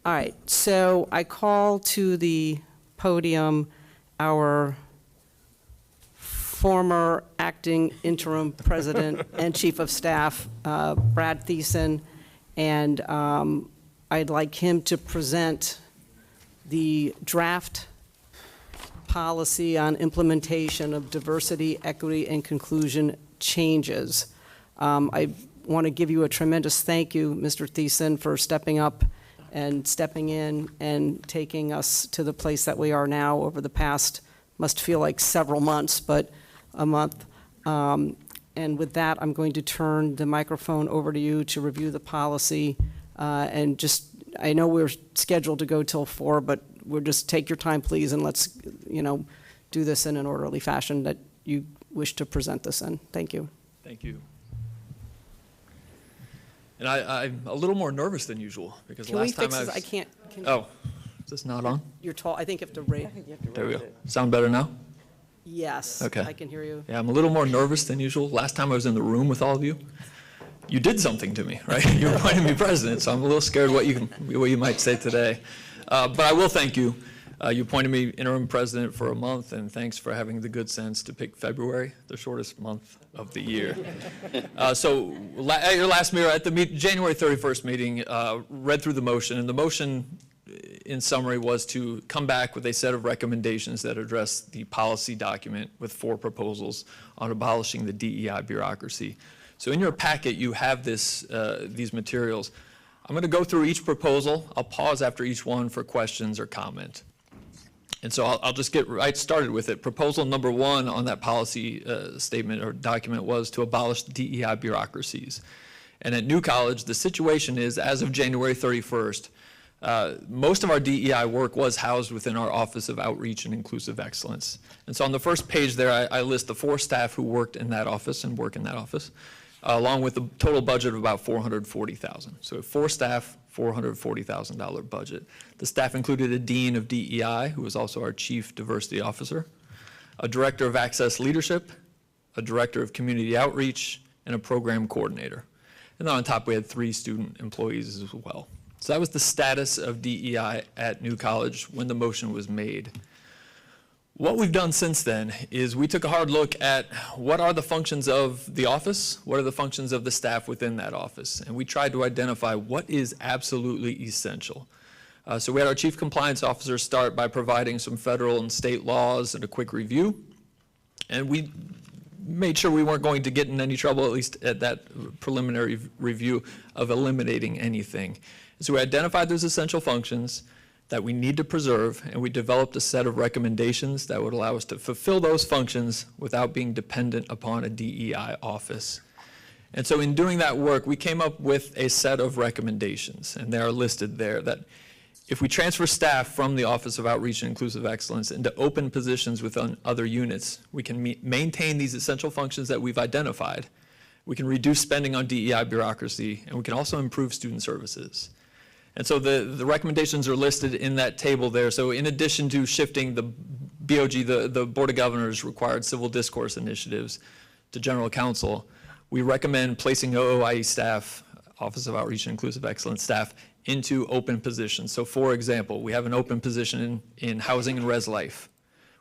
All right, so I call to the podium our former acting interim president and chief of staff, Brad Thiessen, and I'd like him to present the draft policy on implementation of diversity, equity, and inclusion changes. I want to give you a tremendous thank you, Mr. Thiessen, for stepping up and stepping in and taking us to the place that we are now over the past, must feel like several months, but a month. And with that, I'm going to turn the microphone over to you to review the policy. And just, I know we're scheduled to go till 4, but we'll just take your time, please, and let's, do this in an orderly fashion that you wish to present this in. Thank you. Thank you. And I'm a little more nervous than usual because Can last we time fix I this? was. I can't. Oh, is this not on? You're tall. I think you have to raise. There we go. Sound better now? Yes. Okay. I can hear you. Yeah, I'm a little more nervous than usual. Last time I was in the room with all of you, you did something to me, right? You appointed me president, so I'm a little scared what you might say today. But I will thank you. You appointed me interim president for a month, and thanks for having the good sense to pick February, the shortest month of the year. So at your last meeting, at the January 31st meeting, read through the motion, and the motion in summary was to come back with a set of recommendations that address the policy document with 4 proposals on abolishing the DEI bureaucracy. So in your packet, you have these materials. I'm going to go through each proposal. I'll pause after each one for questions or comment. And so I'll just get right started with it. Proposal number 1 on that policy statement or document was to abolish DEI bureaucracies. And at New College, the situation is, as of January 31st, Most of our DEI work was housed within our Office of Outreach and Inclusive Excellence. And so on the first page there, I list the 4 staff who worked in that office and work in that office, along with a total budget of about $440,000. So 4 staff, $440,000 budget. The staff included a dean of DEI, who was also our chief diversity officer, a director of access leadership, a director of community outreach, and a program coordinator. And then on top, we had 3 student employees as well. So that was the status of DEI at New College when the motion was made. What we've done since then is we took a hard look at what are the functions of the office, what are the functions of the staff within that office, and we tried to identify what is absolutely essential. So we had our chief compliance officer start by providing some federal and state laws and a quick review, and we made sure we weren't going to get in any trouble, at least at that preliminary review, of eliminating anything. So we identified those essential functions that we need to preserve, and we developed a set of recommendations that would allow us to fulfill those functions without being dependent upon a DEI office. And so in doing that work, we came up with a set of recommendations, and they are listed there, that if we transfer staff from the Office of Outreach and Inclusive Excellence into open positions within other units, we can maintain these essential functions that we've identified. We can reduce spending on DEI bureaucracy, and we can also improve student services. And so the recommendations are listed in that table there. So in addition to shifting the BOG, the Board of Governors required civil discourse initiatives to General Counsel, we recommend placing OOIE staff, Office of Outreach and Inclusive Excellence staff, into open positions. So for example, we have an open position in housing and res life.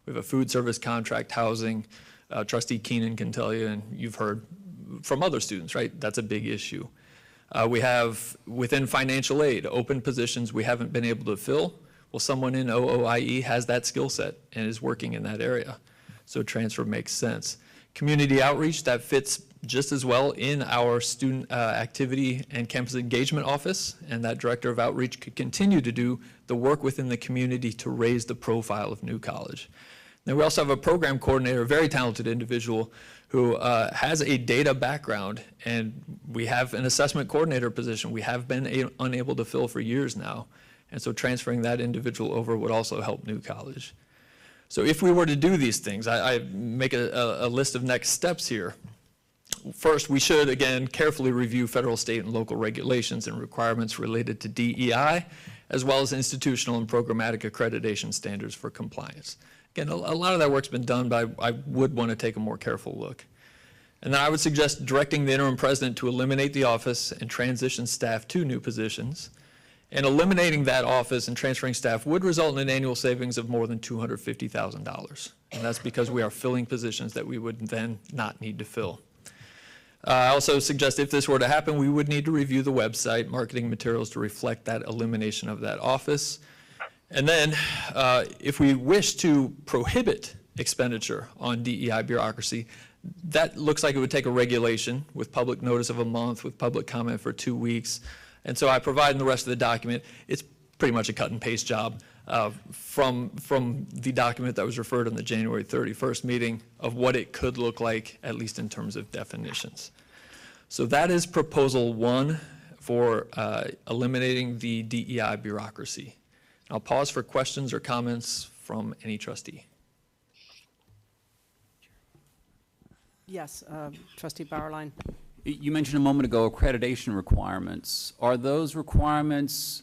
We have a food service contract housing. Trustee Keenan can tell you, and you've heard from other students, right? That's a big issue. We have, within financial aid, open positions we haven't been able to fill. Well, someone in OOIE has that skill set and is working in that area. So transfer makes sense. Community outreach, that fits just as well in our student activity and campus engagement office, and that director of outreach could continue to do the work within the community to raise the profile of New College. Then we also have a program coordinator, a very talented individual who has a data background, and we have an assessment coordinator position we have been unable to fill for years now. And so transferring that individual over would also help New College. So if we were to do these things, I make a list of next steps here. First, we should, again, carefully review federal, state, and local regulations and requirements related to DEI, as well as institutional and programmatic accreditation standards for compliance. Again, a lot of that work's been done, but I would want to take a more careful look. And then I would suggest directing the interim president to eliminate the office and transition staff to new positions. And eliminating that office and transferring staff would result in an annual savings of more than $250,000. And that's because we are filling positions that we would then not need to fill. I also suggest if this were to happen, we would need to review the website, marketing materials to reflect that elimination of that office. And then if we wish to prohibit expenditure on DEI bureaucracy, that looks like it would take a regulation with public notice of a month, with public comment for 2 weeks. And so I provide in the rest of the document, it's pretty much a cut and paste job from the document that was referred in the January 31st meeting of what it could look like, at least in terms of definitions. So that is proposal 1 for eliminating the DEI bureaucracy. I'll pause for questions or comments from any trustee. Yes, Trustee Bauerlein. You mentioned a moment ago accreditation requirements. Are those requirements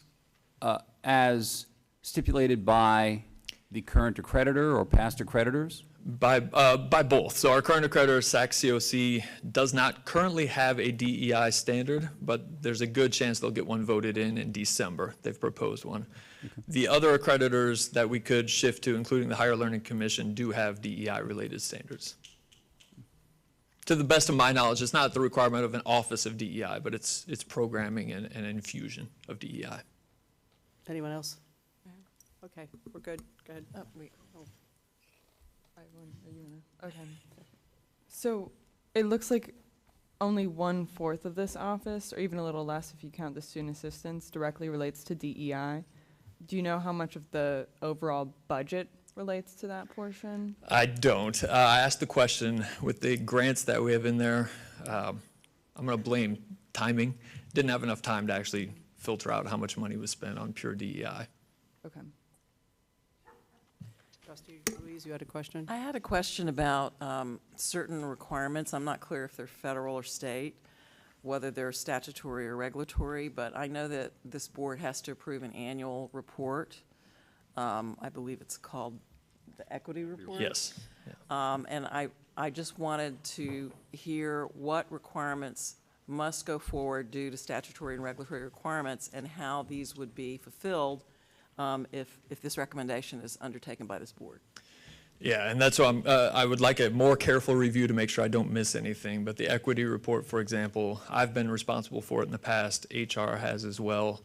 as stipulated by the current accreditor or past accreditors? By both. So our current accreditor, SAC-COC, does not currently have a DEI standard, but there's a good chance they'll get one voted in December. They've proposed one. Okay. The other accreditors that we could shift to, including the Higher Learning Commission, do have DEI-related standards. To the best of my knowledge, it's not the requirement of an office of DEI, but it's programming and infusion of DEI. Anyone else? Okay, we're good. Go ahead. Oh, wait. Oh. Okay. So it looks like only 1/4 of this office, or even a little less if you count the student assistants, directly relates to DEI. Do you know how much of the overall budget relates to that portion? I don't. I asked the question with the grants that we have in there. I'm going to blame timing. Didn't have enough time to actually filter out how much money was spent on pure DEI. Okay. Trustee Ruiz, you had a question? I had a question about certain requirements. I'm not clear if they're federal or state, whether they're statutory or regulatory, but I know that this board has to approve an annual report. I believe it's called the equity report. Yes. And I just wanted to hear what requirements must go forward due to statutory and regulatory requirements and how these would be fulfilled if this recommendation is undertaken by this board. Yeah, and that's why I would like a more careful review to make sure I don't miss anything. But the equity report, for example, I've been responsible for it in the past. HR has as well.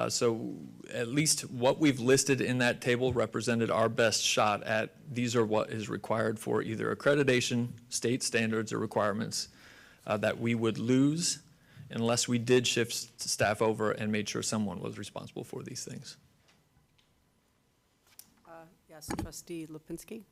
So at least what we've listed in that table represented our best shot at these are what is required for either accreditation, state standards or requirements that we would lose unless we did shift staff over and made sure someone was responsible for these things. Yes, Trustee Lipinski.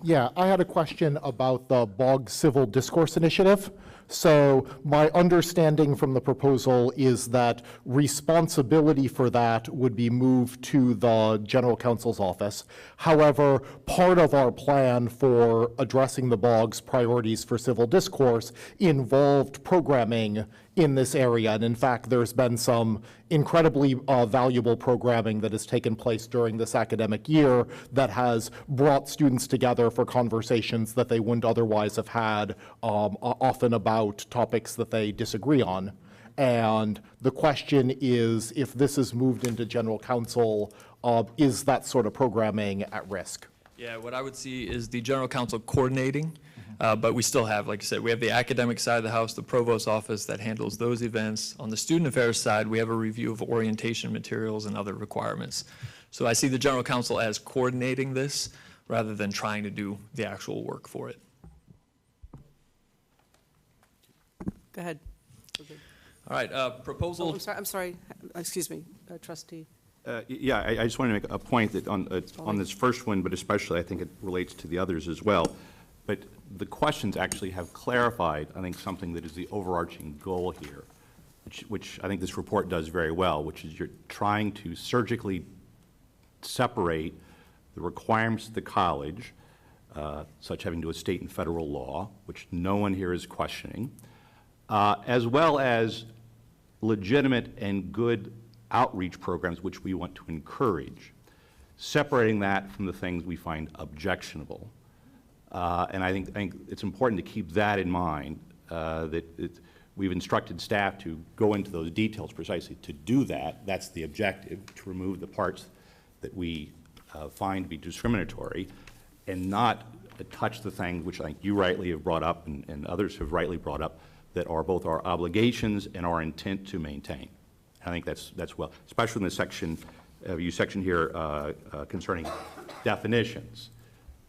Yeah, I had a question about the BOG Civil Discourse Initiative. So my understanding from the proposal is that responsibility for that would be moved to the General Counsel's office. However, part of our plan for addressing the BOG's priorities for civil discourse involved programming in this area. And in fact, there's been some incredibly valuable programming that has taken place during this academic year that has brought students together for conversations that they wouldn't otherwise have had, often about topics that they disagree on. And the question is, if this is moved into General Counsel, is that sort of programming at risk? Yeah, what I would see is the General Counsel coordinating, but we still have, like I said, we have the academic side of the house, the Provost's office that handles those events. On the student affairs side, we have a review of orientation materials and other requirements. So I see the General Counsel as coordinating this rather than trying to do the actual work for it. Go ahead. All right, proposal. Oh, I'm sorry. Excuse me, Trustee. Yeah, I just wanted to make a point that on this first one, but especially I think it relates to the others as well. But the questions actually have clarified, I think, something that is the overarching goal here, which I think this report does very well, which is you're trying to surgically separate the requirements of the college, such having to do with state and federal law, which no one here is questioning, as well as legitimate and good outreach programs which we want to encourage, separating that from the things we find objectionable. And I think it's important to keep that in mind, that we've instructed staff to go into those details precisely to do that. That's the objective, to remove the parts that we find to be discriminatory and not touch the things which I think you rightly have brought up and others have rightly brought up that are both our obligations and our intent to maintain. I think that's well, especially in the section, section here concerning definitions.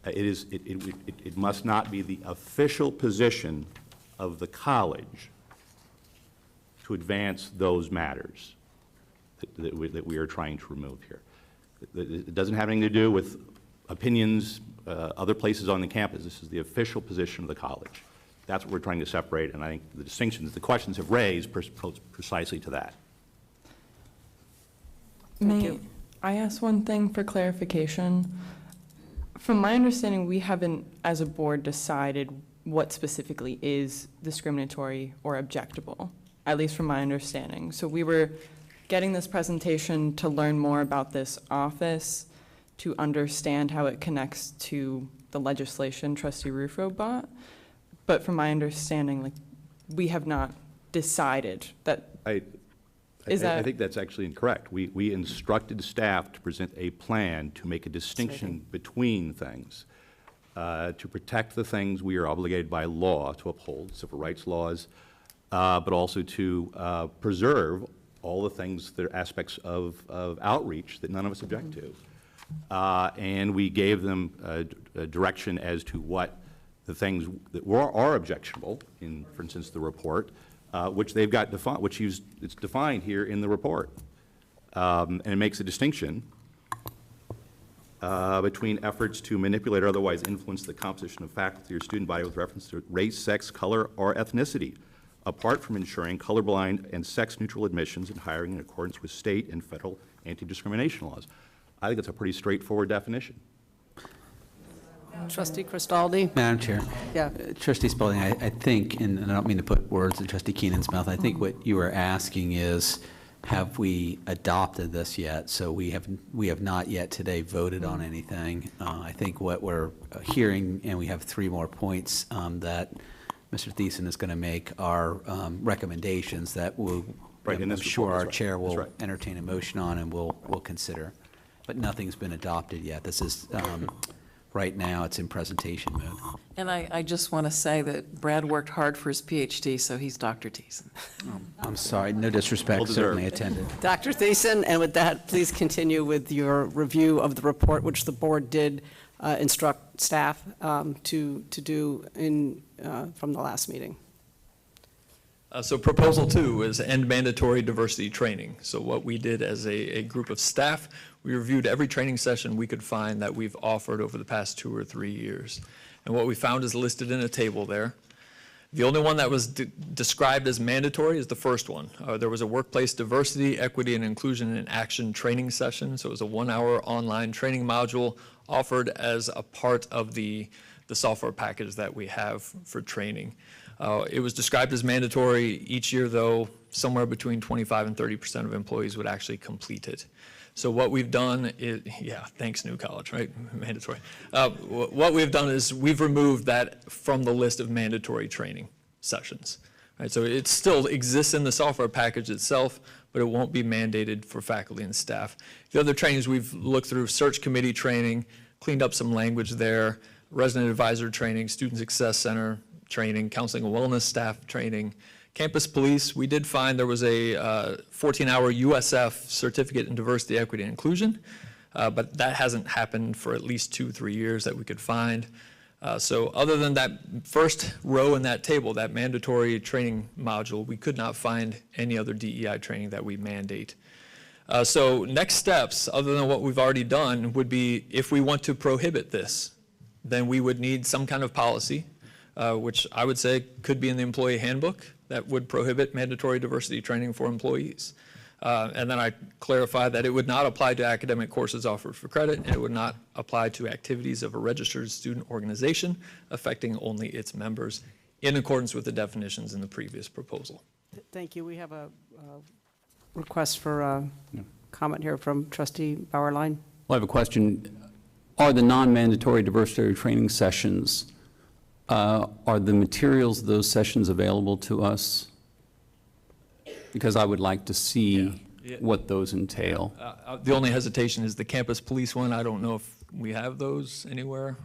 It must not be the official position of the college to advance those matters that we are trying to remove here. It doesn't have anything to do with opinions other places on the campus. This is the official position of the college. That's what we're trying to separate, and I think the distinctions the questions have raised precisely to that. May I ask one thing for clarification? From my understanding, we haven't, as a board, decided what specifically is discriminatory or objectable, at least from my understanding. So we were getting this presentation to learn more about this office, to understand how it connects to the legislation Trustee Rufo brought. But from my understanding, like, we have not decided that. I think that's actually incorrect. We instructed staff to present a plan to make a distinction between things, to protect the things we are obligated by law to uphold, civil rights laws, but also to preserve all the things that are aspects of outreach that none of us object to. And we gave them a direction as to what the things that are objectionable in, for instance, the report, which they've got defined, it's defined here in the report. And it makes a distinction between efforts to manipulate or otherwise influence the composition of faculty or student body with reference to race, sex, color, or ethnicity apart from ensuring colorblind and sex-neutral admissions and hiring in accordance with state and federal anti-discrimination laws. I think it's a pretty straightforward definition. Trustee Cristaldi? Madam Chair. Yeah. Trustee Spalding, I think, and I don't mean to put words in Trustee Keenan's mouth, I think what you were asking is, have we adopted this yet? So we have not yet today voted on anything. I think what we're hearing, and we have 3 more points that Mr. Thiessen is going to make, are recommendations that will, Right, in I'm this sure report, our that's chair right, that's will right. entertain a motion on and we'll consider. But nothing's been adopted yet. This is, right now, it's in presentation mode. And I just want to say that Brad worked hard for his PhD, so he's Dr. Thiessen. I'm sorry, no disrespect, Well certainly deserved. attended. Dr. Thiessen, and with that, please continue with your review of the report, which the board did instruct staff to do from the last meeting. So proposal 2 is end mandatory diversity training. So what we did as a group of staff, we reviewed every training session we could find that we've offered over the past 2 or 3 years. And what we found is listed in a table there. The only one that was described as mandatory is the first one. There was a workplace diversity, equity, and inclusion in action training session. So it was a 1-hour online training module offered as a part of the software package that we have for training. It was described as mandatory each year, though somewhere between 25 and 30% of employees would actually complete it. So what we've done is, yeah, thanks New College, right? Mandatory. What we've done is we've removed that from the list of mandatory training sessions. Right? So it still exists in the software package itself, but it won't be mandated for faculty and staff. The other trainings we've looked through: search committee training, cleaned up some language there, resident advisor training, student success center training, counseling and wellness staff training, campus police. We did find there was a 14-hour USF certificate in diversity, equity, and inclusion, but that hasn't happened for at least 2-3 years that we could find. So other than that first row in that table, that mandatory training module, we could not find any other DEI training that we mandate. So next steps, other than what we've already done, would be if we want to prohibit this, then we would need some kind of policy, which I would say could be in the employee handbook, that would prohibit mandatory diversity training for employees. And then I clarify that it would not apply to academic courses offered for credit, and it would not apply to activities of a registered student organization affecting only its members, in accordance with the definitions in the previous proposal. Thank you. We have a request for comment here from Trustee Bauerlein. Well, I have a question. Are the non-mandatory diversity training sessions, are the materials of those sessions available to us? Because I would like to see what those entail. The only hesitation is the campus police one. I don't know if we have those anywhere.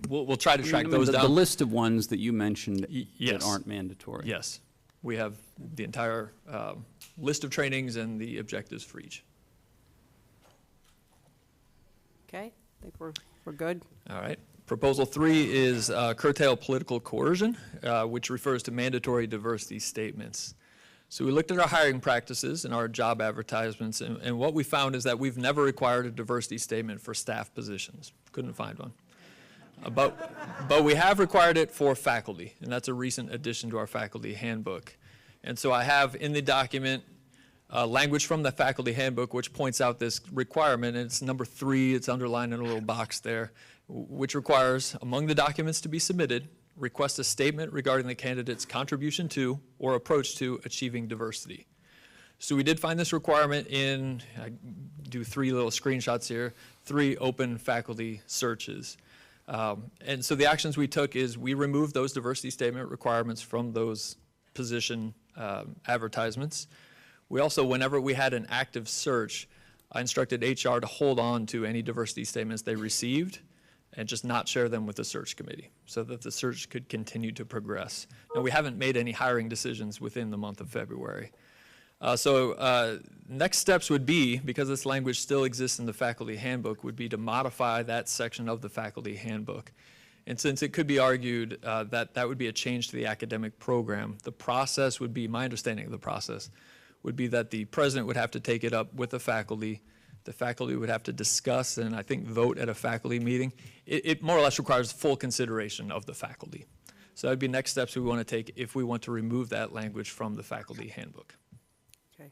We'll try to track those down. The list of ones that you mentioned yes. that aren't mandatory. Yes. We have the entire list of trainings and the objectives for each. Okay, I think we're good. All right. Proposal 3 is curtail political coercion, which refers to mandatory diversity statements. So we looked at our hiring practices and our job advertisements, and what we found is that we've never required a diversity statement for staff positions. Couldn't find one. But we have required it for faculty, and that's a recent addition to our faculty handbook. And so I have in the document language from the faculty handbook which points out this requirement, and it's number 3, it's underlined in a little box there, which requires, among the documents to be submitted, request a statement regarding the candidate's contribution to or approach to achieving diversity. So we did find this requirement in, I do 3 little screenshots here, 3 open faculty searches. And so the actions we took is we removed those diversity statement requirements from those position advertisements. We also, whenever we had an active search, I instructed HR to hold on to any diversity statements they received and just not share them with the search committee so that the search could continue to progress. Now, we haven't made any hiring decisions within the month of February. Next steps would be, because this language still exists in the faculty handbook, would be to modify that section of the faculty handbook. And since it could be argued that that would be a change to the academic program, the process would be, my understanding of the process, would be that the president would have to take it up with the faculty would have to discuss and I think vote at a faculty meeting. It more or less requires full consideration of the faculty. So that'd be next steps we want to take if we want to remove that language from the faculty handbook. Okay.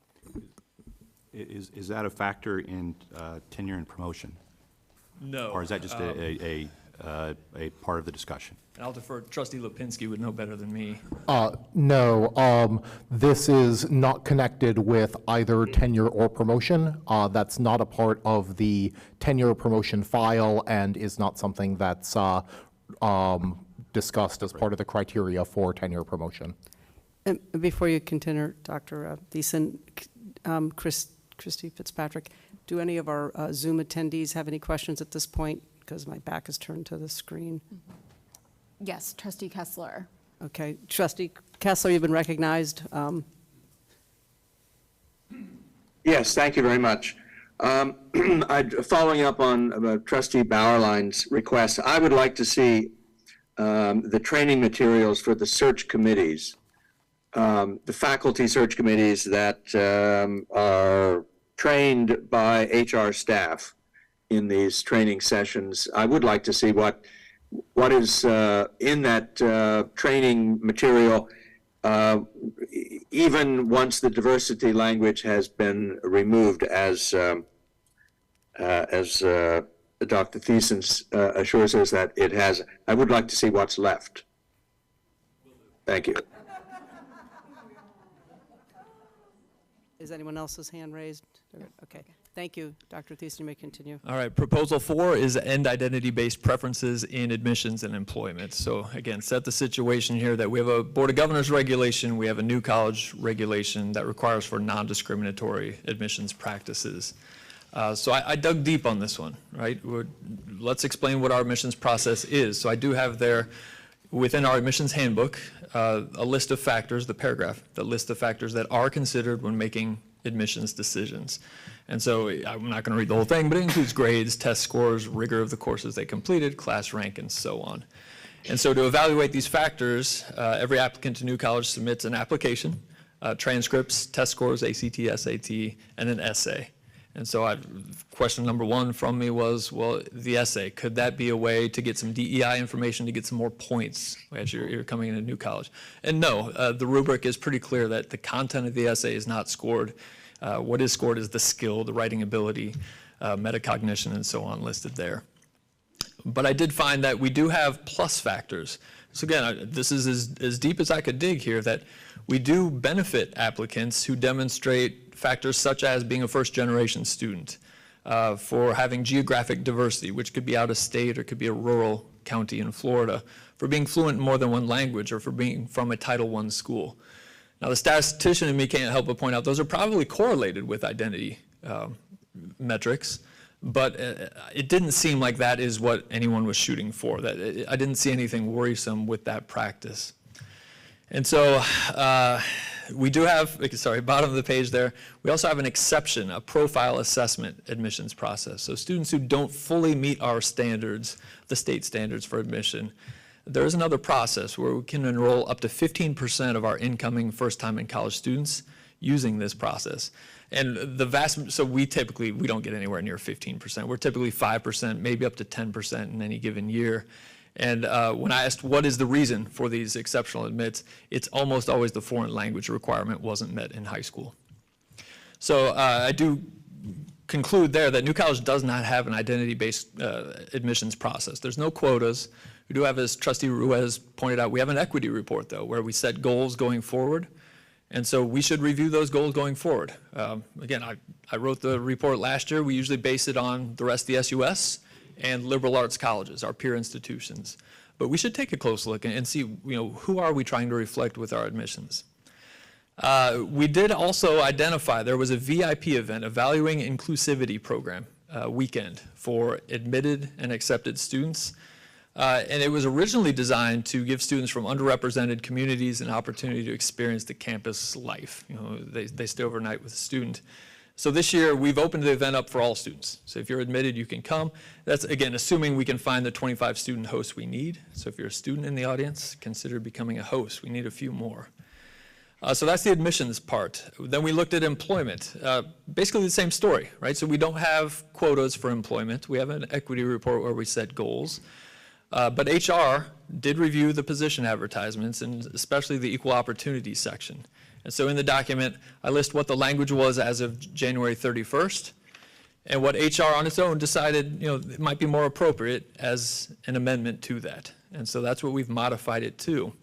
Is that a factor in tenure and promotion? No. Or is that just a part of the discussion? And I'll defer, Trustee Lipinski would know better than me. No, this is not connected with either tenure or promotion. That's not a part of the tenure or promotion file and is not something that's discussed as part of the criteria for tenure or promotion. And before you continue, Dr. Thiessen, Christy Fitzpatrick, do any of our Zoom attendees have any questions at this point? Because my back is turned to the screen. Yes, Trustee Kessler. Okay, Trustee Kessler, you've been recognized. Yes, thank you very much. Following up on Trustee Bauerlein's request, I would like to see the training materials for the search committees, the faculty search committees that are trained by HR staff in these training sessions. I would like to see what is in that training material, even once the diversity language has been removed, as Dr. Thiessen assures us that it has. I would like to see what's left. Thank you. Is anyone else's hand raised? Okay. Thank you, Dr. Thiessen. You may continue. All right, proposal 4 is end identity-based preferences in admissions and employment. So again, set the situation here that we have a Board of Governors regulation, we have a new college regulation that requires for non-discriminatory admissions practices. So I dug deep on this one, right? Let's explain what our admissions process is. So I do have there, within our admissions handbook, a list of factors, the paragraph, the list of factors that are considered when making admissions decisions. And so I'm not going to read the whole thing, but it includes grades, test scores, rigor of the courses they completed, class rank, and so on. And so to evaluate these factors, every applicant to New College submits an application, transcripts, test scores, ACT, SAT, and an essay. And so question number 1 from me was, well, the essay, could that be a way to get some DEI information to get some more points as you're coming into New College? And no, the rubric is pretty clear that the content of the essay is not scored. What is scored is the skill, the writing ability, metacognition, and so on listed there. But I did find that we do have plus factors. So again, this is as deep as I could dig here, that we do benefit applicants who demonstrate factors such as being a first-generation student, for having geographic diversity, which could be out of state or could be a rural county in Florida, for being fluent in more than one language, or for being from a Title I school. Now, the statistician in me can't help but point out those are probably correlated with identity metrics, but it didn't seem like that is what anyone was shooting for. I didn't see anything worrisome with that practice. And so we do have, sorry, bottom of the page there, we also have an exception, a profile assessment admissions process. So students who don't fully meet our standards, the state standards for admission, there is another process where we can enroll up to 15% of our incoming first-time in college students using this process. And so we don't get anywhere near 15%. We're typically 5%, maybe up to 10% in any given year. And when I asked what is the reason for these exceptional admits, it's almost always the foreign language requirement wasn't met in high school. So I do conclude there that New College does not have an identity-based admissions process. There's no quotas. We do have, as Trustee Ruiz pointed out, we have an equity report, though, where we set goals going forward. And so we should review those goals going forward. Again, I wrote the report last year. We usually base it on the rest of the SUS and liberal arts colleges, our peer institutions. But we should take a close look and see, who are we trying to reflect with our admissions? We did also identify there was a VIP event, a Valuing Inclusivity Program weekend for admitted and accepted students. And it was originally designed to give students from underrepresented communities an opportunity to experience the campus life. They stay overnight with a student. So this year, we've opened the event up for all students. So if you're admitted, you can come. That's, again, assuming we can find the 25 student hosts we need. So if you're a student in the audience, consider becoming a host. We need a few more. So that's the admissions part. Then we looked at employment. Basically the same story, right? So we don't have quotas for employment. We have an equity report where we set goals. But HR did review the position advertisements, and especially the equal opportunity section. And so in the document, I list what the language was as of January 31st, and what HR on its own decided, it might be more appropriate as an amendment to that. And so that's what we've modified it to.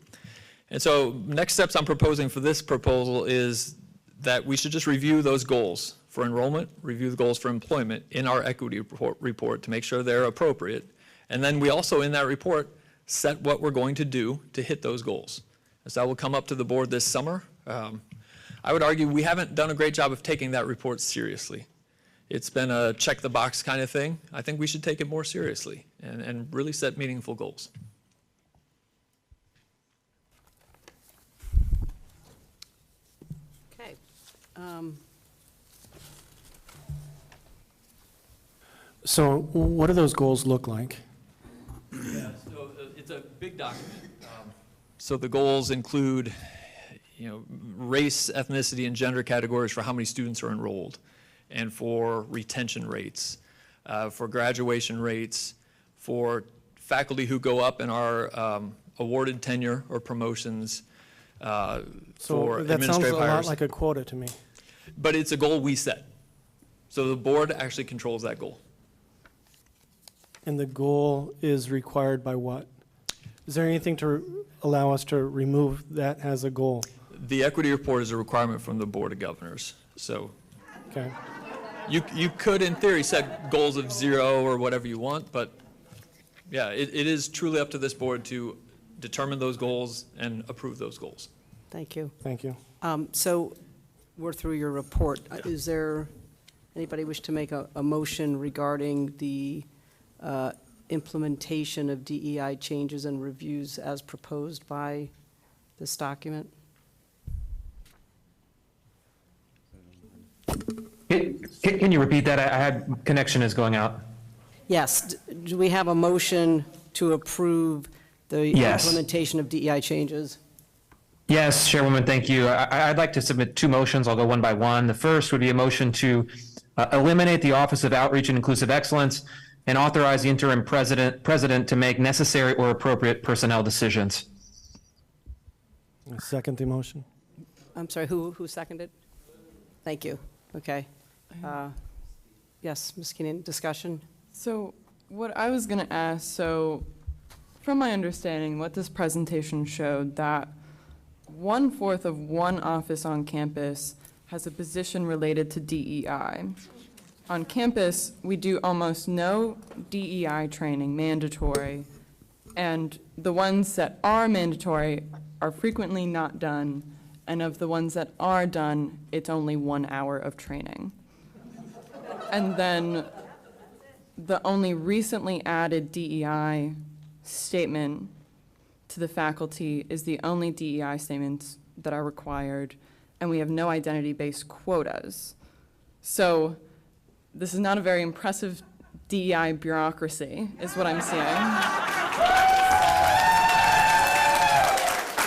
And so next steps I'm proposing for this proposal is that we should just review those goals for enrollment, review the goals for employment in our equity report to make sure they're appropriate. And then we also, in that report, set what we're going to do to hit those goals. So that will come up to the board this summer. I would argue we haven't done a great job of taking that report seriously. It's been a check the box kind of thing. I think we should take it more seriously and really set meaningful goals. Okay. So what do those goals look like? Yeah, so it's a big document. So the goals include, race, ethnicity, and gender categories for how many students are enrolled, and for retention rates, for graduation rates, for faculty who go up and are awarded tenure or promotions, for So that sounds administrative a lot hires. like a quota to me. But it's a goal we set. So the board actually controls that goal. And the goal is required by what? Is there anything to allow us to remove that as a goal? The equity report is a requirement from the Board of Governors. So Okay. you could, in theory, set goals of 0 or whatever you want, but yeah, it is truly up to this board to determine those goals and approve those goals. Thank you. Thank you. So we're through your report. Is there, anybody wish to make a motion regarding the implementation of DEI changes and reviews as proposed by this document? Can you repeat that? I had, connection is going out. Yes. Do we have a motion to approve the Yes. implementation of DEI changes? Yes, Chairwoman, thank you. I'd like to submit two motions. I'll go one by one. The first would be a motion to eliminate the Office of Outreach and Inclusive Excellence and authorize the interim president to make necessary or appropriate personnel decisions. I second the motion. I'm sorry, who seconded? Thank you. Okay. Yes, Ms. Keenan, discussion? So what I was going to ask, so from my understanding, what this presentation showed that 1/4 of one office on campus has a position related to DEI. On campus, we do almost no DEI training, mandatory, and the ones that are mandatory are frequently not done, and of the ones that are done, it's only 1 hour of training. And then the only recently added DEI statement to the faculty is the only DEI statements that are required, and we have no identity-based quotas. So this is not a very impressive DEI bureaucracy, is what I'm seeing.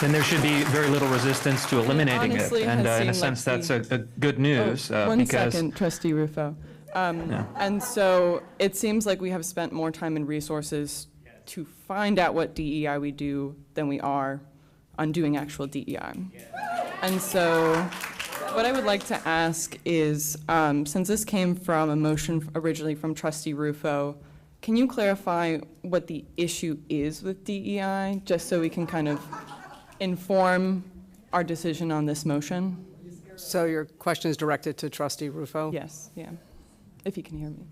Then there should be very little resistance to eliminating it. honestly And has in a seemed sense, like that's a good news. One because second, Trustee Rufo. And so it seems like we have spent more time and resources to find out what DEI we do than we are on doing actual DEI. And so what I would like to ask is, since this came from a motion originally from Trustee Rufo, can you clarify what the issue is with DEI, just so we can kind of inform our decision on this motion? So your question is directed to Trustee Rufo? Yes, yeah, if you can hear me.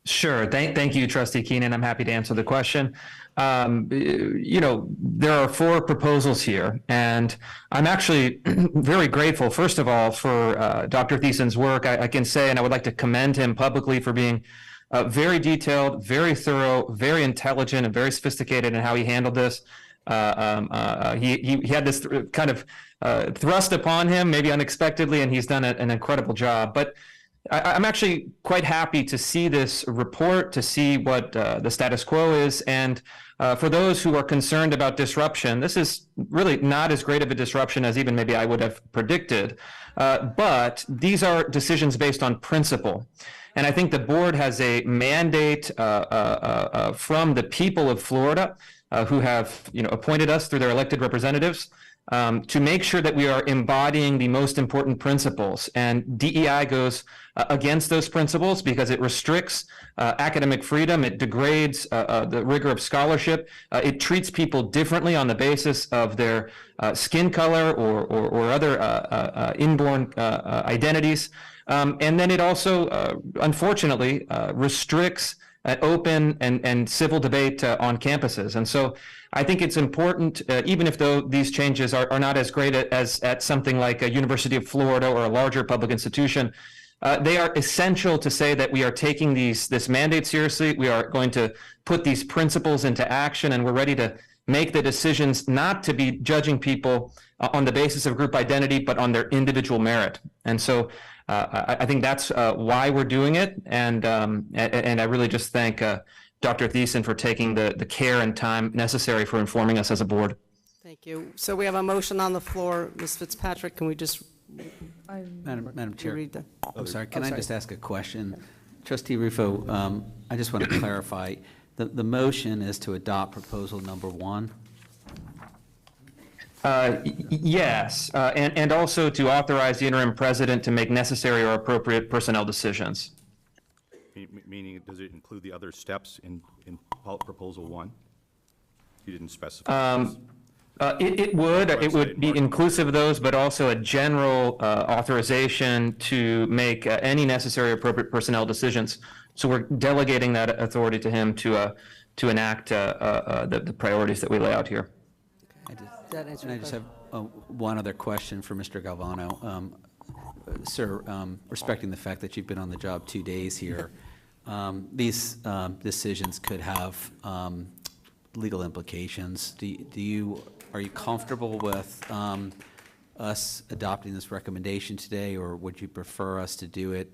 Sure. Thank you, Trustee Keenan. I'm happy to answer the question. There are 4 proposals here, and I'm actually very grateful, first of all, for Dr. Thiessen's work. I can say, and I would like to commend him publicly for being very detailed, very thorough, very intelligent, and very sophisticated in how he handled this. He had this kind of thrust upon him, maybe unexpectedly, and he's done an incredible job. But I'm actually quite happy to see this report, to see what the status quo is, and For those who are concerned about disruption, this is really not as great of a disruption as even maybe I would have predicted, but these are decisions based on principle. And I think the board has a mandate from the people of Florida who have appointed us through their elected representatives to make sure that we are embodying the most important principles. And DEI goes against those principles because it restricts academic freedom, it degrades the rigor of scholarship, it treats people differently on the basis of their skin color or other inborn identities. And then it also, unfortunately, restricts open and civil debate on campuses. And so I think it's important, even if though these changes are not as great as at something like a University of Florida or a larger public institution, they are essential to say that we are taking this mandate seriously. We are going to put these principles into action, and we're ready to make the decisions not to be judging people on the basis of group identity, but on their individual merit. And so I think that's why we're doing it, and I really just thank Dr. Thiessen for taking the care and time necessary for informing us as a board. Thank you. So we have a motion on the floor. Ms. Fitzpatrick, can we just Madam Chair, read the? I'm sorry, can Oh, I sorry. just ask a question? Trustee Rufo, I just want to clarify, the motion is to adopt proposal number 1? Yes, and also to authorize the interim president to make necessary or appropriate personnel decisions. Meaning, does it include the other steps in proposal 1? You didn't specify. It would be inclusive of those, but also a general authorization to make any necessary or appropriate personnel decisions. So we're delegating that authority to him to enact the priorities that we lay out here. That answer And I your just have one other question for Mr. Galvano. Sir, respecting the fact that you've been on the job 2 days here, these decisions could have legal implications. Are you comfortable with us adopting this recommendation today, or would you prefer us to do it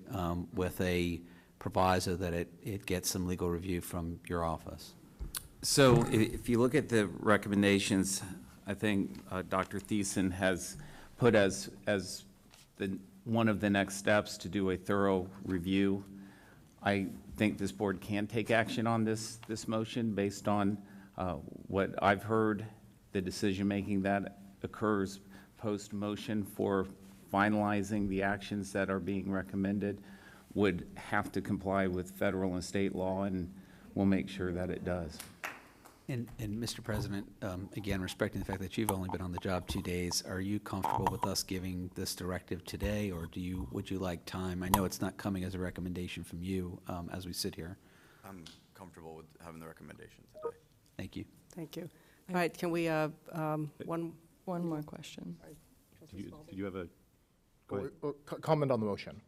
with a proviso that it gets some legal review from your office? So if you look at the recommendations, I think Dr. Thiessen has put as one of the next steps to do a thorough review. I think this board can take action on this motion based on what I've heard, the decision-making that occurs post-motion for finalizing the actions that are being recommended would have to comply with federal and state law, and we'll make sure that it does. And Mr. President, again, respecting the fact that you've only been on the job 2 days, are you comfortable with us giving this directive today, or would you like time? I know it's not coming as a recommendation from you as we sit here. I'm comfortable with having the recommendation today. Thank you. Thank you. All right, can we, one more question. Did you have a, go ahead. Comment on the motion.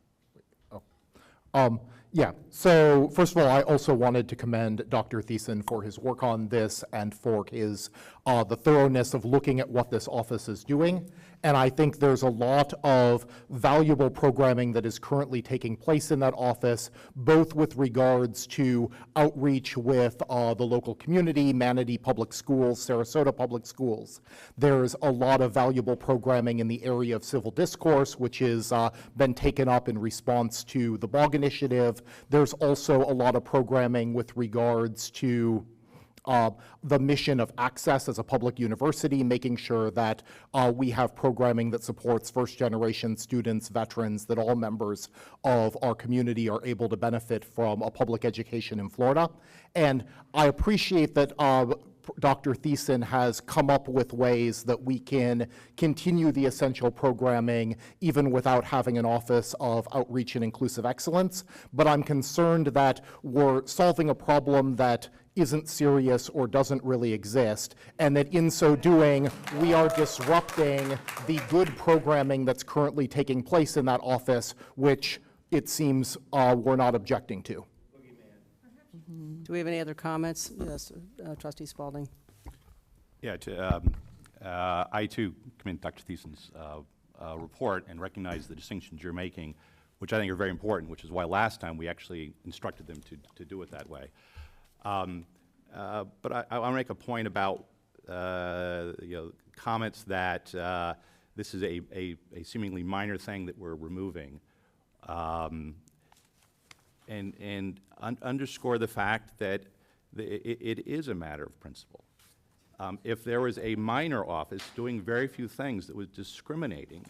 Yeah, so first of all, I also wanted to commend Dr. Thiessen for his work on this and for his the thoroughness of looking at what this office is doing. And I think there's a lot of valuable programming that is currently taking place in that office, both with regards to outreach with the local community, Manatee Public Schools, Sarasota Public Schools. There's a lot of valuable programming in the area of civil discourse, which has been taken up in response to the BOG initiative. There's also a lot of programming with regards to the mission of access as a public university, making sure that we have programming that supports first-generation students, veterans, that all members of our community are able to benefit from a public education in Florida. And I appreciate that Dr. Thiessen has come up with ways that we can continue the essential programming even without having an office of outreach and inclusive excellence. But I'm concerned that we're solving a problem that isn't serious or doesn't really exist, and that in so doing, we are disrupting the good programming that's currently taking place in that office, which it seems we're not objecting to. Do we have any other comments? Yes, Trustee Spalding. Yeah, I too commend Dr. Thiessen's report and recognize the distinctions you're making, which I think are very important, which is why last time we actually instructed them to do it that way. But I want to make a point about comments that this is a seemingly minor thing that we're removing, and underscore the fact that it is a matter of principle. If there was a minor office doing very few things that was discriminating,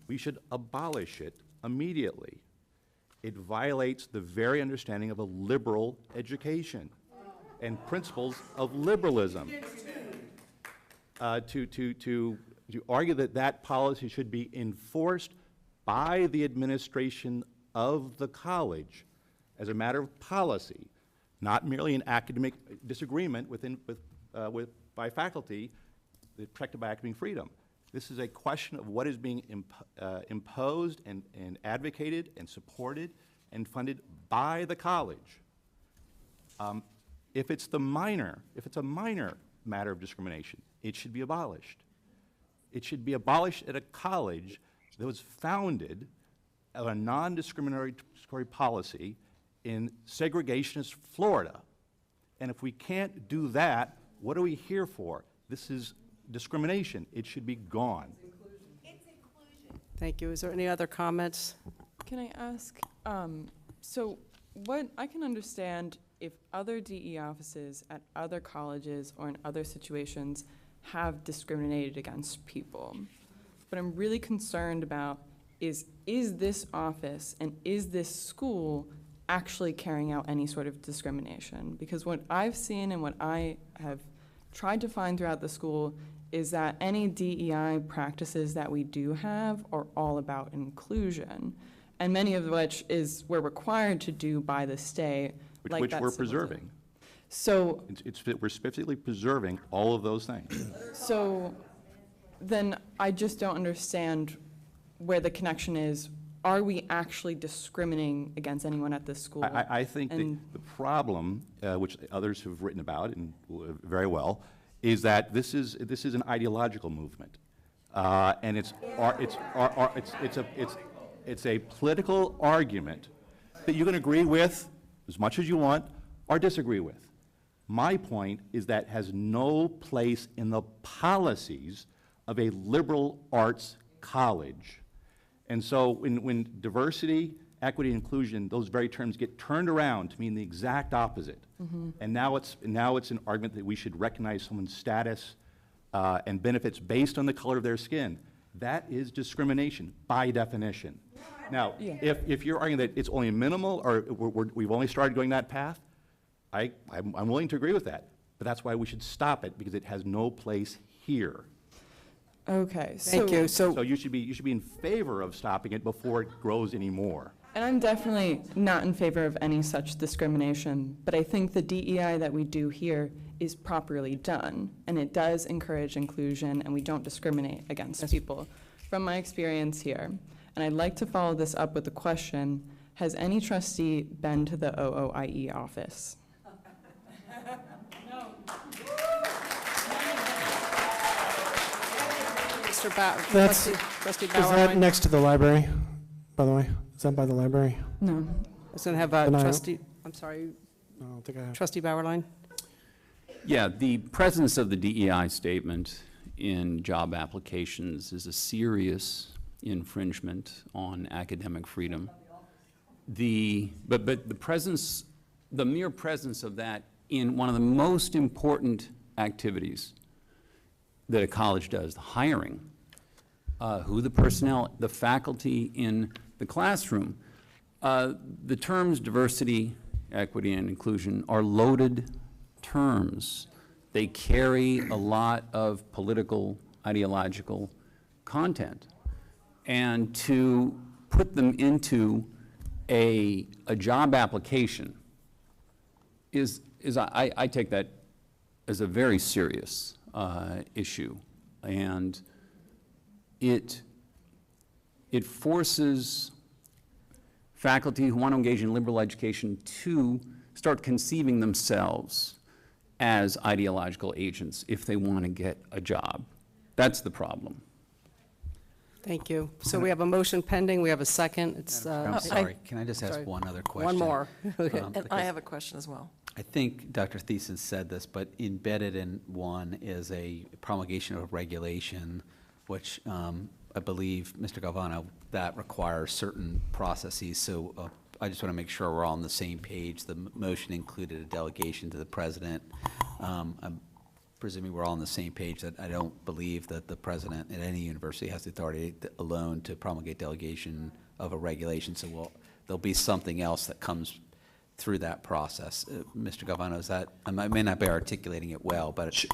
we should abolish it immediately. It violates the very understanding of a liberal education and principles of liberalism. To argue that that policy should be enforced by the administration of the college as a matter of policy, not merely an academic disagreement by faculty protected by academic freedom. This is a question of what is being imposed and advocated and supported and funded by the college. If it's a minor matter of discrimination, it should be abolished. It should be abolished at a college that was founded on a non-discriminatory policy in segregationist Florida. And if we can't do that, what are we here for? This is discrimination. It should be gone. Thank you. Is there any other comments? Can I ask, so what, I can understand if other DE offices at other colleges or in other situations have discriminated against people. What I'm really concerned about is this office and is this school actually carrying out any sort of discrimination? Because what I've seen and what I have tried to find throughout the school is that any DEI practices that we do have are all about inclusion, and many of which we're required to do by the state. Which we're preserving. So we're specifically preserving all of those things. So then I just don't understand where the connection is. Are we actually discriminating against anyone at this school? I think the problem, which others have written about and very well, is that this is an ideological movement, and it's a political argument that you can agree with as much as you want or disagree with. My point is that has no place in the policies of a liberal arts college. And so when diversity, equity, and inclusion, those very terms get turned around to mean the exact opposite. Mm-hmm. And now it's an argument that we should recognize someone's status and benefits based on the color of their skin. That is discrimination by definition. Now, if you're arguing that it's only minimal or we've only started going that path, I'm willing to agree with that. But that's why we should stop it, because it has no place here. Okay, Thank you. So you should be in favor of stopping it before it grows any more. And I'm definitely not in favor of any such discrimination, but I think the DEI that we do here is properly done, and it does encourage inclusion, and we don't discriminate against people. From my experience here, and I'd like to follow this up with a question, has any trustee been to the OOIE office? Trustee Is that Bauerlein? next to the library, by the way? Is that by the library? No. I was going to have trustee, I'm sorry, I don't think I have. trustee Bauerlein? Yeah, the presence of the DEI statement in job applications is a serious infringement on academic freedom. But the presence, the mere presence of that in one of the most important activities that a college does, the hiring, who the personnel, the faculty in the classroom. The terms diversity, equity, and inclusion are loaded terms. They carry a lot of political, ideological content. And to put them into a job application I take that as a very serious issue. And it forces faculty who want to engage in liberal education to start conceiving themselves as ideological agents if they want to get a job. That's the problem. Thank you. So we have a motion pending. We have a second. I'm sorry. Can I just ask one other question? One more. Okay. And I have a question as well. I think Dr. Thiessen said this, but embedded in one is a promulgation of regulation, which I believe, Mr. Galvano, that requires certain processes. So I just want to make sure we're all on the same page. The motion included a delegation to the president. I'm presuming we're all on the same page that I don't believe that the president at any university has the authority alone to promulgate delegation of a regulation. So there'll be something else that comes through that process. Mr. Galvano, is that, I may not be articulating it well, but.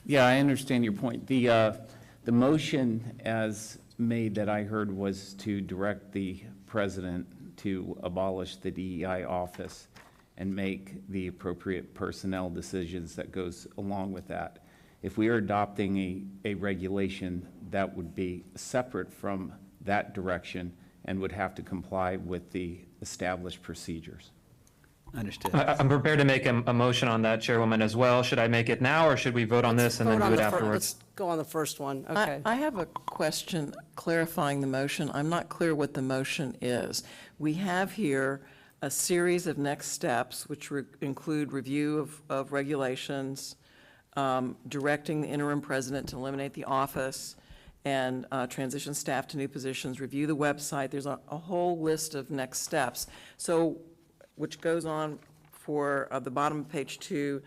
Yeah, I understand your point. The motion as made that I heard was to direct the president to abolish the DEI office and make the appropriate personnel decisions that goes along with that. If we are adopting a regulation, that would be separate from that direction and would have to comply with the established procedures. Understood. I'm prepared to make a motion on that, Chairwoman, as well. Should I make it now, or should we vote on this and then do it afterwards? Let's go on the first one, okay. I have a question clarifying the motion. I'm not clear what the motion is. We have here a series of next steps, which include review of regulations, directing the interim president to eliminate the office, and transition staff to new positions, review the website. There's a whole list of next steps. So, which goes on for the bottom of page 2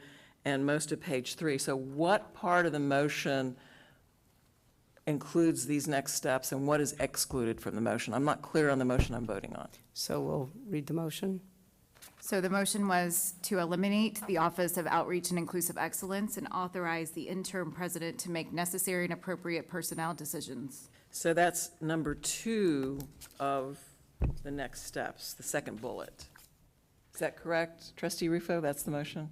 and most of page 3. So what part of the motion includes these next steps and what is excluded from the motion? I'm not clear on the motion I'm voting on. So we'll read the motion. So the motion was to eliminate the Office of Outreach and Inclusive Excellence and authorize the interim president to make necessary and appropriate personnel decisions. So that's number 2 of the next steps, the second bullet. Is that correct, Trustee Rufo? That's the motion?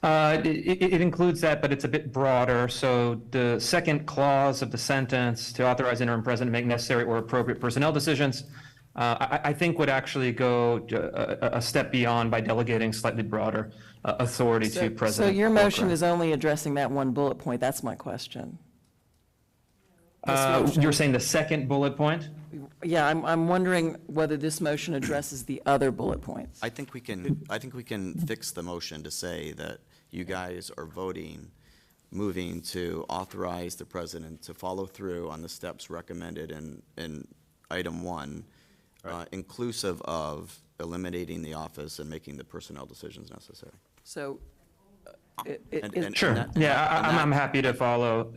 It includes that, but it's a bit broader. So the second clause of the sentence, to authorize interim president to make necessary or appropriate personnel decisions, I think would actually go a step beyond by delegating slightly broader authority to President. So your motion Corcoran. is only addressing that one bullet point. That's my question. You're saying the second bullet point? Yeah, I'm wondering whether this motion addresses the other bullet points. I think we can fix the motion to say that you guys are moving to authorize the president to follow through on the steps recommended in item 1, inclusive of eliminating the office and making the personnel decisions necessary. So, Sure. I'm happy to follow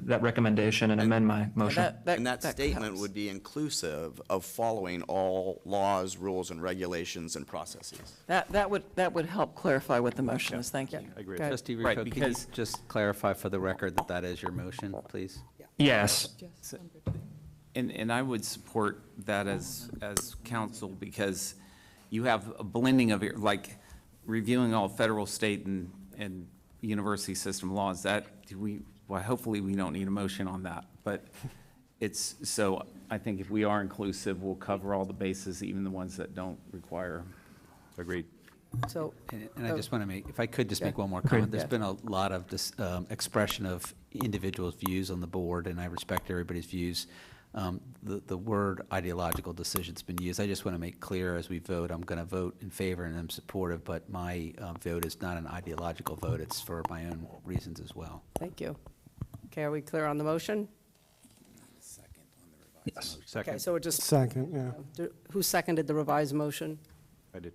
that recommendation and amend my motion. And that statement would be inclusive of following all laws, rules, and regulations and processes. That would help clarify what the motion is. Thank you. I agree. Trustee Rufo, can you just clarify for the record that that is your motion, please? Yes. And I would support that as counsel, because you have a blending of, like, reviewing all federal, state, and university system laws. Hopefully we don't need a motion on that, but so I think if we are inclusive, we'll cover all the bases, even the ones that don't require. Agreed. So, and I just want to make, if I could just make one more comment. There's been a lot of this expression of individuals' views on the board, and I respect everybody's views. The word ideological decision's been used. I just want to make clear as we vote, I'm going to vote in favor and I'm supportive, but my vote is not an ideological vote. It's for my own reasons as well. thank you. Okay, are we clear on the motion? Yes. Okay, so we're just. Second, yeah. Who seconded the revised motion? I did.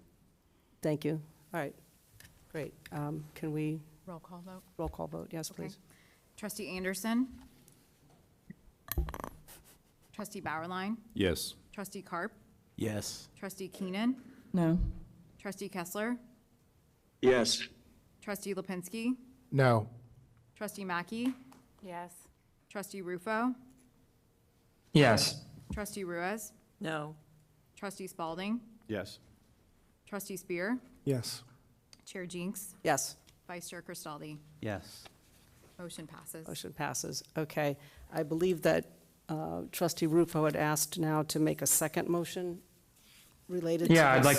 Thank you. All right, great. Can we? Roll call vote. Roll call vote, yes, Okay. please. Trustee Anderson? Trustee Bauerlein? Yes. Trustee Karp? Yes. Trustee Keenan? No. Trustee Kessler? Yes. Trustee Lipinski? No. Trustee Mackey? Yes. Trustee Rufo? Yes. Trustee Ruiz? No. Trustee Spalding? Yes. Trustee Spear? Yes. Chair Jinks? Yes. Vice Chair Cristaldi? Yes. Motion passes. Motion passes. Okay. I believe that Trustee Rufo had asked now to make a second motion related to this. Yeah, I'd like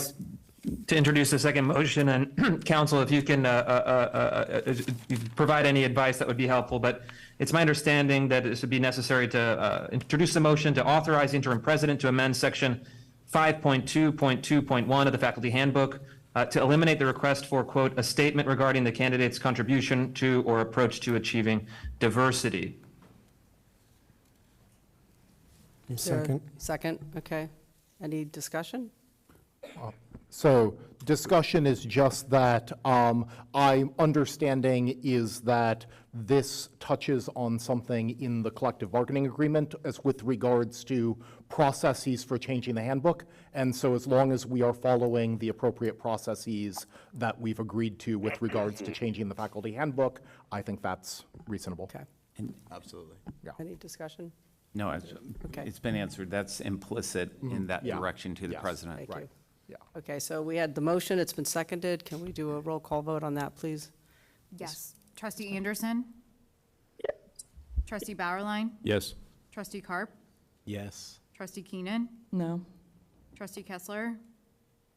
to introduce a second motion, and counsel, if you can provide any advice, that would be helpful. But it's my understanding that it would be necessary to introduce a motion to authorize the interim president to amend section 5.2.2.1 of the faculty handbook to eliminate the request for, quote, a statement regarding the candidate's contribution to or approach to achieving diversity. Is there a Second. Second, okay. Any discussion? So discussion is just that I'm understanding is that this touches on something in the collective bargaining agreement as with regards to processes for changing the handbook. And so as long as we are following the appropriate processes that we've agreed to with regards to changing the faculty handbook, I think that's reasonable. Okay. Absolutely. Yeah. Any discussion? No, Okay. it's been answered. That's implicit in that Yeah. direction to the Yes. president. Thank you. Yeah. Okay, so we had the motion, it's been seconded. Can we do a roll call vote on that, please? Yes. Trustee Anderson? Trustee Bauerlein? Yes. Trustee Karp? Yes. Trustee Keenan? No. Trustee Kessler?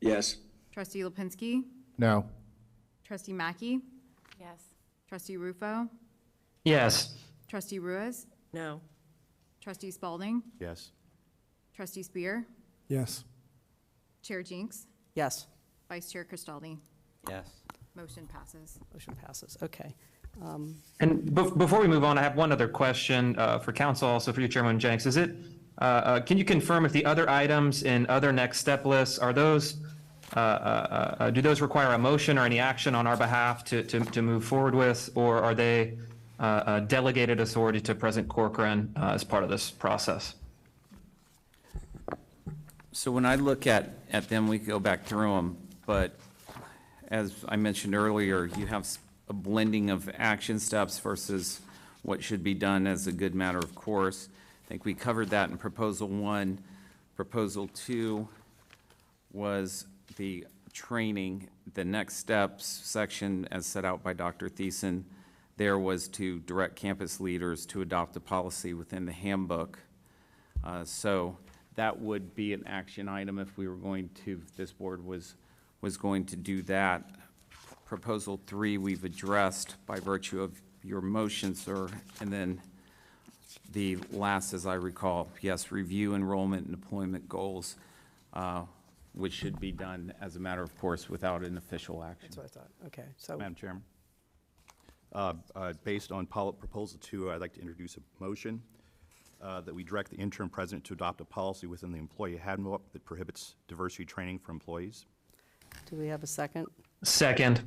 Yes. Trustee Lipinski? No. Trustee Mackey? Yes. Trustee Rufo? Yes. Trustee Ruiz? No. Trustee Spalding? Yes. Trustee Spear? Yes. Chair Jinks? Yes, Vice Chair Cristaldi? Yes. Motion passes. motion passes, okay. And before we move on, I have one other question for council, also for you, Chairman Jenks. Is it, can you confirm if the other items in other next step lists, are those, do those require a motion or any action on our behalf to move forward with, or are they delegated authority to President Corcoran as part of this process? So when I look at them, we go back through them, but as I mentioned earlier, you have a blending of action steps versus what should be done as a good matter of course. I think we covered that in Proposal 1. Proposal 2 was the training. The next steps section, as set out by Dr. Thiessen, there was to direct campus leaders to adopt a policy within the handbook. So that would be an action item if we were going to, if this board was going to do that. Proposal 3 we've addressed by virtue of your motion, sir. And then the last, as I recall, yes, review enrollment and deployment goals, which should be done as a matter of course without an official action. That's what I thought, okay, so. Madam Chairman. Based on Proposal 2, I'd like to introduce a motion that we direct the interim president to adopt a policy within the employee handbook that prohibits diversity training for employees. Do we have a second? Second.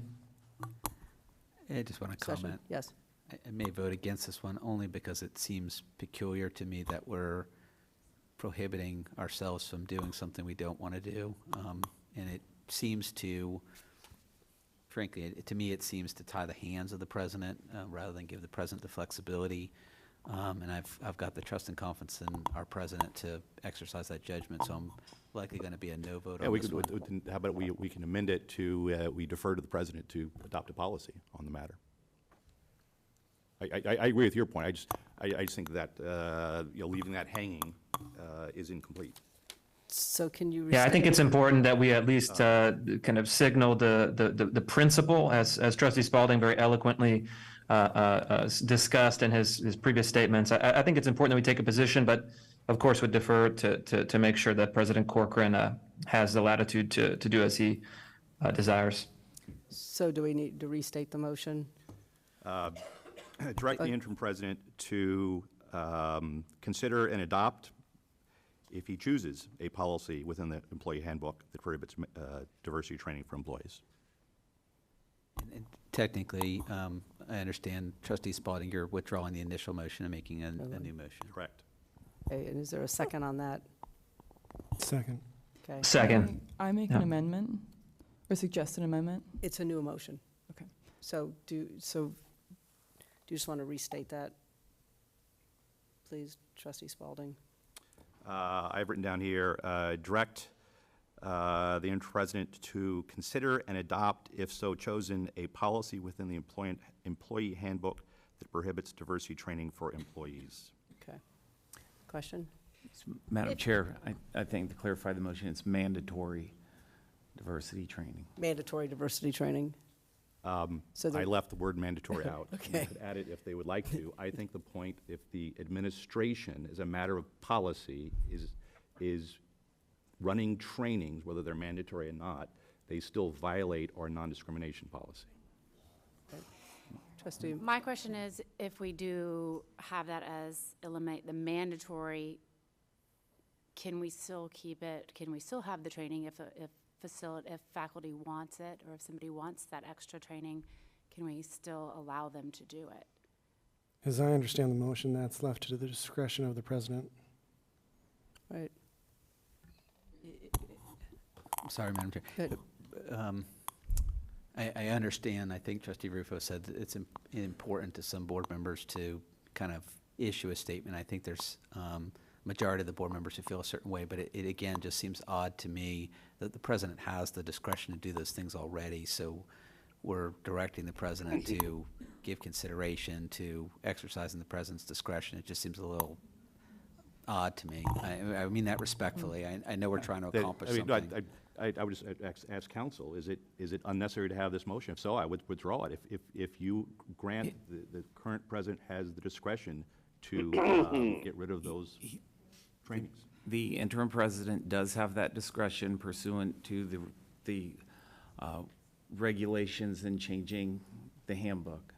I just want to Discussion? comment. Yes. I may vote against this one only because it seems peculiar to me that we're prohibiting ourselves from doing something we don't want to do. And it seems to, frankly, to me, it seems to tie the hands of the president rather than give the president the flexibility. And I've got the trust and confidence in our president to exercise that judgment, so I'm likely going to be a no vote on this one. How about we can amend it to, we defer to the president to adopt a policy on the matter. I agree with your point. I just think that, leaving that hanging is incomplete. So can you? Yeah, I think restate- it's important that we at least kind of signal the principle, as Trustee Spalding very eloquently discussed in his previous statements. I think it's important that we take a position, but of course would defer to make sure that President Corcoran has the latitude to do as he desires. So do we need to restate the motion? Direct the interim president to consider and adopt, if he chooses, a policy within the employee handbook that prohibits diversity training for employees. And technically, I understand, Trustee Spalding, you're withdrawing the initial motion and making a new motion. Correct. Okay, and is there a second on that? Second. Okay. Second. I make an amendment or suggest an amendment. It's a new motion. Okay. So do you just want to restate that, please, Trustee Spalding? I've written down here, direct the interim president to consider and adopt, if so chosen, a policy within the employee handbook that prohibits diversity training for employees. Okay. Question? Madam Chair, I think to clarify the motion, it's mandatory diversity training. Mandatory diversity training? So I left the word mandatory out. Okay. You could add it if they would like to. I think the point, if the administration, as a matter of policy, is running trainings, whether they're mandatory or not, they still violate our non-discrimination policy. Trustee. My question is, if we do have that as eliminate the mandatory, can we still keep it, can we still have the training if faculty wants it, or if somebody wants that extra training, can we still allow them to do it? As I understand the motion, that's left to the discretion of the president. Right. I'm sorry, Madam Chair. Good. I understand. I think Trustee Rufo said that it's important to some board members to kind of issue a statement. I think there's majority of the board members who feel a certain way, but it again just seems odd to me that the president has the discretion to do those things already. So we're directing the president to give consideration to exercising the president's discretion. It just seems a little odd to me. I mean that respectfully. I know we're trying to accomplish something. I would just ask counsel, is it unnecessary to have this motion? If so, I would withdraw it. If you grant the current president has the discretion to get rid of those trainings. The interim president does have that discretion pursuant to the regulations and changing the handbook.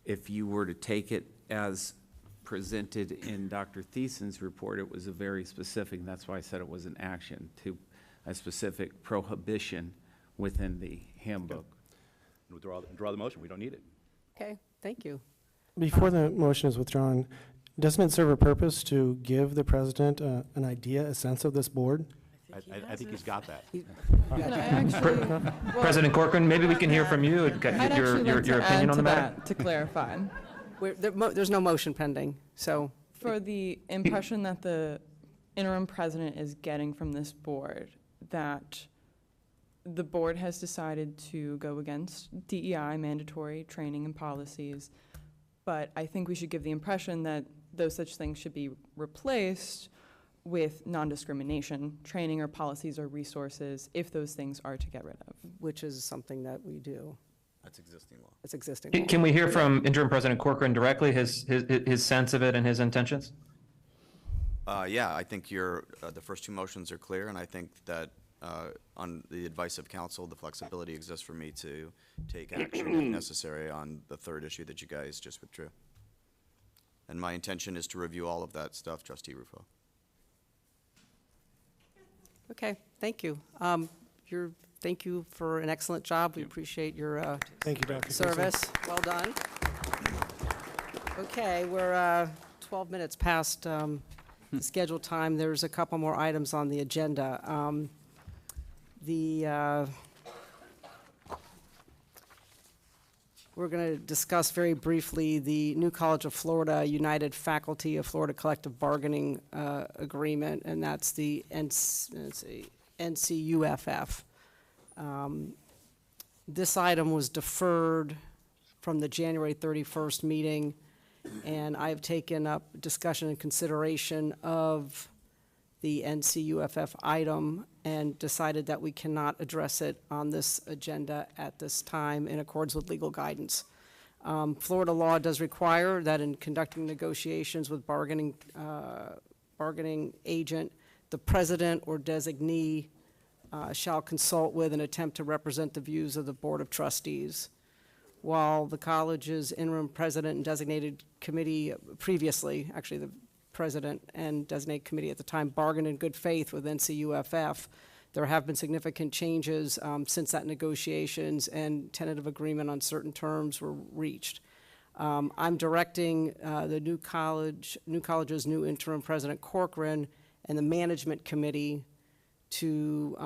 If you were to take it as presented in Dr. Thiessen's report, it was a very specific, and that's why I said it was an action, to a specific prohibition within the handbook. Withdraw the motion. We don't need it. Okay, thank you. Before the motion is withdrawn, doesn't it serve a purpose to give the president an idea, a sense of this board? I think he's got that. President Corcoran, maybe we can hear from you and get I'd your actually like to opinion add on to the matter. that, to clarify. There's no motion pending, so. For the impression that the interim president is getting from this board, that the board has decided to go against DEI mandatory training and policies, but I think we should give the impression that those such things should be replaced with non-discrimination training or policies or resources if those things are to get rid of. Which is something that we do. That's existing law. It's existing law. Can we hear from Interim President Corcoran directly, his sense of it and his intentions? Yeah, I think the first two motions are clear, and I think that on the advice of counsel, the flexibility exists for me to take action if necessary on the third issue that you guys just withdrew. And my intention is to review all of that stuff, Trustee Rufo. Okay, thank you. Thank you for an excellent job. We appreciate your Thank you, Dr. service. Well done. Okay, we're 12 minutes past the scheduled time. There's a couple more items on the agenda. We're going to discuss very briefly the New College of Florida United Faculty of Florida Collective Bargaining Agreement, and that's the NCUFF. This item was deferred from the January 31st meeting, and I've taken up discussion and consideration of the NCUFF item and decided that we cannot address it on this agenda at this time in accordance with legal guidance. Florida law does require that in conducting negotiations with bargaining agent, the president or designee shall consult with and attempt to represent the views of the Board of Trustees. While the college's interim president and designated committee previously, actually the president and designated committee at the time, bargained in good faith with NCUFF, there have been significant changes since that negotiations and tentative agreement on certain terms were reached. I'm directing the new college's new interim president, Corcoran, and the management committee to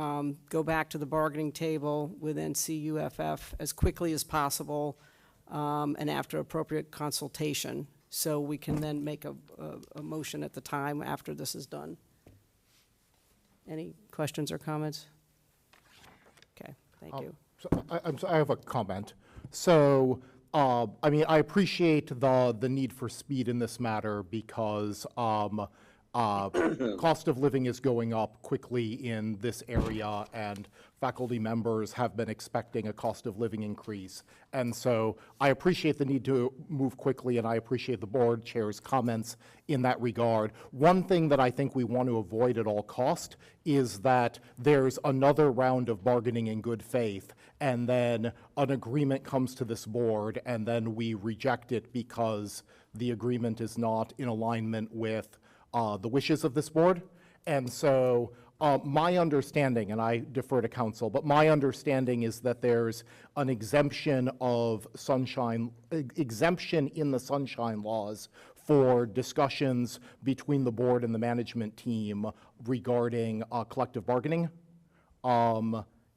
go back to the bargaining table with NCUFF as quickly as possible and after appropriate consultation, so we can then make a motion at the time after this is done. Any questions or comments? Okay, thank you. So I have a comment. So, I mean, I appreciate the need for speed in this matter because cost of living is going up quickly in this area, and faculty members have been expecting a cost of living increase. And so I appreciate the need to move quickly, and I appreciate the board chair's comments in that regard. One thing that I think we want to avoid at all cost is that there's another round of bargaining in good faith, and then an agreement comes to this board, and then we reject it because the agreement is not in alignment with the wishes of this board. And so my understanding, and I defer to counsel, but my understanding is that there's an exemption in the sunshine laws for discussions between the board and the management team regarding collective bargaining.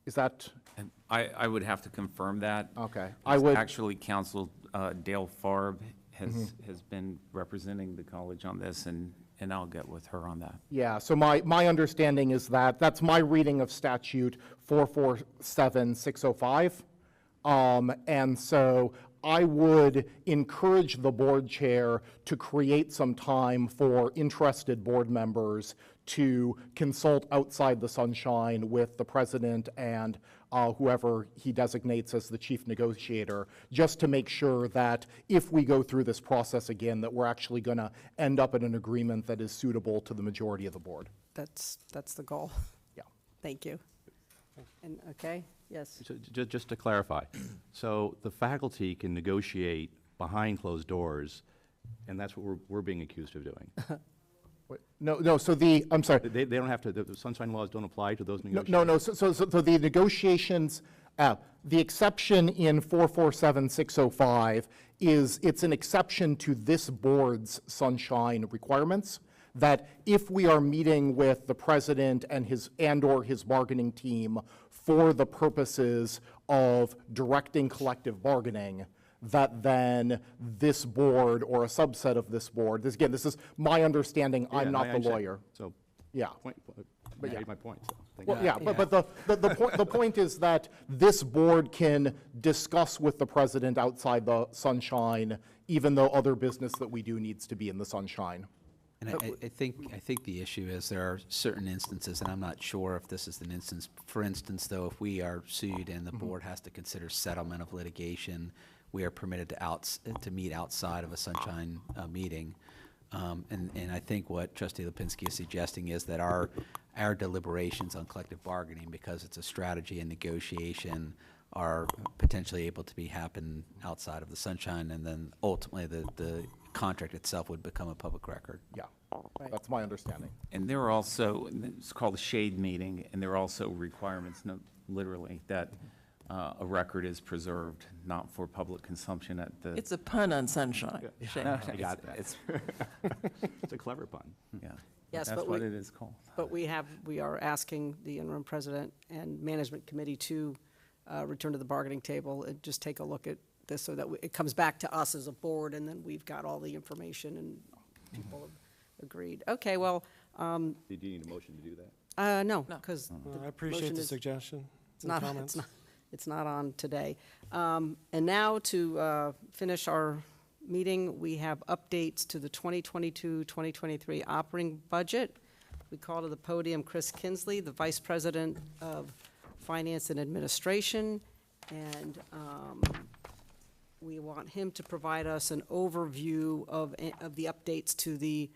Is that? And I would have to confirm that. Okay. Actually, Counsel Dale Farb has been representing the college on this, and I'll get with her on that. Yeah, so my understanding is that that's my reading of statute 447605. And so I would encourage the board chair to create some time for interested board members to consult outside the sunshine with the president and whoever he designates as the chief negotiator, just to make sure that if we go through this process again, that we're actually going to end up in an agreement that is suitable to the majority of the board. That's the goal. Yeah. Thank you. And, okay, yes. So, just to clarify, so the faculty can negotiate behind closed doors, and that's what we're being accused of doing. No, so I'm sorry. They don't have to, the sunshine laws don't apply to those negotiations? No, so the negotiations, the exception in 447605 it's an exception to this board's sunshine requirements, that if we are meeting with the president and or his bargaining team for the purposes of directing collective bargaining, that then this board or a subset of this board, this is my understanding, I'm not the lawyer. So, yeah. But yeah. My point. So well, yeah, but the point is that this board can discuss with the president outside the sunshine, even though other business that we do needs to be in the sunshine. And I think the issue is there are certain instances, and I'm not sure if this is an instance. For instance, though, if we are sued and the board has to consider settlement of litigation, we are permitted to meet outside of a sunshine meeting. And I think what Trustee Lipinski is suggesting is that our deliberations on collective bargaining, because it's a strategy and negotiation, are potentially able to happen outside of the sunshine, and then ultimately the contract itself would become a public record. Yeah, that's my understanding. And there are also, it's called a shade meeting, and there are also requirements, literally, that a record is preserved, not for public consumption at the. It's a pun on sunshine. Yeah. I got that. It's a clever pun. Yeah. Yes, That's what it is called. But we are asking the interim president and management committee to return to the bargaining table and just take a look at this so that it comes back to us as a board, and then we've got all the information and people have agreed. Okay, well. Do you need a motion to do that? No, because. I appreciate the suggestion. It's not on today. And now to finish our meeting, we have updates to the 2022-2023 operating budget. We call to the podium Chris Kinsley, the Vice President of Finance and Administration, and we want him to provide us an overview of the updates to the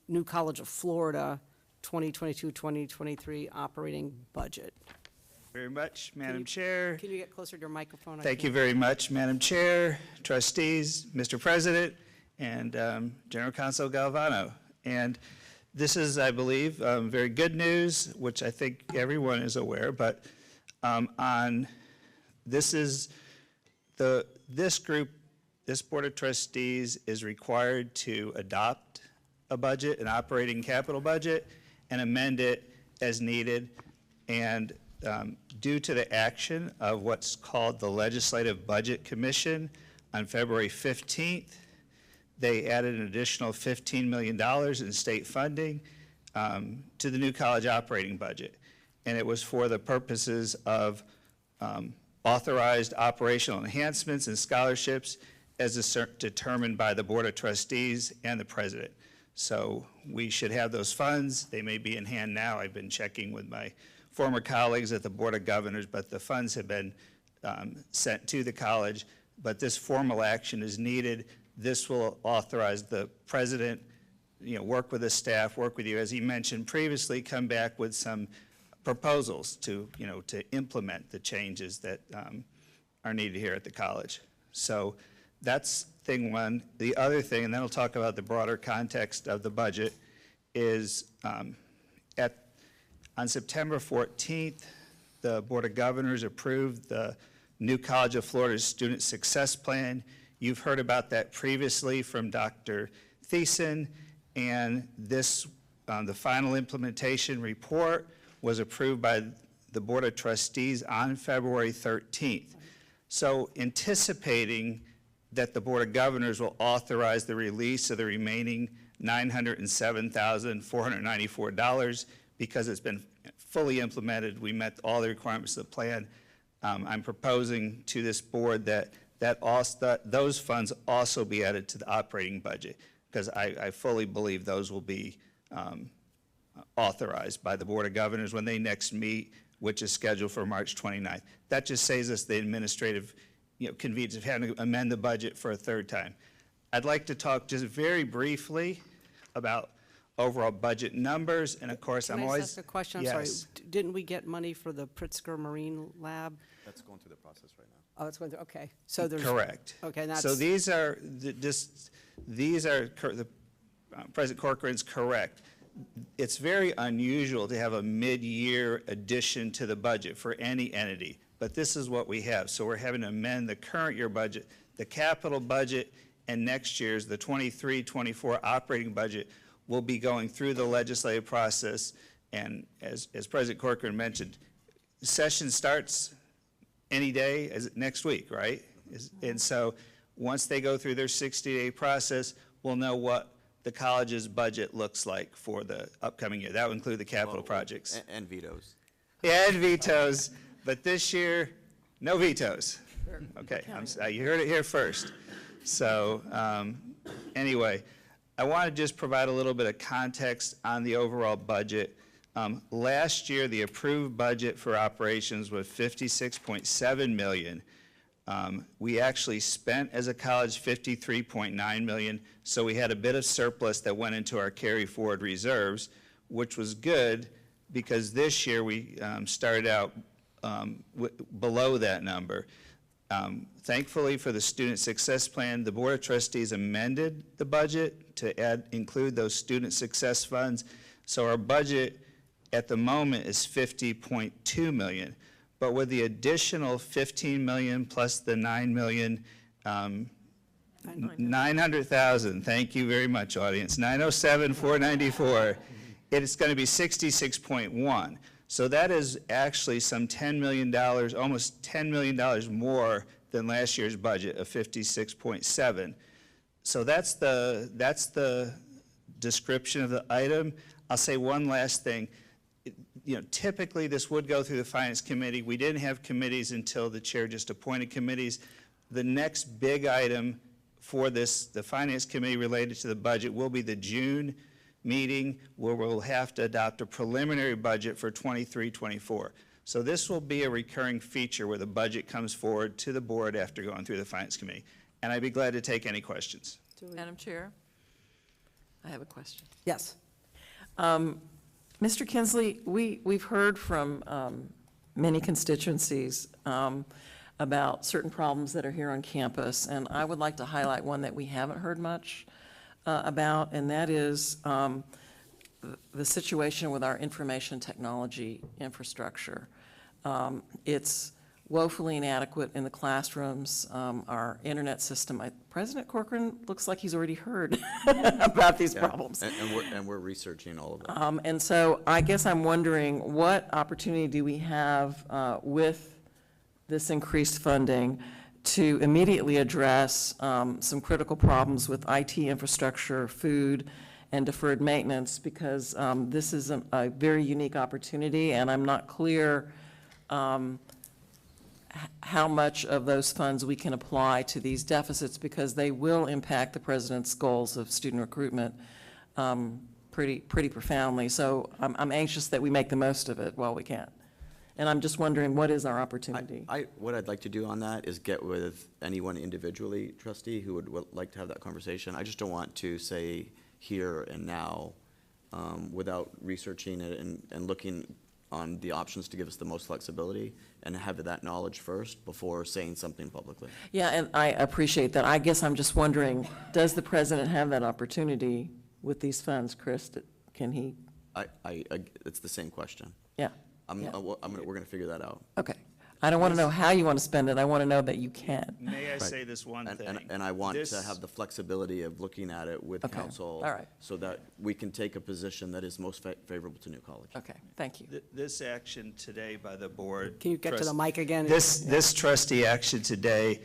New College of Florida 2022-2023 operating budget. Very much, Madam Chair. Can you get closer to your microphone? Thank you very much, Madam Chair, trustees, Mr. President, and General Counsel Galvano. And this is, I believe, very good news, which I think everyone is aware, but this group, this Board of Trustees is required to adopt a budget, an operating capital budget, and amend it as needed. And due to the action of what's called the Legislative Budget Commission on February 15th, they added an additional $15 million in state funding to the New College operating budget. And it was for the purposes of authorized operational enhancements and scholarships as determined by the Board of Trustees and the President. So we should have those funds. They may be in hand now. I've been checking with my former colleagues at the Board of Governors, but the funds have been sent to the college. But this formal action is needed. This will authorize the president, work with the staff, work with you, as he mentioned previously, come back with some proposals to implement the changes that are needed here at the college. So that's thing one. The other thing, and then we'll talk about the broader context of the budget, is on September 14th, the Board of Governors approved the new College of Florida's Student Success Plan. You've heard about that previously from Dr. Thiessen, and this, the final implementation report was approved by the Board of Trustees on February 13th. So anticipating that the Board of Governors will authorize the release of the remaining $907,494 because it's been fully implemented, we met all the requirements of the plan. I'm proposing to this board that those funds also be added to the operating budget, because I fully believe those will be authorized by the Board of Governors when they next meet, which is scheduled for March 29th. That just saves us the administrative convenience of having to amend the budget for a third time. I'd like to talk just very briefly about overall budget numbers, and of course, Can I'm I always... just ask a question? I'm Yes. sorry. Didn't we get money for the Pritzker Marine Lab? That's going through the process right now. Oh, it's going through, okay. So there's. Correct. Okay, and that's. So these are, President Corcoran's correct. It's very unusual to have a mid-year addition to the budget for any entity, but this is what we have. So we're having to amend the current year budget, the capital budget, and next year's, the 23-24 operating budget will be going through the legislative process. And as President Corcoran mentioned, session starts any day as next week, right? And so once they go through their 60-day process, we'll know what the college's budget looks like for the upcoming year. That would include the capital projects. And vetoes. Yeah, and vetoes, but this year, no vetoes. Okay, you heard it here first. So anyway, I want to just provide a little bit of context on the overall budget. Last year, the approved budget for operations was $56.7 million. We actually spent as a college $53.9 million, so we had a bit of surplus that went into our carry forward reserves, which was good because this year we started out below that number. Thankfully for the Student Success Plan, the Board of Trustees amended the budget to include those student success funds. So our budget at the moment is $50.2 million. But with the additional $15 million plus the $9 million, 900,000, thank you very much, audience, 907,494, it's going to be 66.1. So that is actually some $10 million, almost $10 million more than last year's budget of 56.7. So that's the description of the item. I'll say one last thing. Typically this would go through the Finance Committee. We didn't have committees until the chair just appointed committees. The next big item for this, the Finance Committee related to the budget, will be the June meeting where we'll have to adopt a preliminary budget for 23-24. So this will be a recurring feature where the budget comes forward to the board after going through the Finance Committee. And I'd be glad to take any questions. Madam Chair, I have a question. Yes. Mr. Kinsley, we've heard from many constituencies about certain problems that are here on campus, and I would like to highlight one that we haven't heard much about, and that is the situation with our information technology infrastructure. It's woefully inadequate in the classrooms. Our internet system, President Corcoran looks like he's already heard about these problems. And we're researching all of that. And so I guess I'm wondering, what opportunity do we have with this increased funding to immediately address some critical problems with IT infrastructure, food, and deferred maintenance, because this is a very unique opportunity, and I'm not clear how much of those funds we can apply to these deficits, because they will impact the president's goals of student recruitment pretty profoundly. So I'm anxious that we make the most of it while we can. And I'm just wondering, what is our opportunity? What I'd like to do on that is get with anyone individually, trustee, who would like to have that conversation. I just don't want to say here and now without researching it and looking on the options to give us the most flexibility and have that knowledge first before saying something publicly. Yeah, and I appreciate that. I guess I'm just wondering, does the president have that opportunity with these funds, Chris? Can he? It's the same question. Yeah. We're going to figure that out. Okay. I don't want to know how you want to spend it. I want to know that you can. May I say this one thing? And I want to have the flexibility of looking at it with council. All right. So that we can take a position that is most favorable to New College. Okay, thank you. This action today by the board. Can you get to the mic again? This trustee action today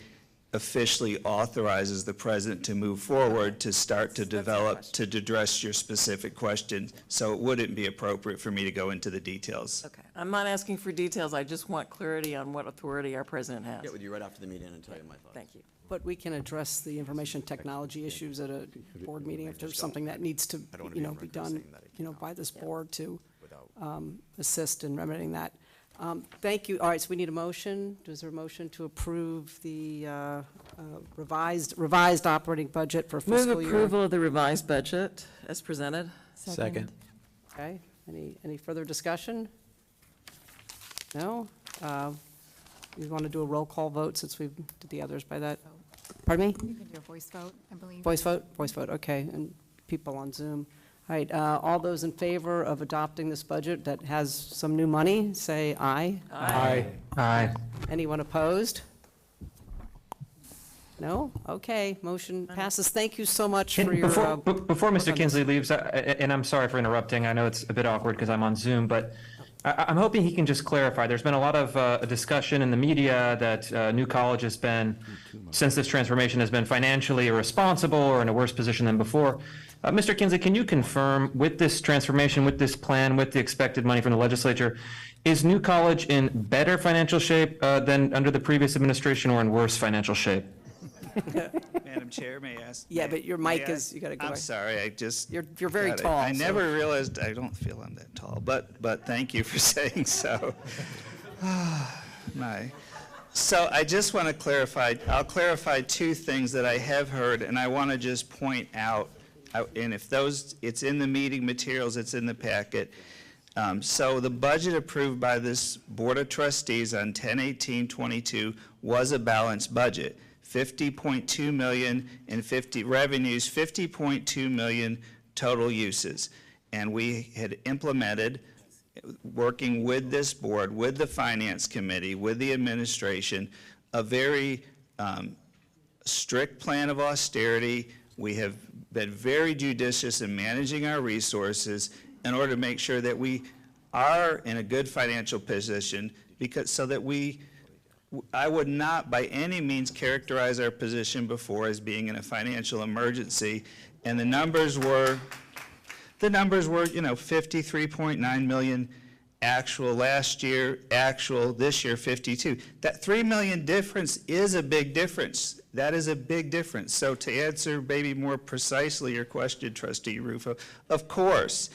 officially authorizes the president to move forward to start to develop, to address your specific question. So it wouldn't be appropriate for me to go into the details. Okay. I'm not asking for details. I just want clarity on what authority our president has. Get with you right after the meeting and tell you my thoughts. Thank you. But we can address the information technology issues at a board meeting if there's something that needs to, be done, by this board to assist in remedying that. Thank you. All right, so we need a motion. Is there a motion to approve the revised operating budget for fiscal year? Move approval of the revised budget as presented. Second. Okay, any further discussion? No? You want to do a roll call vote since we did the others by that? Pardon me? You can do a voice vote, I believe. Voice vote? Voice vote, okay, and people on Zoom. All right, all those in favor of adopting this budget that has some new money, say aye. Aye. Aye. Anyone opposed? No? Okay, motion passes. Thank you so much for your. Before Mr. Kinsley leaves, and I'm sorry for interrupting, I know it's a bit awkward because I'm on Zoom, but I'm hoping he can just clarify. There's been a lot of discussion in the media that New College has been, since this transformation, has been financially irresponsible or in a worse position than before. Mr. Kinsley, can you confirm, with this transformation, with this plan, with the expected money from the legislature, is New College in better financial shape than under the previous administration, or in worse financial shape? Madam Chair, may I ask? Yeah, but your mic is, you got to go. I'm sorry, I just. You're very got it. tall. I so- never realized, I don't feel I'm that tall, but thank you for saying so. So I just want to clarify, I'll clarify two things that I have heard, and I want to just point out, and if those, it's in the meeting materials, it's in the packet. So the budget approved by this Board of Trustees on 10/18/22 was a balanced budget. 50.2 million in revenues, 50.2 million total uses. And we had implemented, working with this board, with the finance committee, with the administration, a very strict plan of austerity. We have been very judicious in managing our resources in order to make sure that we are in a good financial position, so that I would not by any means characterize our position before as being in a financial emergency. And the numbers were, 53.9 million actual last year, actual this year, 52. That 3 million difference is a big difference. That is a big difference. So to answer maybe more precisely your question, Trustee Rufo, of course,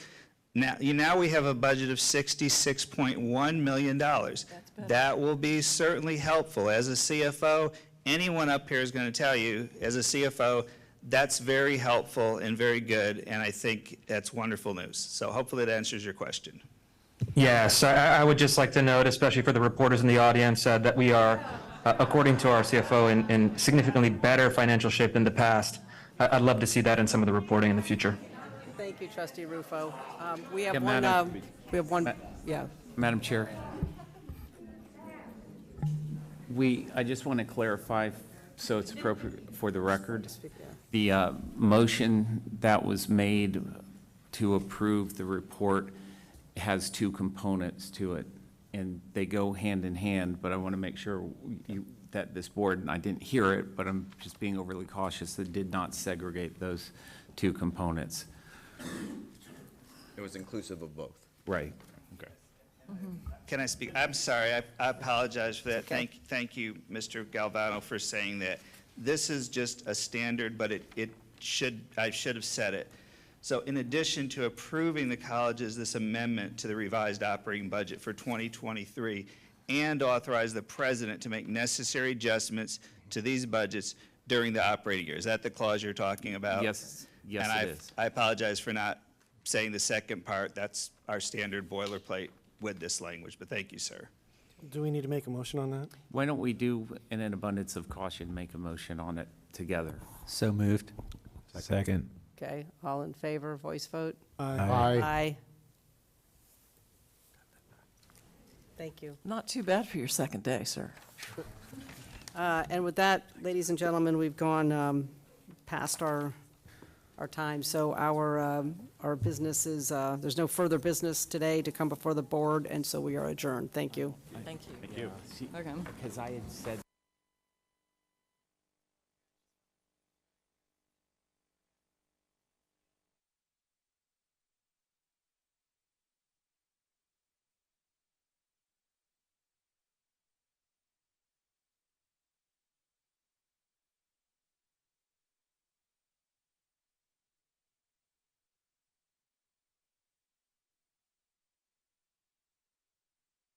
now we have a budget of $66.1 million. That will be certainly helpful. As a CFO, anyone up here is going to tell you, as a CFO, that's very helpful and very good, and I think that's wonderful news. So hopefully that answers your question. Yes, I would just like to note, especially for the reporters in the audience, that we are, according to our CFO, in significantly better financial shape than the past. I'd love to see that in some of the reporting in the future. Thank you, Trustee Rufo. We have Yeah, one, yeah. Madam Chair. I just want to clarify, so it's appropriate for the record. The motion that was made to approve the report has two components to it, and they go hand in hand, but I want to make sure that this board, and I didn't hear it, but I'm just being overly cautious, that did not segregate those two components. It was inclusive of both. Right. Okay. Can I speak? I'm sorry. I apologize for that. Okay. Thank you, Mr. Galvano, for saying that. This is just a standard, but I should have said it. So in addition to approving the college's this amendment to the revised operating budget for 2023, and authorize the president to make necessary adjustments to these budgets during the operating year. Is that the clause you're talking about? Yes, yes, And it is. I apologize for not saying the second part. That's our standard boilerplate with this language, but thank you, sir. Do we need to make a motion on that? Why don't we do, in an abundance of caution, make a motion on it together? So moved. Second. Okay, all in favor, voice vote? Aye. Aye. Thank you. Not too bad for your second day, sir. And with that, ladies and gentlemen, we've gone past our time. So our business is, there's no further business today to come before the board, and so we are adjourned. Thank you. Thank you. Thank you. Okay. Because I had said